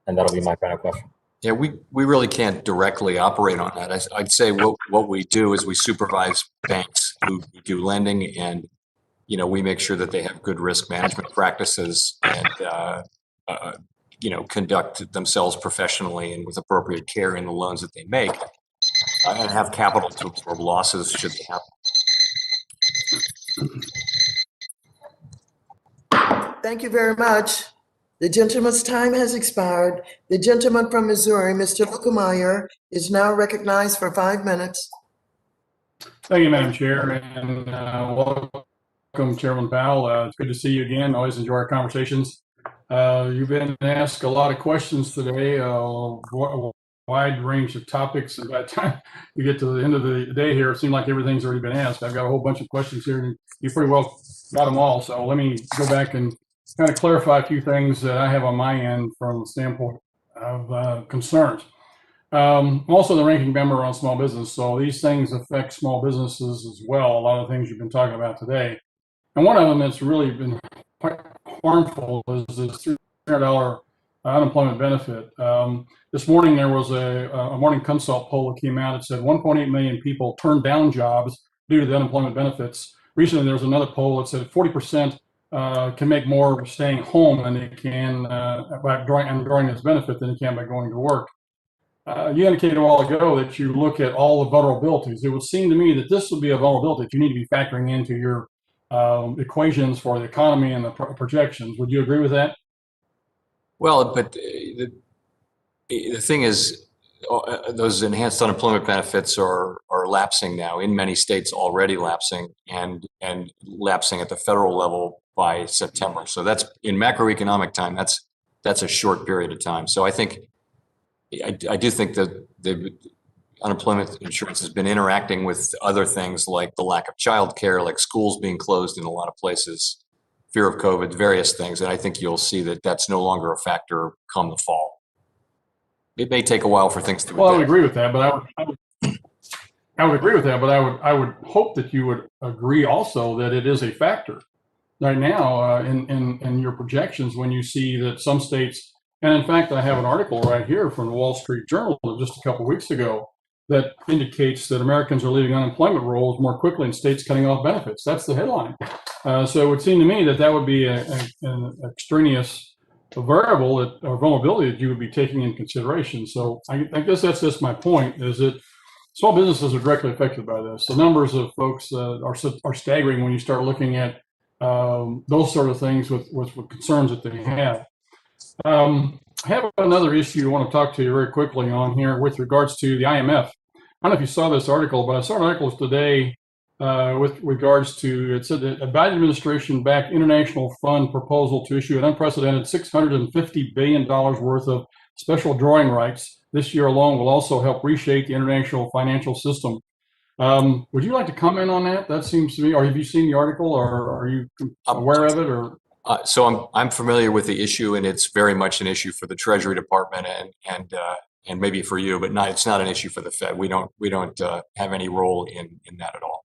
And that'll be my final question. Yeah, we really can't directly operate on that. I'd say what we do is we supervise banks who do lending, and we make sure that they have good risk management practices and conduct themselves professionally and with appropriate care in the loans that they make, and have capital to absorb losses should they happen. Thank you very much. The gentleman's time has expired. The gentleman from Missouri, Mr. Lukemeyer, is now recognized for 5 minutes. Thank you, Madam Chair, and welcome, Chairman Powell. It's good to see you again. Always enjoy our conversations. You've been asked a lot of questions today, a wide range of topics, and by the time we get to the end of the day here, it seems like everything's already been asked. I've got a whole bunch of questions here, and you pretty well got them all, so let me go back and kind of clarify a few things that I have on my end from the standpoint of concerns. I'm also the ranking member on small business, so these things affect small businesses as well, a lot of things you've been talking about today. And one of them that's really been quite harmful is this $300 unemployment benefit. This morning there was a Morning Consult poll that came out that said 1.8 million people turned down jobs due to the unemployment benefits. Recently there was another poll that said 40% can make more staying home than they can by drawing this benefit than they can by going to work. You indicated a while ago that you look at all the vulnerabilities. It would seem to me that this would be a vulnerability that you need to be factoring into your equations for the economy and the projections. Would you agree with that? Well, but the thing is, those enhanced unemployment benefits are lapsing now, in many states already lapsing, and lapsing at the federal level by September. So that's, in macroeconomic time, that's a short period of time. So I do think that the unemployment insurance has been interacting with other things like the lack of childcare, like schools being closed in a lot of places, fear of COVID, various things. And I think you'll see that that's no longer a factor come the fall. It may take a while for things to. Well, I would agree with that, but I would agree with that, but I would hope that you would agree also that it is a factor right now in your projections when you see that some states, and in fact, I have an article right here from the Wall Street Journal just a couple of weeks ago that indicates that Americans are leaving unemployment rolls more quickly in states cutting off benefits. That's the headline. So it would seem to me that that would be an extraneous variable or vulnerability that you would be taking in consideration. So I guess that's just my point, is that small businesses are directly affected by this. The numbers of folks are staggering when you start looking at those sort of things with concerns that they have. I have another issue I want to talk to you very quickly on here with regards to the IMF. I don't know if you saw this article, but I saw an article today with regards to, it said that a Biden administration backed international fund proposal to issue an unprecedented $650 billion worth of special drawing rights this year alone will also help reshape the international financial system. Would you like to comment on that? That seems to me, or have you seen the article, or are you aware of it, or? So I'm familiar with the issue, and it's very much an issue for the Treasury Department and maybe for you, but it's not an issue for the Fed. We don't have any role in that at all.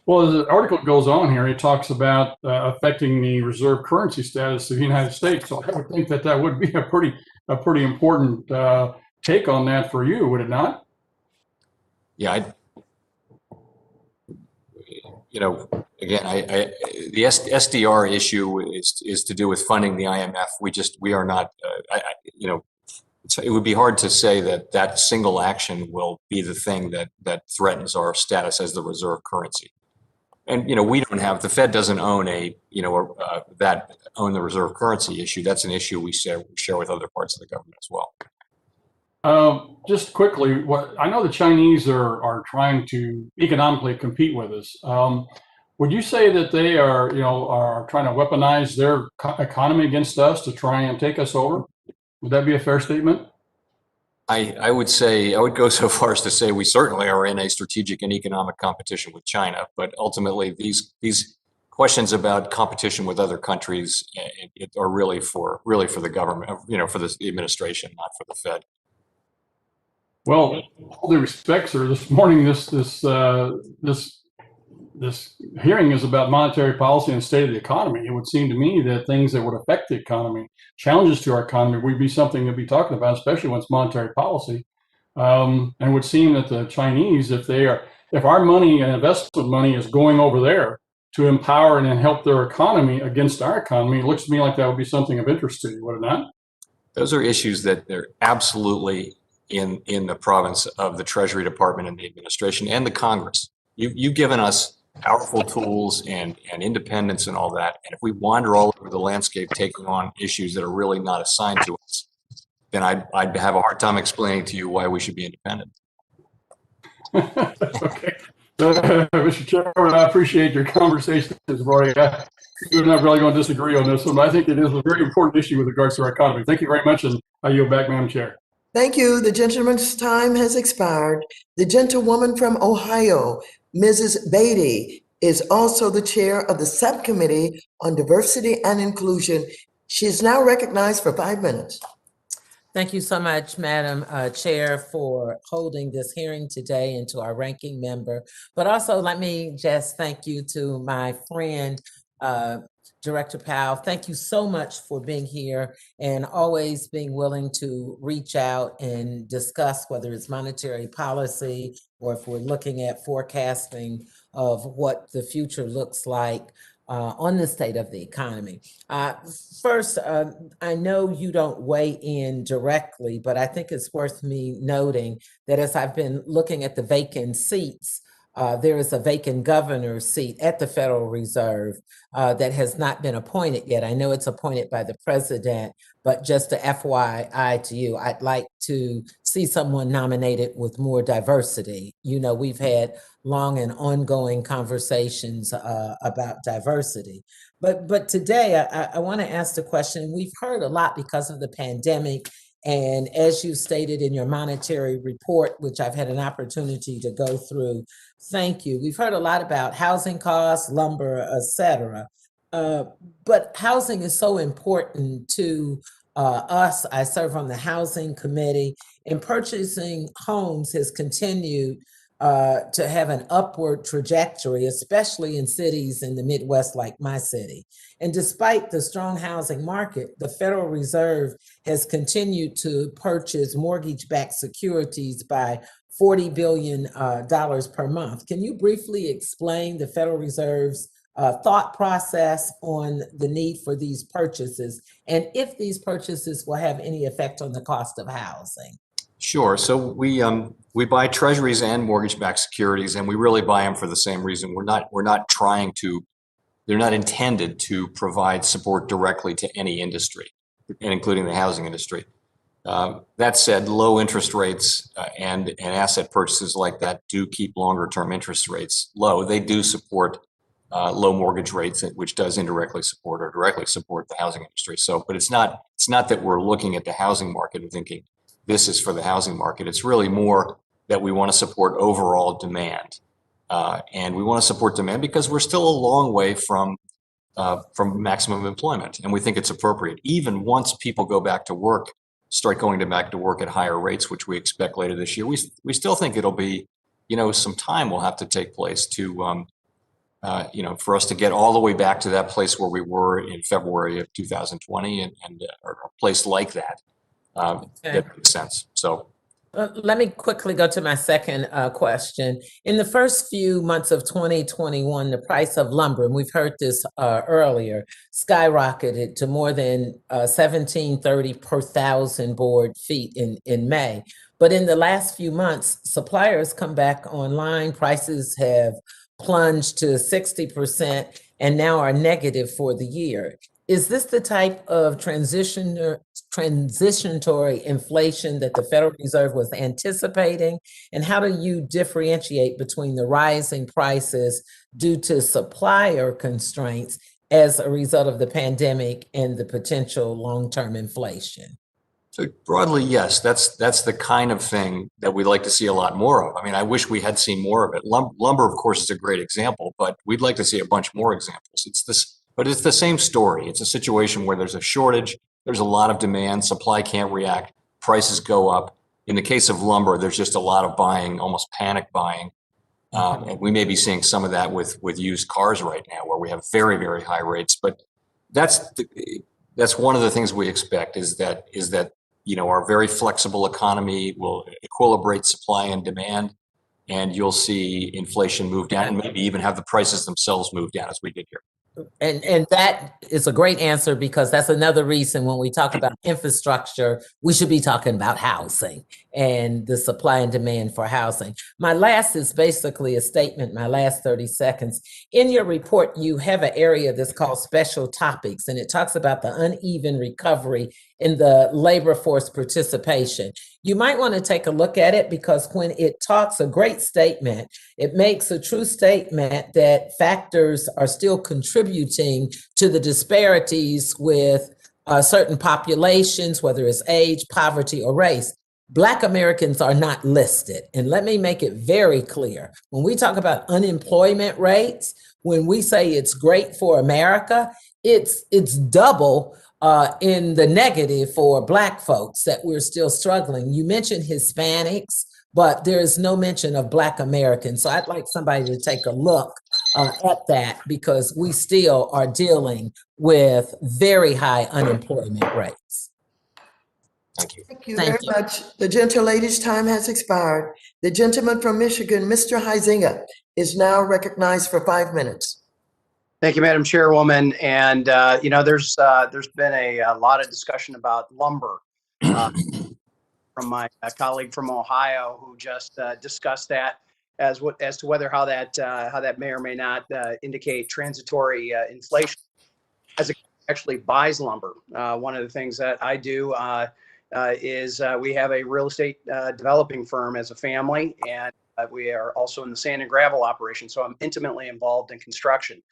Well, as the article goes on here, it talks about affecting the reserve currency status of the United States. So I would think that that would be a pretty important take on that for you, would it not? Yeah, again, the SDR issue is to do with funding the IMF. We are not, it would be hard to say that single action will be the thing that threatens our status as the reserve currency. And, we don't have, the Fed doesn't own own the reserve currency issue. That's an issue we share with other parts of the government as well. Just quickly, I know the Chinese are trying to economically compete with us. Would you say that they are trying to weaponize their economy against us to try and take us over? Would that be a fair statement? I would go so far as to say we certainly are in a strategic and economic competition with China, but ultimately these questions about competition with other countries are really for the government, for the administration, not for the Fed. Well, all due respect, sir, this morning this hearing is about monetary policy and state of the economy. It would seem to me that things that would affect the economy, challenges to our economy, would be something to be talking about, especially when it's monetary policy. And it would seem that the Chinese, if our money and investment money is going over there to empower and help their economy against our economy, it looks to me like that would be something of interest to you, would it not? Those are issues that they're absolutely in the province of the Treasury Department and the administration and the Congress. You've given us powerful tools and independence and all that. And if we wander all over the landscape taking on issues that are really not assigned to us, then I'd have a hard time explaining to you why we should be independent. Okay. Mr. Chairman, I appreciate your conversation this morning. We're not really going to disagree on this one, but I think it is a very important issue with regards to our economy. Thank you very much, and I yield back, Madam Chair. Thank you. The gentleman's time has expired. The gentlewoman from Ohio, Mrs. Beatty, is also the chair of the Subcommittee on Diversity and Inclusion. She is now recognized for 5 minutes. Thank you so much, Madam Chair, for holding this hearing today, and to our ranking member. But also, let me just thank you to my friend, Director Powell. Thank you so much for being here and always being willing to reach out and discuss whether it's monetary policy or if we're looking at forecasting of what the future looks like on the state of the economy. First, I know you don't weigh in directly, but I think it's worth me noting that as I've been looking at the vacant seats, there is a vacant governor's seat at the Federal Reserve that has not been appointed yet. I know it's appointed by the president, but just a FYI to you, I'd like to see someone nominated with more diversity. We've had long and ongoing conversations about diversity. But today, I want to ask the question. We've heard a lot because of the pandemic, and as you stated in your monetary report, which I've had an opportunity to go through, thank you. We've heard a lot about housing costs, lumber, et cetera. But housing is so important to us. I serve on the Housing Committee, and purchasing homes has continued to have an upward trajectory, especially in cities in the Midwest like my city. And despite the strong housing market, the Federal Reserve has continued to purchase mortgage-backed securities by $40 billion per month. Can you briefly explain the Federal Reserve's thought process on the need for these purchases, and if these purchases will have any effect on the cost of housing? Sure. So we buy treasuries and mortgage-backed securities, and we really buy them for the same reason. We're not trying to. They're not intended to provide support directly to any industry, and including the housing industry. That said, low interest rates and asset purchases like that do keep longer-term interest rates low. They do support low mortgage rates, which does indirectly support or directly support the housing industry. So, but it's not that we're looking at the housing market and thinking this is for the housing market. It's really more that we want to support overall demand, and we want to support demand because we're still a long way from maximum employment, and we think it's appropriate. Even once people go back to work, start going back to work at higher rates, which we expect later this year, we still think it'll be, some time will have to take place to, for us to get all the way back to that place where we were in February of 2020 and or a place like that. That makes sense. So let me quickly go to my second question. In the first few months of 2021, the price of lumber, and we've heard this earlier, skyrocketed to more than $17.30 per thousand board feet in May. But in the last few months, suppliers come back online. Prices have plunged to 60% and now are negative for the year. Is this the type of transitory inflation that the Federal Reserve was anticipating? And how do you differentiate between the rising prices due to supplier constraints as a result of the pandemic and the potential long-term inflation? So broadly, yes, that's the kind of thing that we'd like to see a lot more of. I mean, I wish we had seen more of it. Lumber, of course, is a great example, but we'd like to see a bunch more examples. But it's the same story. It's a situation where there's a shortage, there's a lot of demand, supply can't react, prices go up. In the case of lumber, there's just a lot of buying, almost panic buying. And we may be seeing some of that with used cars right now, where we have very, very high rates. But that's one of the things we expect is that our very flexible economy will equilibrate supply and demand, and you'll see inflation move down and maybe even have the prices themselves move down as we get here. And that is a great answer, because that's another reason when we talk about infrastructure, we should be talking about housing and the supply and demand for housing. My last is basically a statement, my last 30 seconds. In your report, you have an area that's called special topics, and it talks about the uneven recovery in the labor force participation. You might want to take a look at it, because when it talks a great statement, it makes a true statement that factors are still contributing to the disparities with certain populations, whether it's age, poverty, or race. Black Americans are not listed. And let me make it very clear. When we talk about unemployment rates, when we say it's great for America, it's double in the negative for Black folks, that we're still struggling. You mentioned Hispanics, but there is no mention of Black Americans. So I'd like somebody to take a look at that, because we still are dealing with very high unemployment rates. Thank you. Thank you very much. The gentlelady's time has expired. The gentleman from Michigan, Mr. Huizinga, is now recognized for 5 minutes. Thank you, Madam Chairwoman. And, there's been a lot of discussion about lumber from my colleague from Ohio, who just discussed that as to whether how that may or may not indicate transitory inflation as it actually buys lumber. One of the things that I do is we have a real estate developing firm as a family, and we are also in the sand and gravel operation. So I'm intimately involved in construction.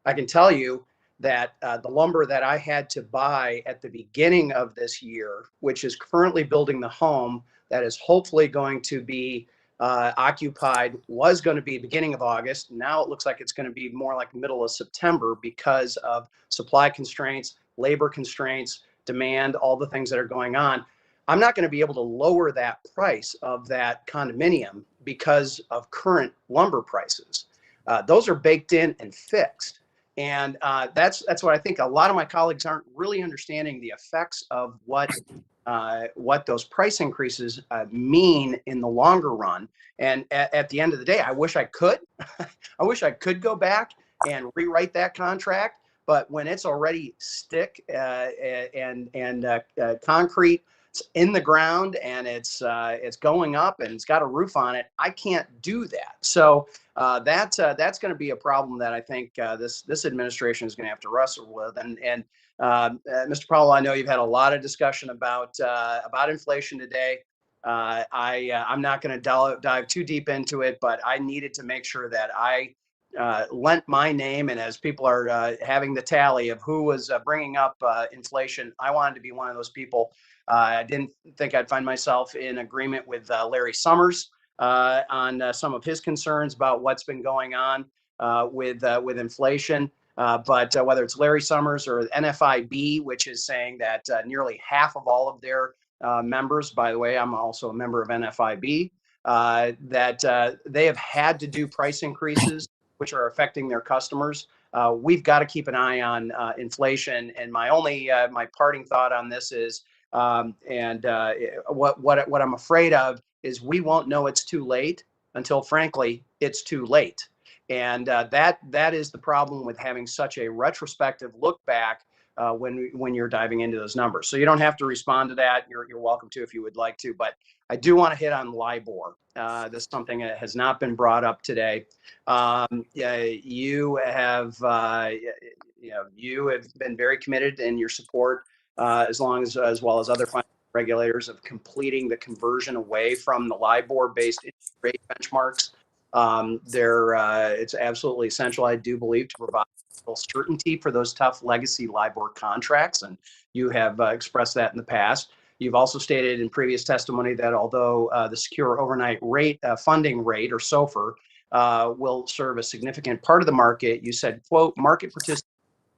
I can tell you that the lumber that I had to buy at the beginning of this year, which is currently building the home that is hopefully going to be occupied, was going to be beginning of August. Now it looks like it's going to be more like middle of September because of supply constraints, labor constraints, demand, all the things that are going on. I'm not going to be able to lower that price of that condominium because of current lumber prices. Those are baked in and fixed. And that's what I think a lot of my colleagues aren't really understanding the effects of what those price increases mean in the longer run. And at the end of the day, I wish I could. I wish I could go back and rewrite that contract. But when it's already stick and concrete in the ground and it's going up and it's got a roof on it, I can't do that. So that's going to be a problem that I think this administration is going to have to wrestle with. And Mr. Powell, I know you've had a lot of discussion about inflation today. I'm not going to dive too deep into it, but I needed to make sure that I lent my name, and as people are having the tally of who was bringing up inflation, I wanted to be one of those people. I didn't think I'd find myself in agreement with Larry Summers on some of his concerns about what's been going on with inflation. But whether it's Larry Summers or NFIB, which is saying that nearly half of all of their members, by the way, I'm also a member of NFIB, that they have had to do price increases, which are affecting their customers. We've got to keep an eye on inflation. And my parting thought on this is, what I'm afraid of is we won't know it's too late until, frankly, it's too late. And that is the problem with having such a retrospective look back when you're diving into those numbers. So you don't have to respond to that. You're welcome to if you would like to. But I do want to hit on LIBOR. This is something that has not been brought up today. You have been very committed in your support, as well as other financial regulators, of completing the conversion away from the LIBOR-based interest rate benchmarks. It's absolutely essential, I do believe, to provide certainty for those tough legacy LIBOR contracts, and you have expressed that in the past. You've also stated in previous testimony that although the secure overnight rate funding rate, or SOFR, will serve a significant part of the market, you said, quote, market participants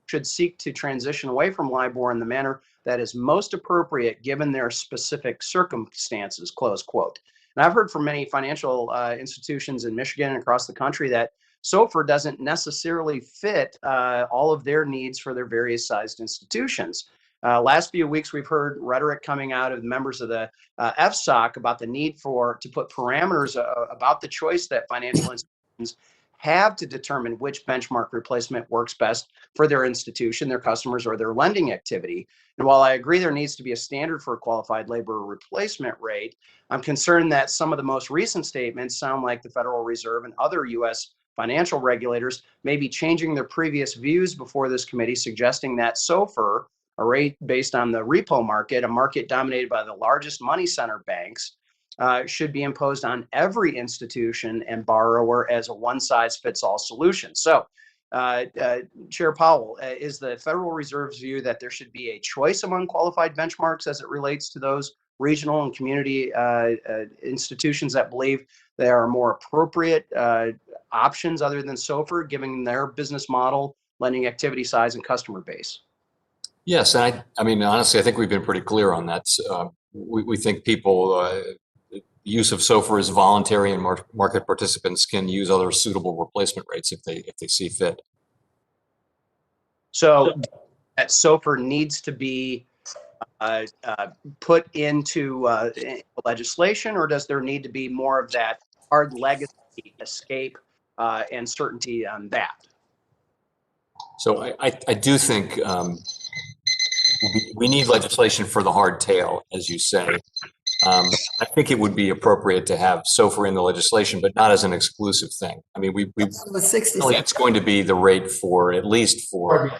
should seek to transition away from LIBOR in the manner that is most appropriate given their specific circumstances, close quote. And I've heard from many financial institutions in Michigan and across the country that SOFR doesn't necessarily fit all of their needs for their various sized institutions. Last few weeks, we've heard rhetoric coming out of members of the FSOC about the need to put parameters about the choice that financial institutions have to determine which benchmark replacement works best for their institution, their customers, or their lending activity. And while I agree there needs to be a standard for a qualified labor replacement rate, I'm concerned that some of the most recent statements sound like the Federal Reserve and other U.S. financial regulators may be changing their previous views before this committee, suggesting that SOFR, a rate based on the repo market, a market dominated by the largest money center banks, should be imposed on every institution and borrower as a one-size-fits-all solution. So, Chair Powell, is the Federal Reserve's view that there should be a choice among qualified benchmarks as it relates to those regional and community institutions that believe there are more appropriate options other than SOFR, given their business model, lending activity size, and customer base? Yes, and I mean, honestly, I think we've been pretty clear on that. We think use of SOFR is voluntary, and market participants can use other suitable replacement rates if they see fit. So that SOFR needs to be put into legislation, or does there need to be more of that hard legacy escape and certainty on that? So I do think we need legislation for the hard tail, as you say. I think it would be appropriate to have SOFR in the legislation, but not as an exclusive thing. I mean, it's going to be the rate for, at least for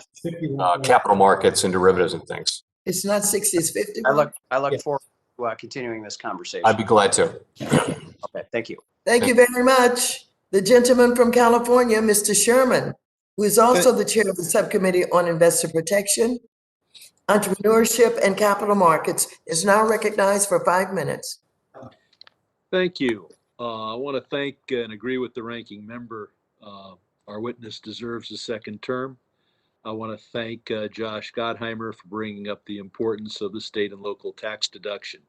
capital markets and derivatives and things. It's not 60, it's 50. I look forward to continuing this conversation. I'd be glad to. Okay, thank you. Thank you very much. The gentleman from California, Mr. Sherman, who is also the chair of the subcommittee on investor protection, entrepreneurship, and capital markets, is now recognized for 5 minutes. Thank you. I want to thank and agree with the ranking member. Our witness deserves a second term. I want to thank Josh Gottheimer for bringing up the importance of the state and local tax deduction.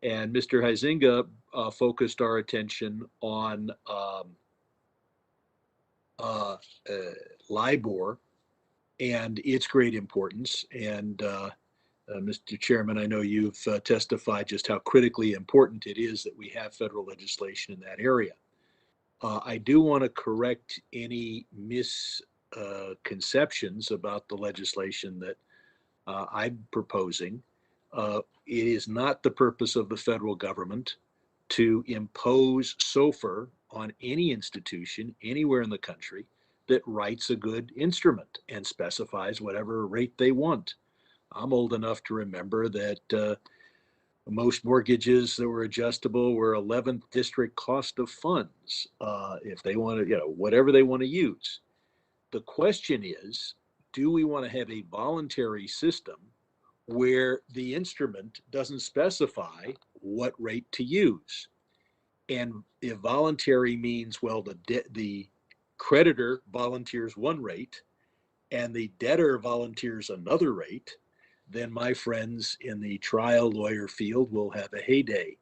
And Mr. Huizinga focused our attention on LIBOR and its great importance. And Mr. Chairman, I know you've testified just how critically important it is that we have federal legislation in that area. I do want to correct any misconceptions about the legislation that I'm proposing. It is not the purpose of the federal government to impose SOFR on any institution anywhere in the country that writes a good instrument and specifies whatever rate they want. I'm old enough to remember that most mortgages that were adjustable were 11th district cost of funds, if they want to, whatever they want to use. The question is, do we want to have a voluntary system where the instrument doesn't specify what rate to use? And if voluntary means, well, the creditor volunteers one rate and the debtor volunteers another rate, then my friends in the trial lawyer field will have a heyday.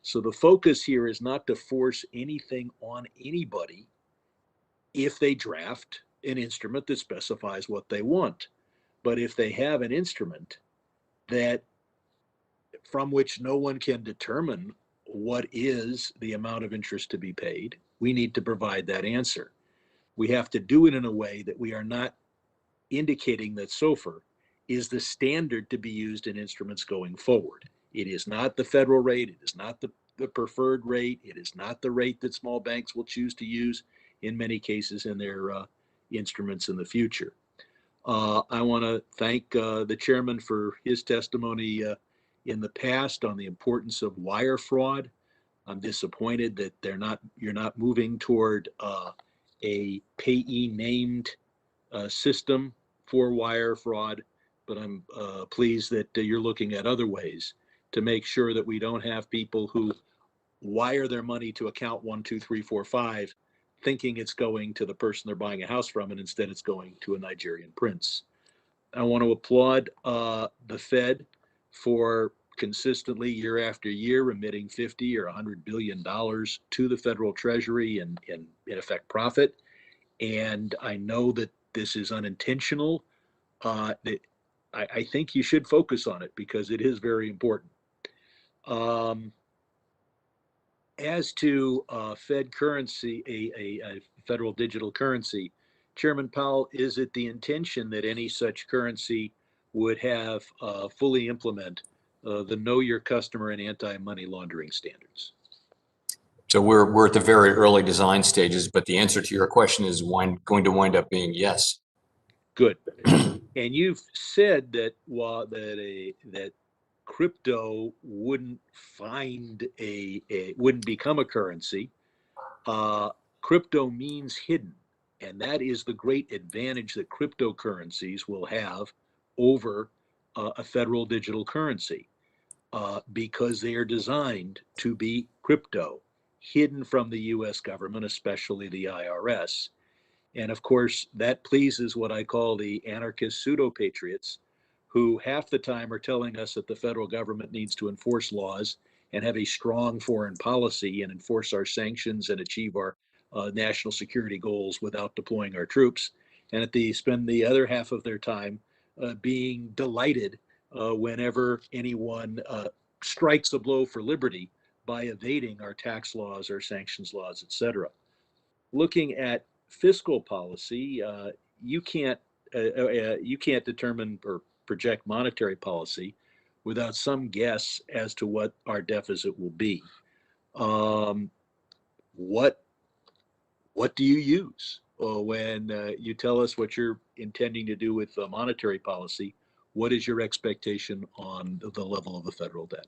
So the focus here is not to force anything on anybody if they draft an instrument that specifies what they want. But if they have an instrument that from which no one can determine what is the amount of interest to be paid, we need to provide that answer. We have to do it in a way that we are not indicating that SOFR is the standard to be used in instruments going forward. It is not the federal rate. It is not the preferred rate. It is not the rate that small banks will choose to use in many cases in their instruments in the future. I want to thank the chairman for his testimony in the past on the importance of wire fraud. I'm disappointed that you're not moving toward a payee named system for wire fraud, but I'm pleased that you're looking at other ways to make sure that we don't have people who wire their money to account 1, 2, 3, 4, 5, thinking it's going to the person they're buying a house from, and instead it's going to a Nigerian prince. I want to applaud the Fed for consistently year after year remitting 50 or $100 billion to the federal treasury in effect profit. And I know that this is unintentional. I think you should focus on it because it is very important. As to Fed currency, a federal digital currency, Chairman Powell, is it the intention that any such currency would have fully implement the Know Your Customer and anti-money laundering standards? So we're at the very early design stages, but the answer to your question is going to wind up being yes. Good. And you've said that that crypto wouldn't wouldn't become a currency. Crypto means hidden, and that is the great advantage that cryptocurrencies will have over a federal digital currency, because they are designed to be crypto, hidden from the US government, especially the IRS. And of course, that pleases what I call the anarchist pseudo-patriots, who half the time are telling us that the federal government needs to enforce laws and have a strong foreign policy and enforce our sanctions and achieve our national security goals without deploying our troops. And they spend the other half of their time being delighted whenever anyone strikes a blow for liberty by evading our tax laws, our sanctions laws, etc. Looking at fiscal policy, you can't determine or project monetary policy without some guess as to what our deficit will be. What do you use when you tell us what you're intending to do with monetary policy? What is your expectation on the level of the federal debt?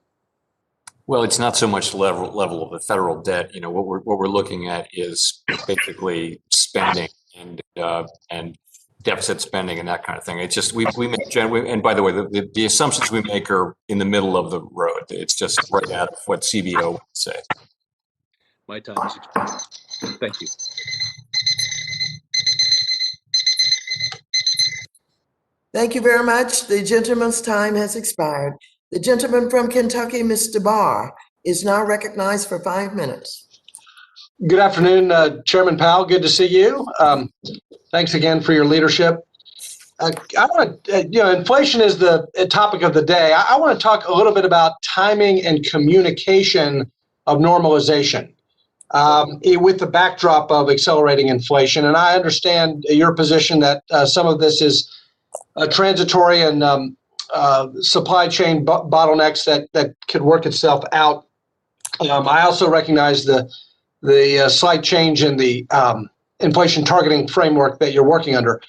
Well, it's not so much the level of the federal debt. You know, what we're looking at is basically spending and deficit spending and that kind of thing. It's just we make, and by the way, the assumptions we make are in the middle of the road. It's just right out of what CBO would say. My time is expired. Thank you. Thank you very much. The gentleman's time has expired. The gentleman from Kentucky, Mr. Barr, is now recognized for 5 minutes. Good afternoon, Chairman Powell. Good to see you. Thanks again for your leadership. I want to, inflation is the topic of the day. I want to talk a little bit about timing and communication of normalization with the backdrop of accelerating inflation. And I understand your position that some of this is transitory and supply chain bottlenecks that could work itself out. I also recognize the slight change in the inflation targeting framework that you're working under.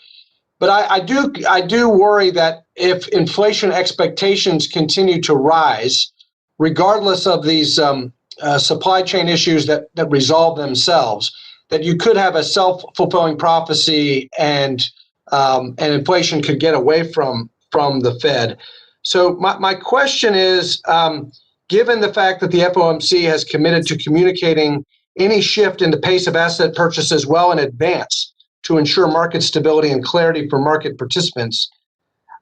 But I do worry that if inflation expectations continue to rise, regardless of these supply chain issues that resolve themselves, that you could have a self-fulfilling prophecy and inflation could get away from the Fed. So my question is, given the fact that the FOMC has committed to communicating any shift in the pace of asset purchases well in advance to ensure market stability and clarity for market participants,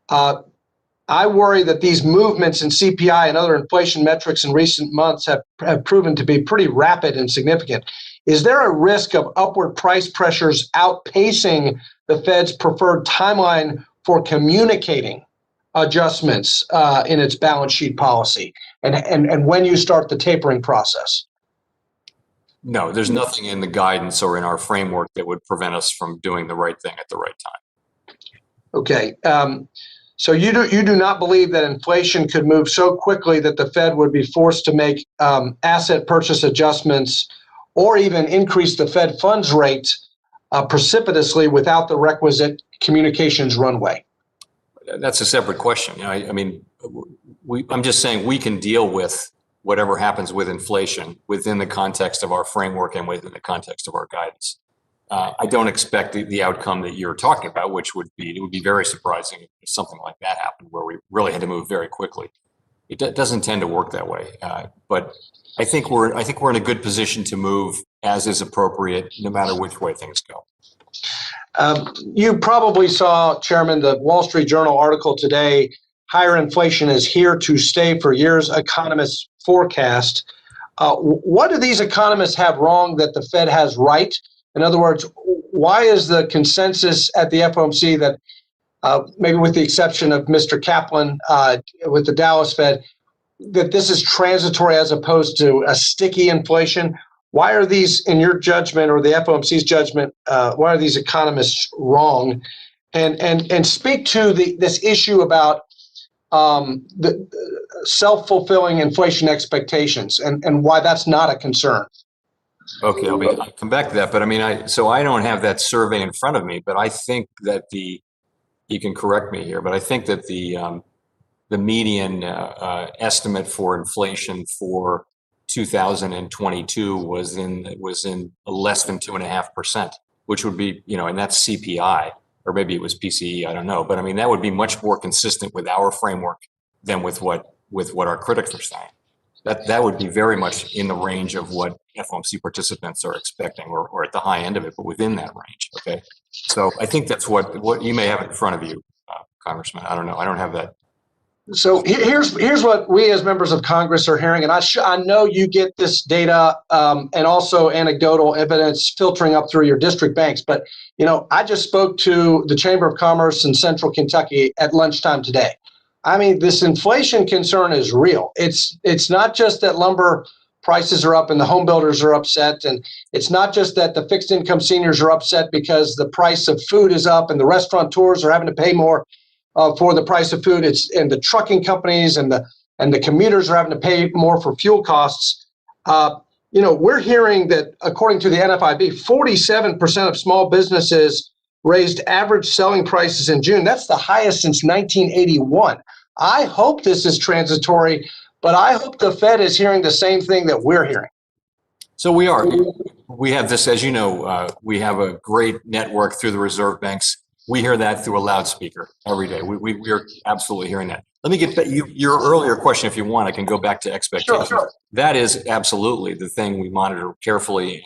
I worry that these movements in CPI and other inflation metrics in recent months have proven to be pretty rapid and significant. Is there a risk of upward price pressures outpacing the Fed's preferred timeline for communicating adjustments in its balance sheet policy and when you start the tapering process? No, there's nothing in the guidance or in our framework that would prevent us from doing the right thing at the right time. Okay. So you do not believe that inflation could move so quickly that the Fed would be forced to make asset purchase adjustments or even increase the Fed funds rate precipitously without the requisite communications runway? That's a separate question. I'm just saying we can deal with whatever happens with inflation within the context of our framework and within the context of our guidance. I don't expect the outcome that you're talking about, which would be very surprising if something like that happened, where we really had to move very quickly. It doesn't tend to work that way. But I think we're in a good position to move as is appropriate, no matter which way things go. You probably saw, Chairman, the Wall Street Journal article today. Higher inflation is here to stay for years, economists forecast. What do these economists have wrong that the Fed has right? In other words, why is the consensus at the FOMC that, maybe with the exception of Mr. Kaplan with the Dallas Fed, that this is transitory as opposed to a sticky inflation? Why are these, in your judgment or the FOMC's judgment, why are these economists wrong? And speak to this issue about the self-fulfilling inflation expectations and why that's not a concern. Okay, I'll come back to that. But I don't have that survey in front of me, but I think that you can correct me here, but I think that the median estimate for inflation for 2022 was in less than 2.5%, which would be, and that's CPI, or maybe it was PCE, I don't know. But that would be much more consistent with our framework than with what our critics are saying. That would be very much in the range of what FOMC participants are expecting, or at the high end of it, but within that range. Okay, so I think that's what you may have in front of you, Congressman. I don't know. I don't have that. So here's what we as members of Congress are hearing, and I know you get this data and also anecdotal evidence filtering up through your district banks. But I just spoke to the Chamber of Commerce in Central Kentucky at lunchtime today. This inflation concern is real. It's not just that lumber prices are up and the home builders are upset, and it's not just that the fixed income seniors are upset because the price of food is up and the restaurateurs are having to pay more for the price of food. And the trucking companies and the commuters are having to pay more for fuel costs. We're hearing that according to the NFIB, 47% of small businesses raised average selling prices in June. That's the highest since 1981. I hope this is transitory, but I hope the Fed is hearing the same thing that we're hearing. So we are. We have this, as you know, we have a great network through the reserve banks. We hear that through a loudspeaker every day. We are absolutely hearing that. Let me get back your earlier question, if you want. I can go back to expectations. Sure. That is absolutely the thing we monitor carefully,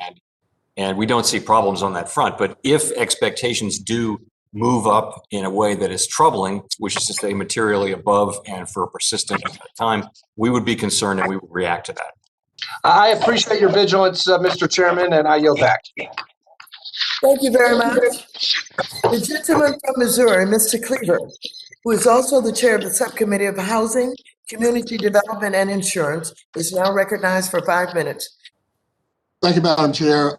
and we don't see problems on that front. But if expectations do move up in a way that is troubling, which is to say materially above and for a persistent time, we would be concerned and we would react to that. I appreciate your vigilance, Mr. Chairman, and I yield back. Thank you very much. The gentleman from Missouri, Mr. Cleaver, who is also the chair of the Subcommittee of Housing, Community Development, and Insurance, is now recognized for 5 minutes. Thank you, Madam Chair.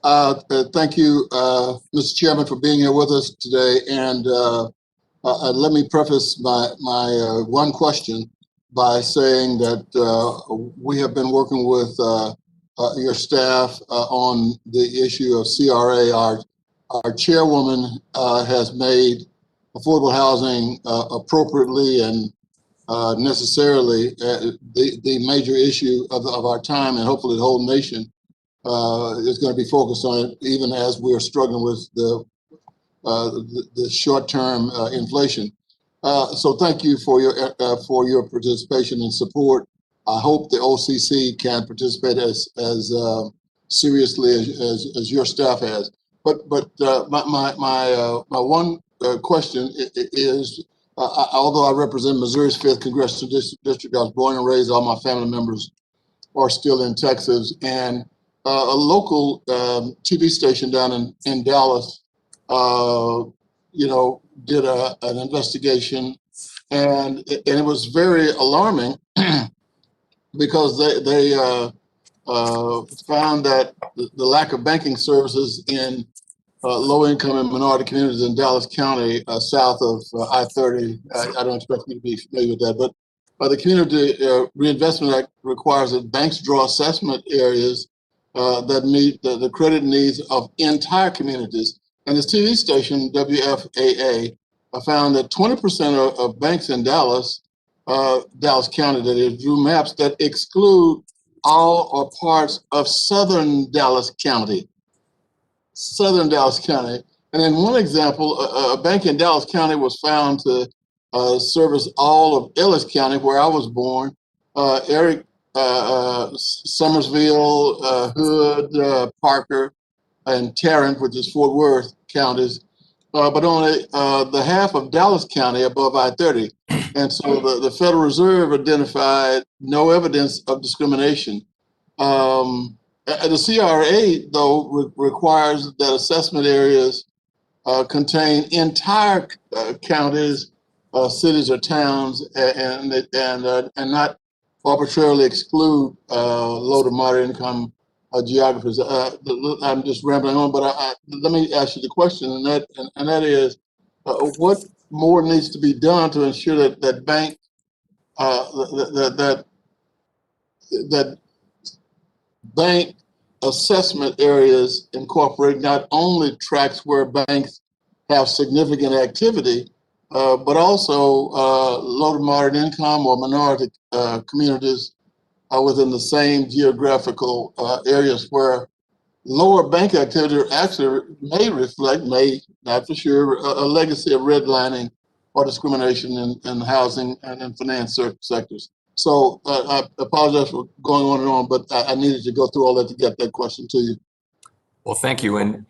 Thank you, Mr. Chairman, for being here with us today. And let me preface my one question by saying that we have been working with your staff on the issue of CRA. Our chairwoman has made affordable housing appropriately and necessarily the major issue of our time, and hopefully the whole nation is going to be focused on it, even as we are struggling with the short-term inflation. So thank you for your participation and support. I hope the OCC can participate as seriously as your staff has. But my one question is, although I represent Missouri's 5th Congressional District, I was born and raised, all my family members are still in Texas, and a local TV station down in Dallas, did an investigation, and it was very alarming because they found that the lack of banking services in low-income and minority communities in Dallas County, south of I-30. I don't expect you to be familiar with that, but the Community Reinvestment Act requires that banks draw assessment areas that meet the credit needs of entire communities. And this TV station, WFAA, found that 20% of banks in Dallas County, that is, drew maps that exclude all or parts of southern Dallas County. And then one example, a bank in Dallas County was found to service all of Ellis County, where I was born. Eric, Summersville, Hood, Parker, and Tarrant, which is Fort Worth counties, but only the half of Dallas County above I-30. And so the Federal Reserve identified no evidence of discrimination. The CRA, though, requires that assessment areas contain entire counties, cities, or towns, and not arbitrarily exclude low to moderate income geographies. I'm just rambling on, but let me ask you the question, and that is, what more needs to be done to ensure that bank assessment areas incorporate not only tracts where banks have significant activity, but also low to moderate income or minority communities within the same geographical areas where lower bank activity actually may reflect, not for sure, a legacy of redlining or discrimination in housing and in finance sectors. So I apologize for going on and on, but I needed to go through all that to get that question to you. Well, thank you. And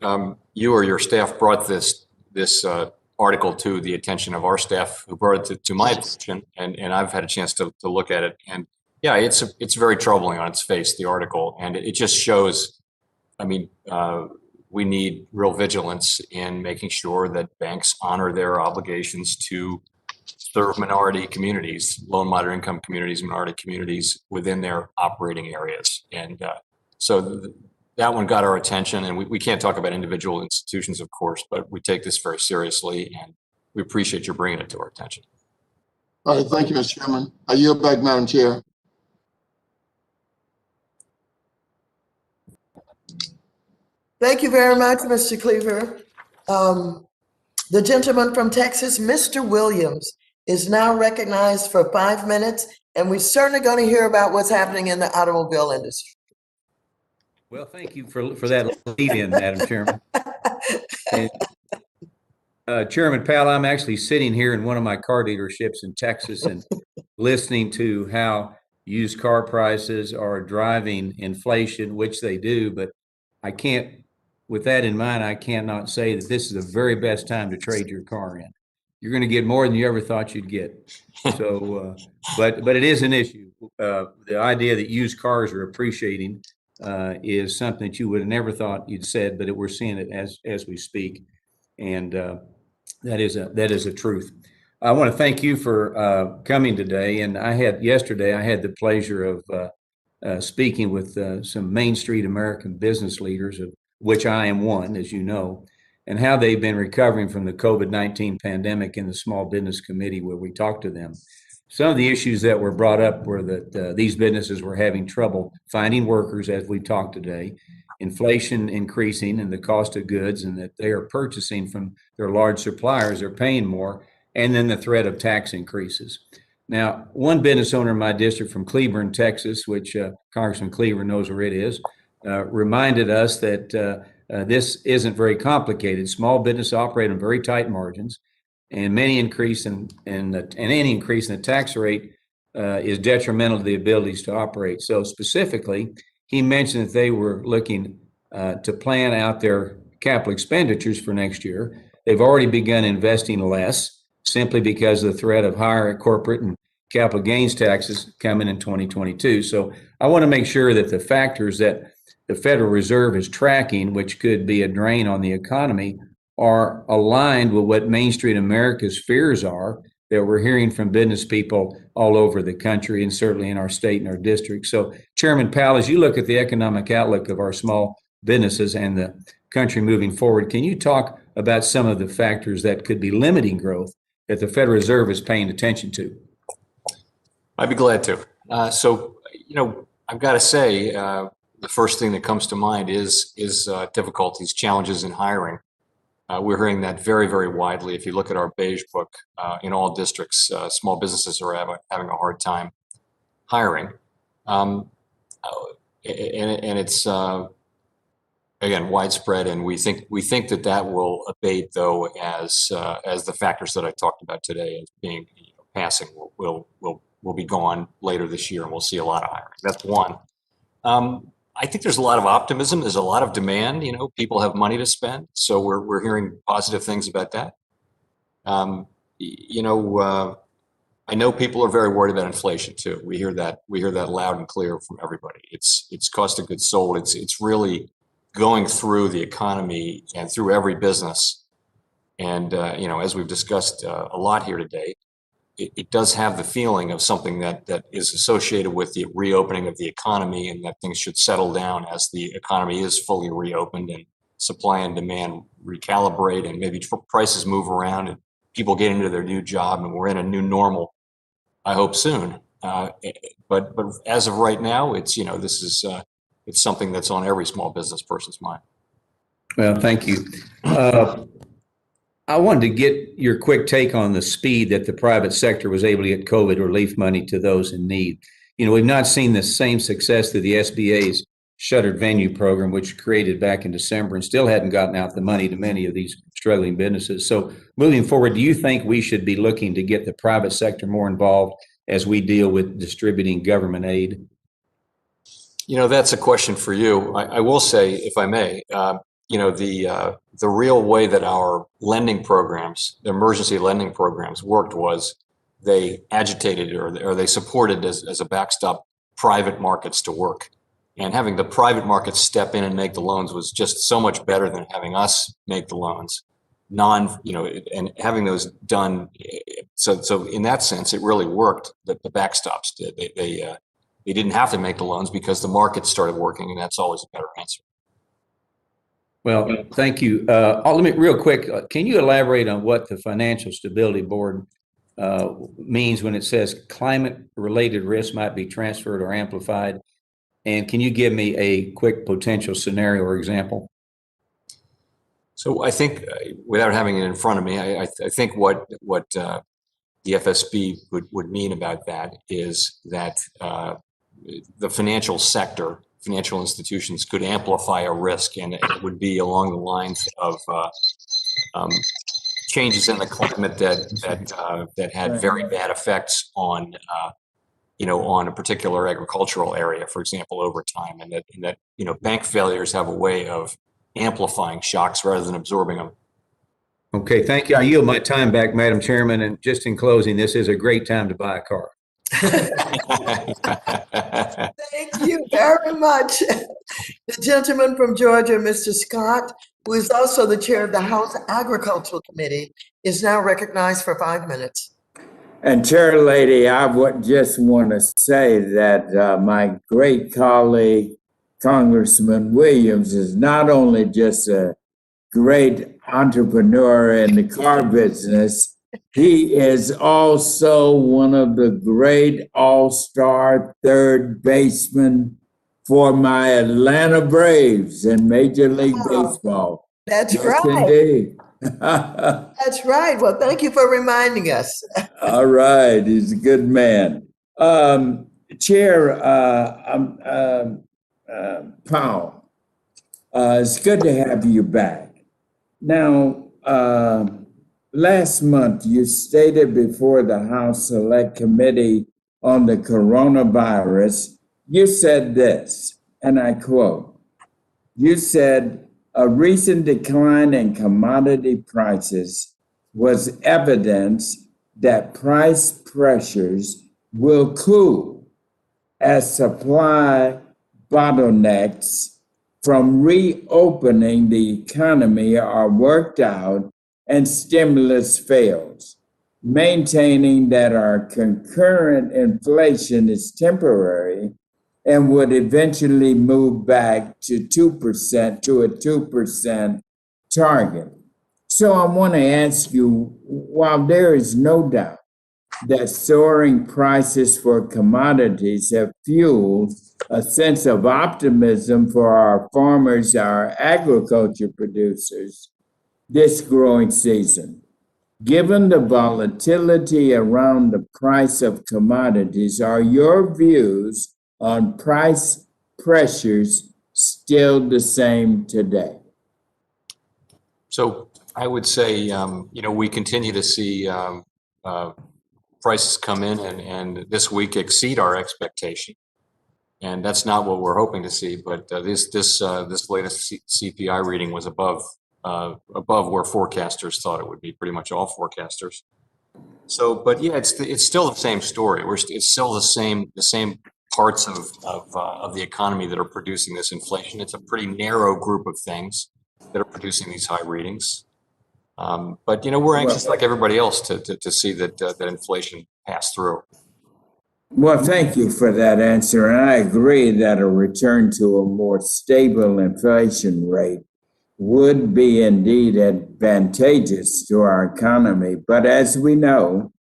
you or your staff brought this article to the attention of our staff, who brought it to my attention, and I've had a chance to look at it. And yeah, it's very troubling on its face, the article, and it just shows, we need real vigilance in making sure that banks honor their obligations to serve minority communities, low and moderate income communities, minority communities within their operating areas. And so that one got our attention, and we can't talk about individual institutions, of course, but we take this very seriously, and we appreciate your bringing it to our attention. All right, thank you, Mr. Chairman. I yield back, Madam Chair. Thank you very much, Mr. Cleaver. The gentleman from Texas, Mr. Williams, is now recognized for 5 minutes, and we're certainly going to hear about what's happening in the automobile industry. Well, thank you for that lead-in, Madam Chairman. And, Chairman Powell, I'm actually sitting here in one of my car dealerships in Texas and listening to how used car prices are driving inflation, which they do, but I can't with that in mind, I cannot say that this is the very best time to trade your car in. You're going to get more than you ever thought you'd get. So, but it is an issue. The idea that used cars are appreciating is something that you would have never thought you'd said, but we're seeing it as we speak, and that is a truth. I want to thank you for coming today. And yesterday I had the pleasure of speaking with some Main Street American business leaders, of which I am one, as you know, and how they've been recovering from the COVID-19 pandemic in the Small Business Committee, where we talked to them. Some of the issues that were brought up were that these businesses were having trouble finding workers, as we've talked today, inflation increasing and the cost of goods, and that they are purchasing from their large suppliers, they're paying more, and then the threat of tax increases. Now, one business owner in my district from Cleburne, Texas, which Congressman Cleaver knows where it is, reminded us that this isn't very complicated. Small business operate on very tight margins, and any increase in the tax rate is detrimental to the abilities to operate. So specifically, he mentioned that they were looking to plan out their capital expenditures for next year. They've already begun investing less, simply because of the threat of higher corporate and capital gains taxes coming in 2022. So I want to make sure that the factors that the Federal Reserve is tracking, which could be a drain on the economy, are aligned with what Main Street America's fears are that we're hearing from business people all over the country, and certainly in our state and our district. So Chairman Powell, as you look at the economic outlook of our small businesses and the country moving forward, can you talk about some of the factors that could be limiting growth that the Federal Reserve is paying attention to? I'd be glad to. I've got to say, the first thing that comes to mind is difficulties, challenges in hiring. We're hearing that very, very widely. If you look at our beige book, in all districts, small businesses are having a hard time hiring. And it's, again, widespread, and we think that will abate, though, as the factors that I talked about today as being passing will be gone later this year, and we'll see a lot of hiring. That's one. I think there's a lot of optimism. There's a lot of demand. People have money to spend, so we're hearing positive things about that. I know people are very worried about inflation too. We hear that loud and clear from everybody. It's cost of goods sold. It's really going through the economy and through every business. And as we've discussed a lot here today, it does have the feeling of something that is associated with the reopening of the economy, and that things should settle down as the economy is fully reopened and supply and demand recalibrate, and maybe prices move around and people get into their new job, and we're in a new normal, I hope soon. But as of right now, it's something that's on every small business person's mind. Well, thank you. I wanted to get your quick take on the speed that the private sector was able to get COVID relief money to those in need. We've not seen the same success through the SBA's shuttered venue program, which created back in December, and still hadn't gotten out the money to many of these struggling businesses. So moving forward, do you think we should be looking to get the private sector more involved as we deal with distributing government aid? That's a question for you. I will say, if I may, the real way that our lending programs, the emergency lending programs, worked was they agitated or they supported as a backstop private markets to work. And having the private markets step in and make the loans was just so much better than having us make the loans. And having those done. So in that sense, it really worked. That the backstops did. They didn't have to make the loans because the markets started working, and that's always a better answer. Well, thank you. Let me real quick. Can you elaborate on what the Financial Stability Board means when it says climate-related risks might be transferred or amplified? And can you give me a quick potential scenario or example? So I think, without having it in front of me, I think what the FSB would mean about that is that the financial sector, financial institutions, could amplify a risk, and it would be along the lines of changes in the climate that had very bad effects on a particular agricultural area, for example, over time, and that bank failures have a way of amplifying shocks rather than absorbing them. Okay, thank you. I yield my time back, Madam Chairman. And just in closing, this is a great time to buy a car. Thank you very much. The gentleman from Georgia, Mr. Scott, who is also the chair of the House Agricultural Committee, is now recognized for 5 minutes. And Chair Lady, I would just want to say that my great colleague, Congressman Williams, is not only just a great entrepreneur in the car business, he is also one of the great all-star third basemen for my Atlanta Braves in Major League Baseball. That's Yes, right. indeed. That's right. Well, thank you for reminding us. All right, he's a good man. Chair Powell, it's good to have you back. Now, last month you stated before the House Select Committee on the Coronavirus, you said this, and I quote, you said, a recent decline in commodity prices was evidence that price pressures will cool as supply bottlenecks from reopening the economy are worked out and stimulus fails, maintaining that our concurrent inflation is temporary and would eventually move back to 2%, to a 2% target. So I want to ask you, while there is no doubt that soaring prices for commodities have fueled a sense of optimism for our farmers, our agriculture producers, this growing season, given the volatility around the price of commodities, are your views on price pressures still the same today? So I would say, we continue to see prices come in and this week exceed our expectation. And that's not what we're hoping to see, but this latest CPI reading was above where forecasters thought it would be, pretty much all forecasters. So, but yeah, it's still the same story. It's still the same parts of the economy that are producing this inflation. It's a pretty narrow group of things that are producing these high readings. But we're anxious, like everybody else, to see that inflation pass through. Well, thank you for that answer. And I agree that a return to a more stable inflation rate would be indeed advantageous to our economy. But as we know,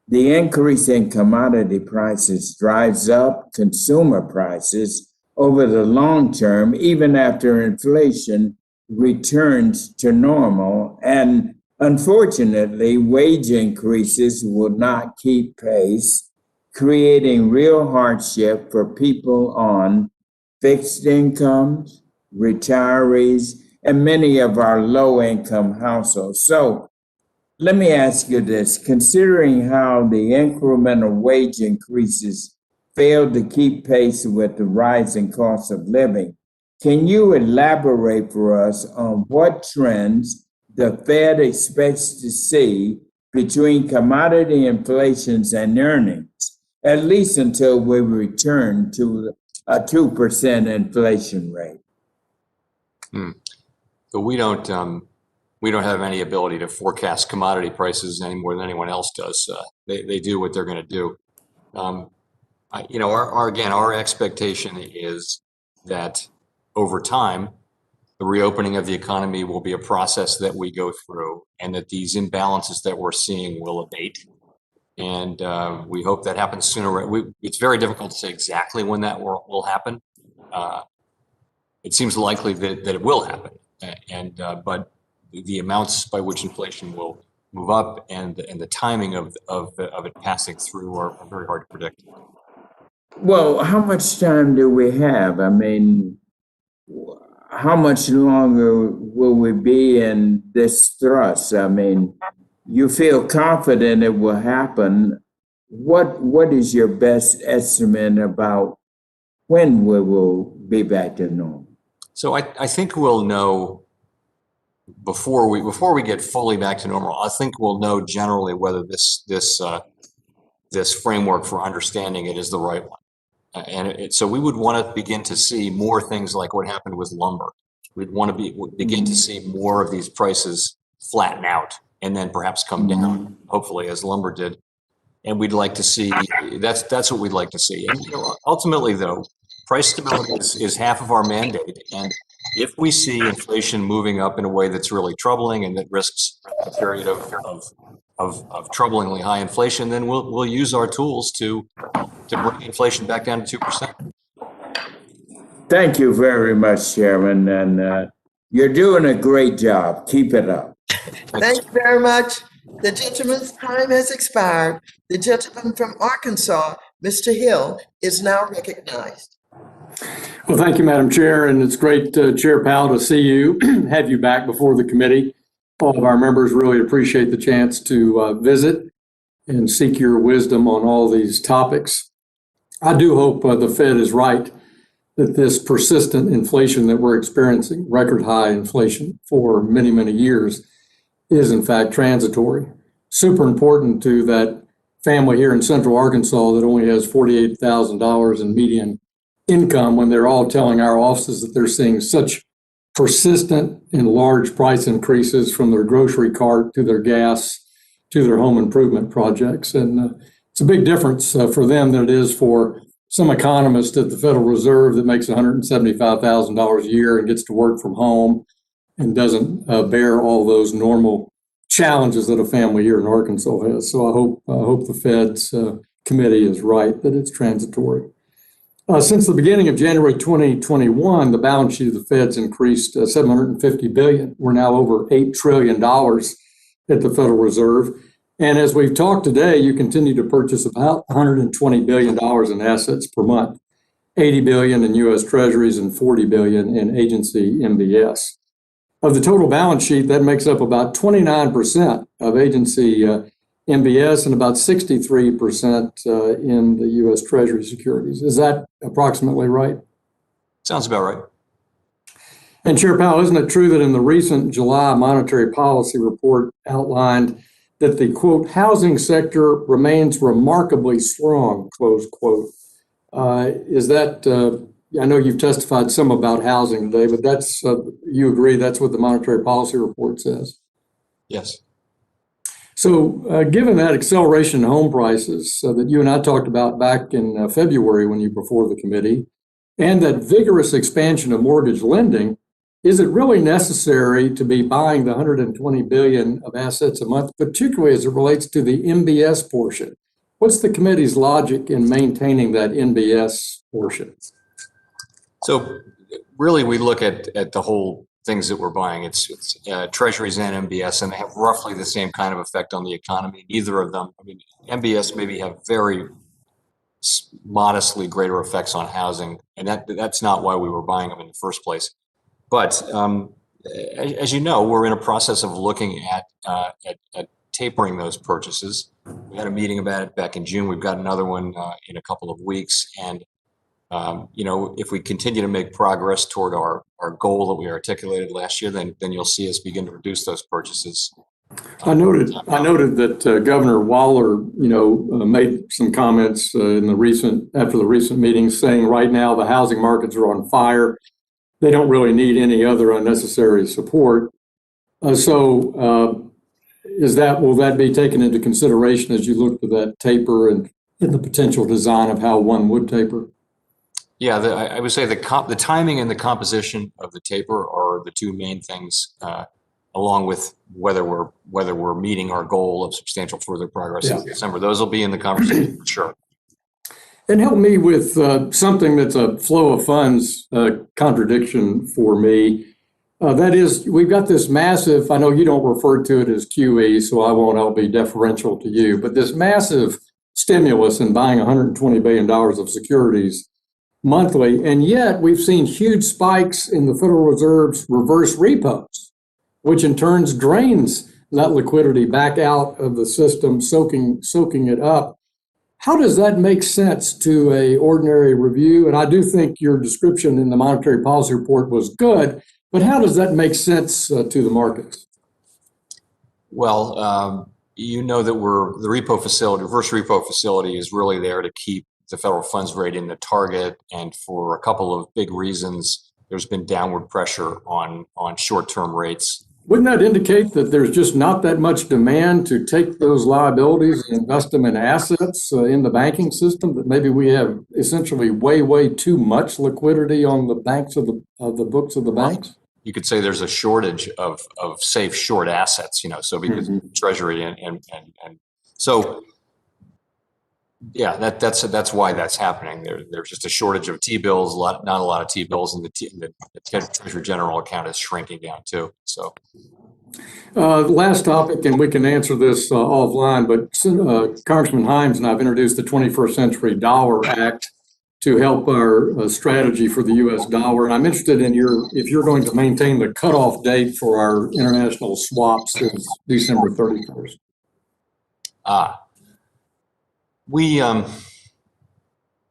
the increase in commodity prices drives up consumer prices over the long term, even after inflation returns to normal. And unfortunately, wage increases will not keep pace, creating real hardship for people on fixed incomes, retirees, and many of our low-income households. So let me ask you this, considering how the incremental wage increases failed to keep pace with the rising cost of living, can you elaborate for us on what trends the Fed expects to see between commodity inflations and earnings, at least until we return to a 2% inflation rate? So we don't have any ability to forecast commodity prices any more than anyone else does. They do what they're going to do. Our expectation is that over time, the reopening of the economy will be a process that we go through, and that these imbalances that we're seeing will abate. And we hope that happens sooner. It's very difficult to say exactly when that will happen. It seems likely that it will happen, but the amounts by which inflation will move up and the timing of it passing through are very hard to predict. Well, how much time do we have? I mean, how much longer will we be in this thrust? I mean, you feel confident it will happen. What is your best estimate about when we will be back to normal? So I think we'll know before we get fully back to normal. I think we'll know generally whether this framework for understanding it is the right one. So we would want to begin to see more things like what happened with lumber. We'd want to begin to see more of these prices flatten out and then perhaps come down, hopefully, as lumber did. And we'd like to see, that's what we'd like to see. And ultimately, though, price stability is half of our mandate. And if we see inflation moving up in a way that's really troubling and that risks a period of troublingly high inflation, then we'll use our tools to bring inflation back down to 2%. Thank you very much, Chairman, and you're doing a great job. Keep it up. Thank you very much. The gentleman's time has expired. The gentleman from Arkansas, Mr. Hill, is now recognized. Well, thank you, Madam Chair, and it's great, Chair Powell, to see you, have you back before the committee. All of our members really appreciate the chance to visit and seek your wisdom on all these topics. I do hope the Fed is right that this persistent inflation that we're experiencing, record high inflation for many, many years, is in fact transitory. Super important to that family here in Central Arkansas that only has $48,000 in median income, when they're all telling our offices that they're seeing such persistent and large price increases from their grocery cart to their gas to their home improvement projects. And it's a big difference for them than it is for some economist at the Federal Reserve that makes $175,000 a year and gets to work from home and doesn't bear all those normal challenges that a family here in Arkansas has. So I hope the Fed's committee is right that it's transitory. Since the beginning of January 2021, the balance sheet of the Fed's increased $750 billion. We're now over $8 trillion at the Federal Reserve. And as we've talked today, you continue to purchase about $120 billion in assets per month, $80 billion in U.S. Treasuries and $40 billion in agency MBS. Of the total balance sheet, that makes up about 29% of agency MBS and about 63% in the U.S. Treasury securities. Is that approximately right? Sounds about right. And Chair Powell, isn't it true that in the recent July monetary policy report outlined that the, quote, housing sector remains remarkably strong, close quote? Is that, I know you've testified some about housing today, but that's, you agree that's what the monetary policy report says? Yes. So given that acceleration in home prices that you and I talked about back in February when you were before the committee, and that vigorous expansion of mortgage lending, is it really necessary to be buying the $120 billion of assets a month, particularly as it relates to the MBS portion? What's the committee's logic in maintaining that MBS portion? So really, we look at the whole things that we're buying. It's treasuries and MBS, and they have roughly the same kind of effect on the economy. Neither of them, I mean, MBS maybe have very modestly greater effects on housing, and that's not why we were buying them in the first place. But as you know, we're in a process of looking at tapering those purchases. We had a meeting about it back in June. We've got another one in a couple of weeks, and you know, if we continue to make progress toward our goal that we articulated last year, then you'll see us begin to reduce those purchases. I noted that Governor Waller, you know, made some comments after the recent meeting, saying right now the housing markets are on fire. They don't really need any other unnecessary support. Will that be taken into consideration as you look to that taper and the potential design of how one would taper? Yeah, I would say the timing and the composition of the taper are the two main things, along with whether we're meeting our goal of substantial further progress in December. Those will be in the conversation for sure. And help me with something that's a flow of funds contradiction for me. That is, we've got this massive, I know you don't refer to it as QE, so I'll be deferential to you, but this massive stimulus in buying $120 billion of securities monthly, and yet we've seen huge spikes in the Federal Reserve's reverse repos, which in turn drains that liquidity back out of the system, soaking it up. How does that make sense to a ordinary review? And I do think your description in the monetary policy report was good, but how does that make sense to the markets? Well, you know that the repo facility, reverse repo facility is really there to keep the federal funds rate in the target. And for a couple of big reasons, there's been downward pressure on short-term rates. Wouldn't that indicate that there's just not that much demand to take those liabilities and invest them in assets in the banking system? That maybe we have essentially way too much liquidity on the banks of the books of the banks? You could say there's a shortage of safe short assets, so because Treasury and so yeah, that's why that's happening. There's just a shortage of T-bills, not a lot of T-bills, and the Treasury General account is shrinking down too. So. Last topic, and we can answer this offline, but Congressman Himes and I have introduced the 21st Century Dollar Act to help our strategy for the U.S. dollar. And I'm interested in if you're going to maintain the cutoff date for our international swaps is December 31st.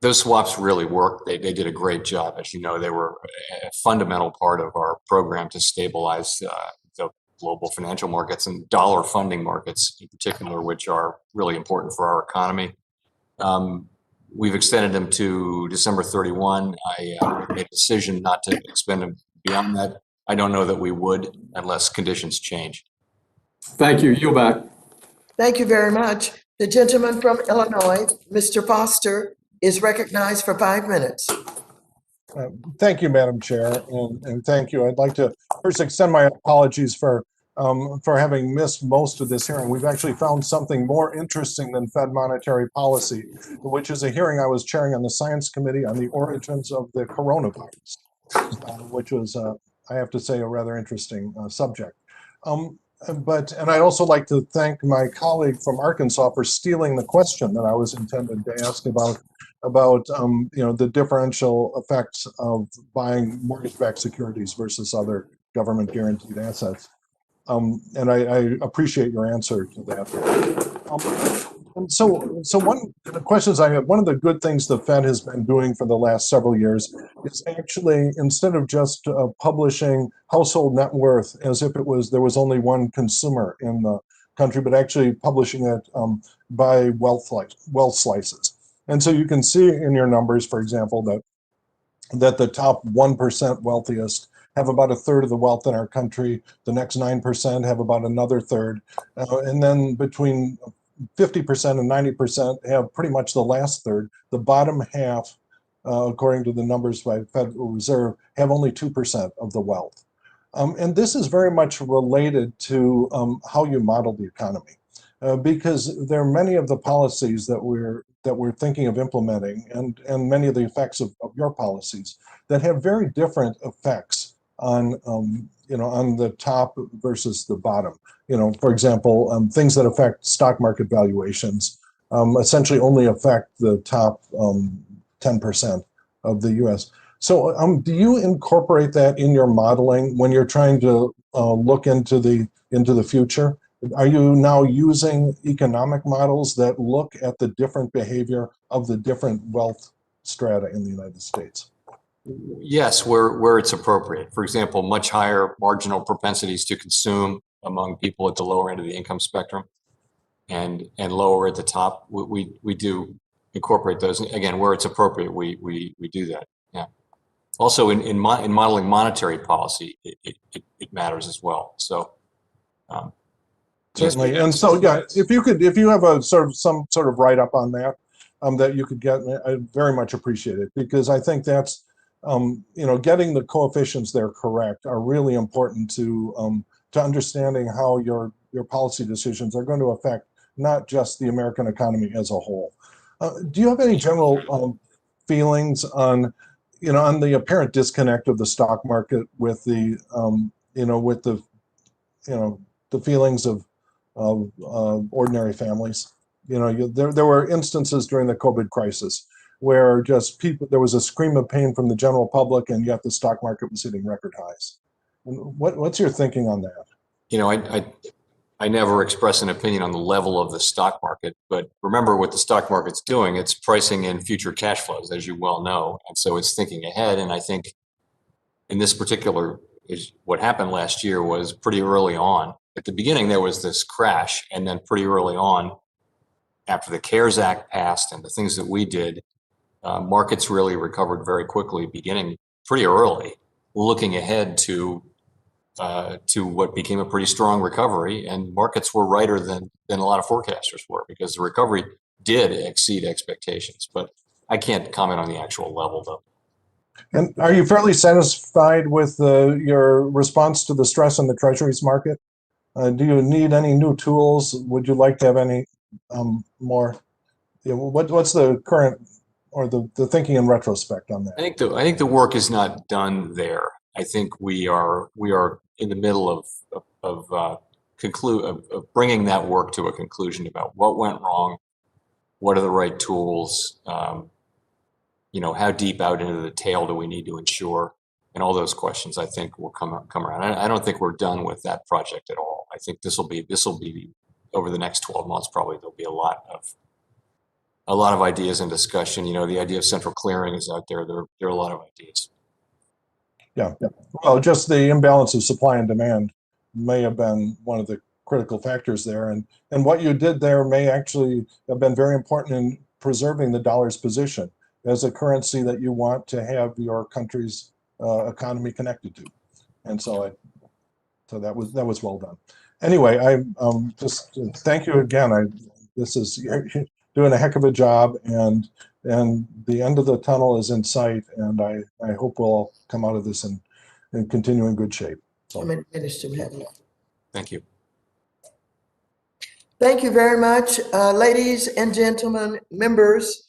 Those swaps really worked. They did a great job. As you know, they were a fundamental part of our program to stabilize the global financial markets and dollar funding markets in particular, which are really important for our economy. We've extended them to December 31. I made a decision not to extend them beyond that. I don't know that we would unless conditions change. Thank you. Yield back. Thank you very much. The gentleman from Illinois, Mr. Foster, is recognized for 5 minutes. Thank you, Madam Chair, and thank you. I'd like to first extend my apologies for having missed most of this hearing. We've actually found something more interesting than Fed monetary policy, which is a hearing I was chairing on the Science Committee on the origins of the coronavirus, which was, I have to say, a rather interesting subject. And I'd also like to thank my colleague from Arkansas for stealing the question that I was intended to ask about the differential effects of buying mortgage-backed securities versus other government-guaranteed assets. And I appreciate your answer to that. And so one of the questions I have, one of the good things the Fed has been doing for the last several years is actually, instead of just publishing household net worth as if there was only one consumer in the country, but actually publishing it by wealth slices. And so you can see in your numbers, for example, that the top 1% wealthiest have about a third of the wealth in our country. The next 9% have about another third. And then between 50% and 90% have pretty much the last third. The bottom half, according to the numbers by Federal Reserve, have only 2% of the wealth. And this is very much related to how you model the economy. Because there are many of the policies that we're thinking of implementing, and many of the effects of your policies that have very different effects on on the top versus the bottom. For example, things that affect stock market valuations essentially only affect the top 10% of the U.S. So do you incorporate that in your modeling when you're trying to look into the future? Are you now using economic models that look at the different behavior of the different wealth strata in the United States? Yes, where it's appropriate. For example, much higher marginal propensities to consume among people at the lower end of the income spectrum and lower at the top. We do incorporate those. Again, where it's appropriate, we do that. Yeah. Also, in modeling monetary policy, it matters as well. So. Certainly, and so yeah, if you have some sort of write up on that, that you could get, I very much appreciate it, because I think that's getting the coefficients there correct are really important to understanding how your policy decisions are going to affect not just the American economy as a whole. Do you have any general feelings on the apparent disconnect of the stock market with the the feelings of ordinary families? There were instances during the COVID crisis where there was a scream of pain from the general public, and yet the stock market was hitting record highs. And what's your thinking on that? I never express an opinion on the level of the stock market, but remember what the stock market's doing. It's pricing in future cash flows, as you well know. And so it's thinking ahead. And I think in this particular, what happened last year was pretty early on. At the beginning, there was this crash. And then pretty early on, after the CARES Act passed and the things that we did, markets really recovered very quickly, beginning pretty early, looking ahead to what became a pretty strong recovery, and markets were righter than a lot of forecasters were, because the recovery did exceed expectations. But I can't comment on the actual level, though. And are you fairly satisfied with your response to the stress in the treasuries market? Do you need any new tools? Would you like to have any more? What's the current or the thinking in retrospect on that? I think the work is not done there. I think we are in the middle of bringing that work to a conclusion about what went wrong, what are the right tools, how deep out into the tail do we need to insure, and all those questions I think will come around. I don't think we're done with that project at all. I think this will be over the next 12 months. Probably there'll be a lot of ideas and discussion. The idea of central clearing is out there. There are a lot of ideas. Yeah. Well, just the imbalance of supply and demand may have been one of the critical factors there. And what you did there may actually have been very important in preserving the dollar's position as a currency that you want to have your country's economy connected to. And so that was well done. Anyway, I just thank you again. This is you're doing a heck of a job, and the end of the tunnel is in sight, and I hope we'll all come out of this and continue in good shape. So. How many minutes do we have left? Thank you. Thank you very much, ladies and gentlemen, members.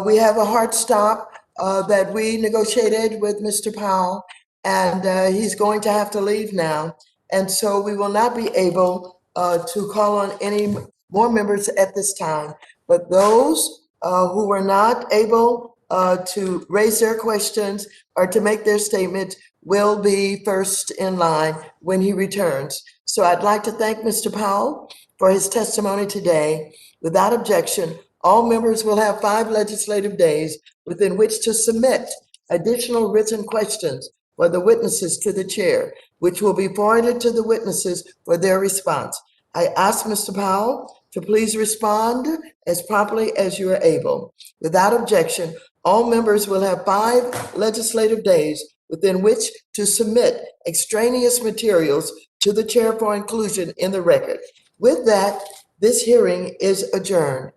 We have a hard stop that we negotiated with Mr. Powell, and he's going to have to leave now. And so we will not be able to call on any more members at this time. But those who were not able to raise their questions or to make their statements will be first in line when he returns. So I'd like to thank Mr. Powell for his testimony today. Without objection, all members will have 5 legislative days within which to submit additional written questions for the witnesses to the chair, which will be forwarded to the witnesses for their response. I ask Mr. Powell to please respond as promptly as you are able. Without objection, all members will have 5 legislative days within which to submit extraneous materials to the chair for inclusion in the record. With that, this hearing is adjourned.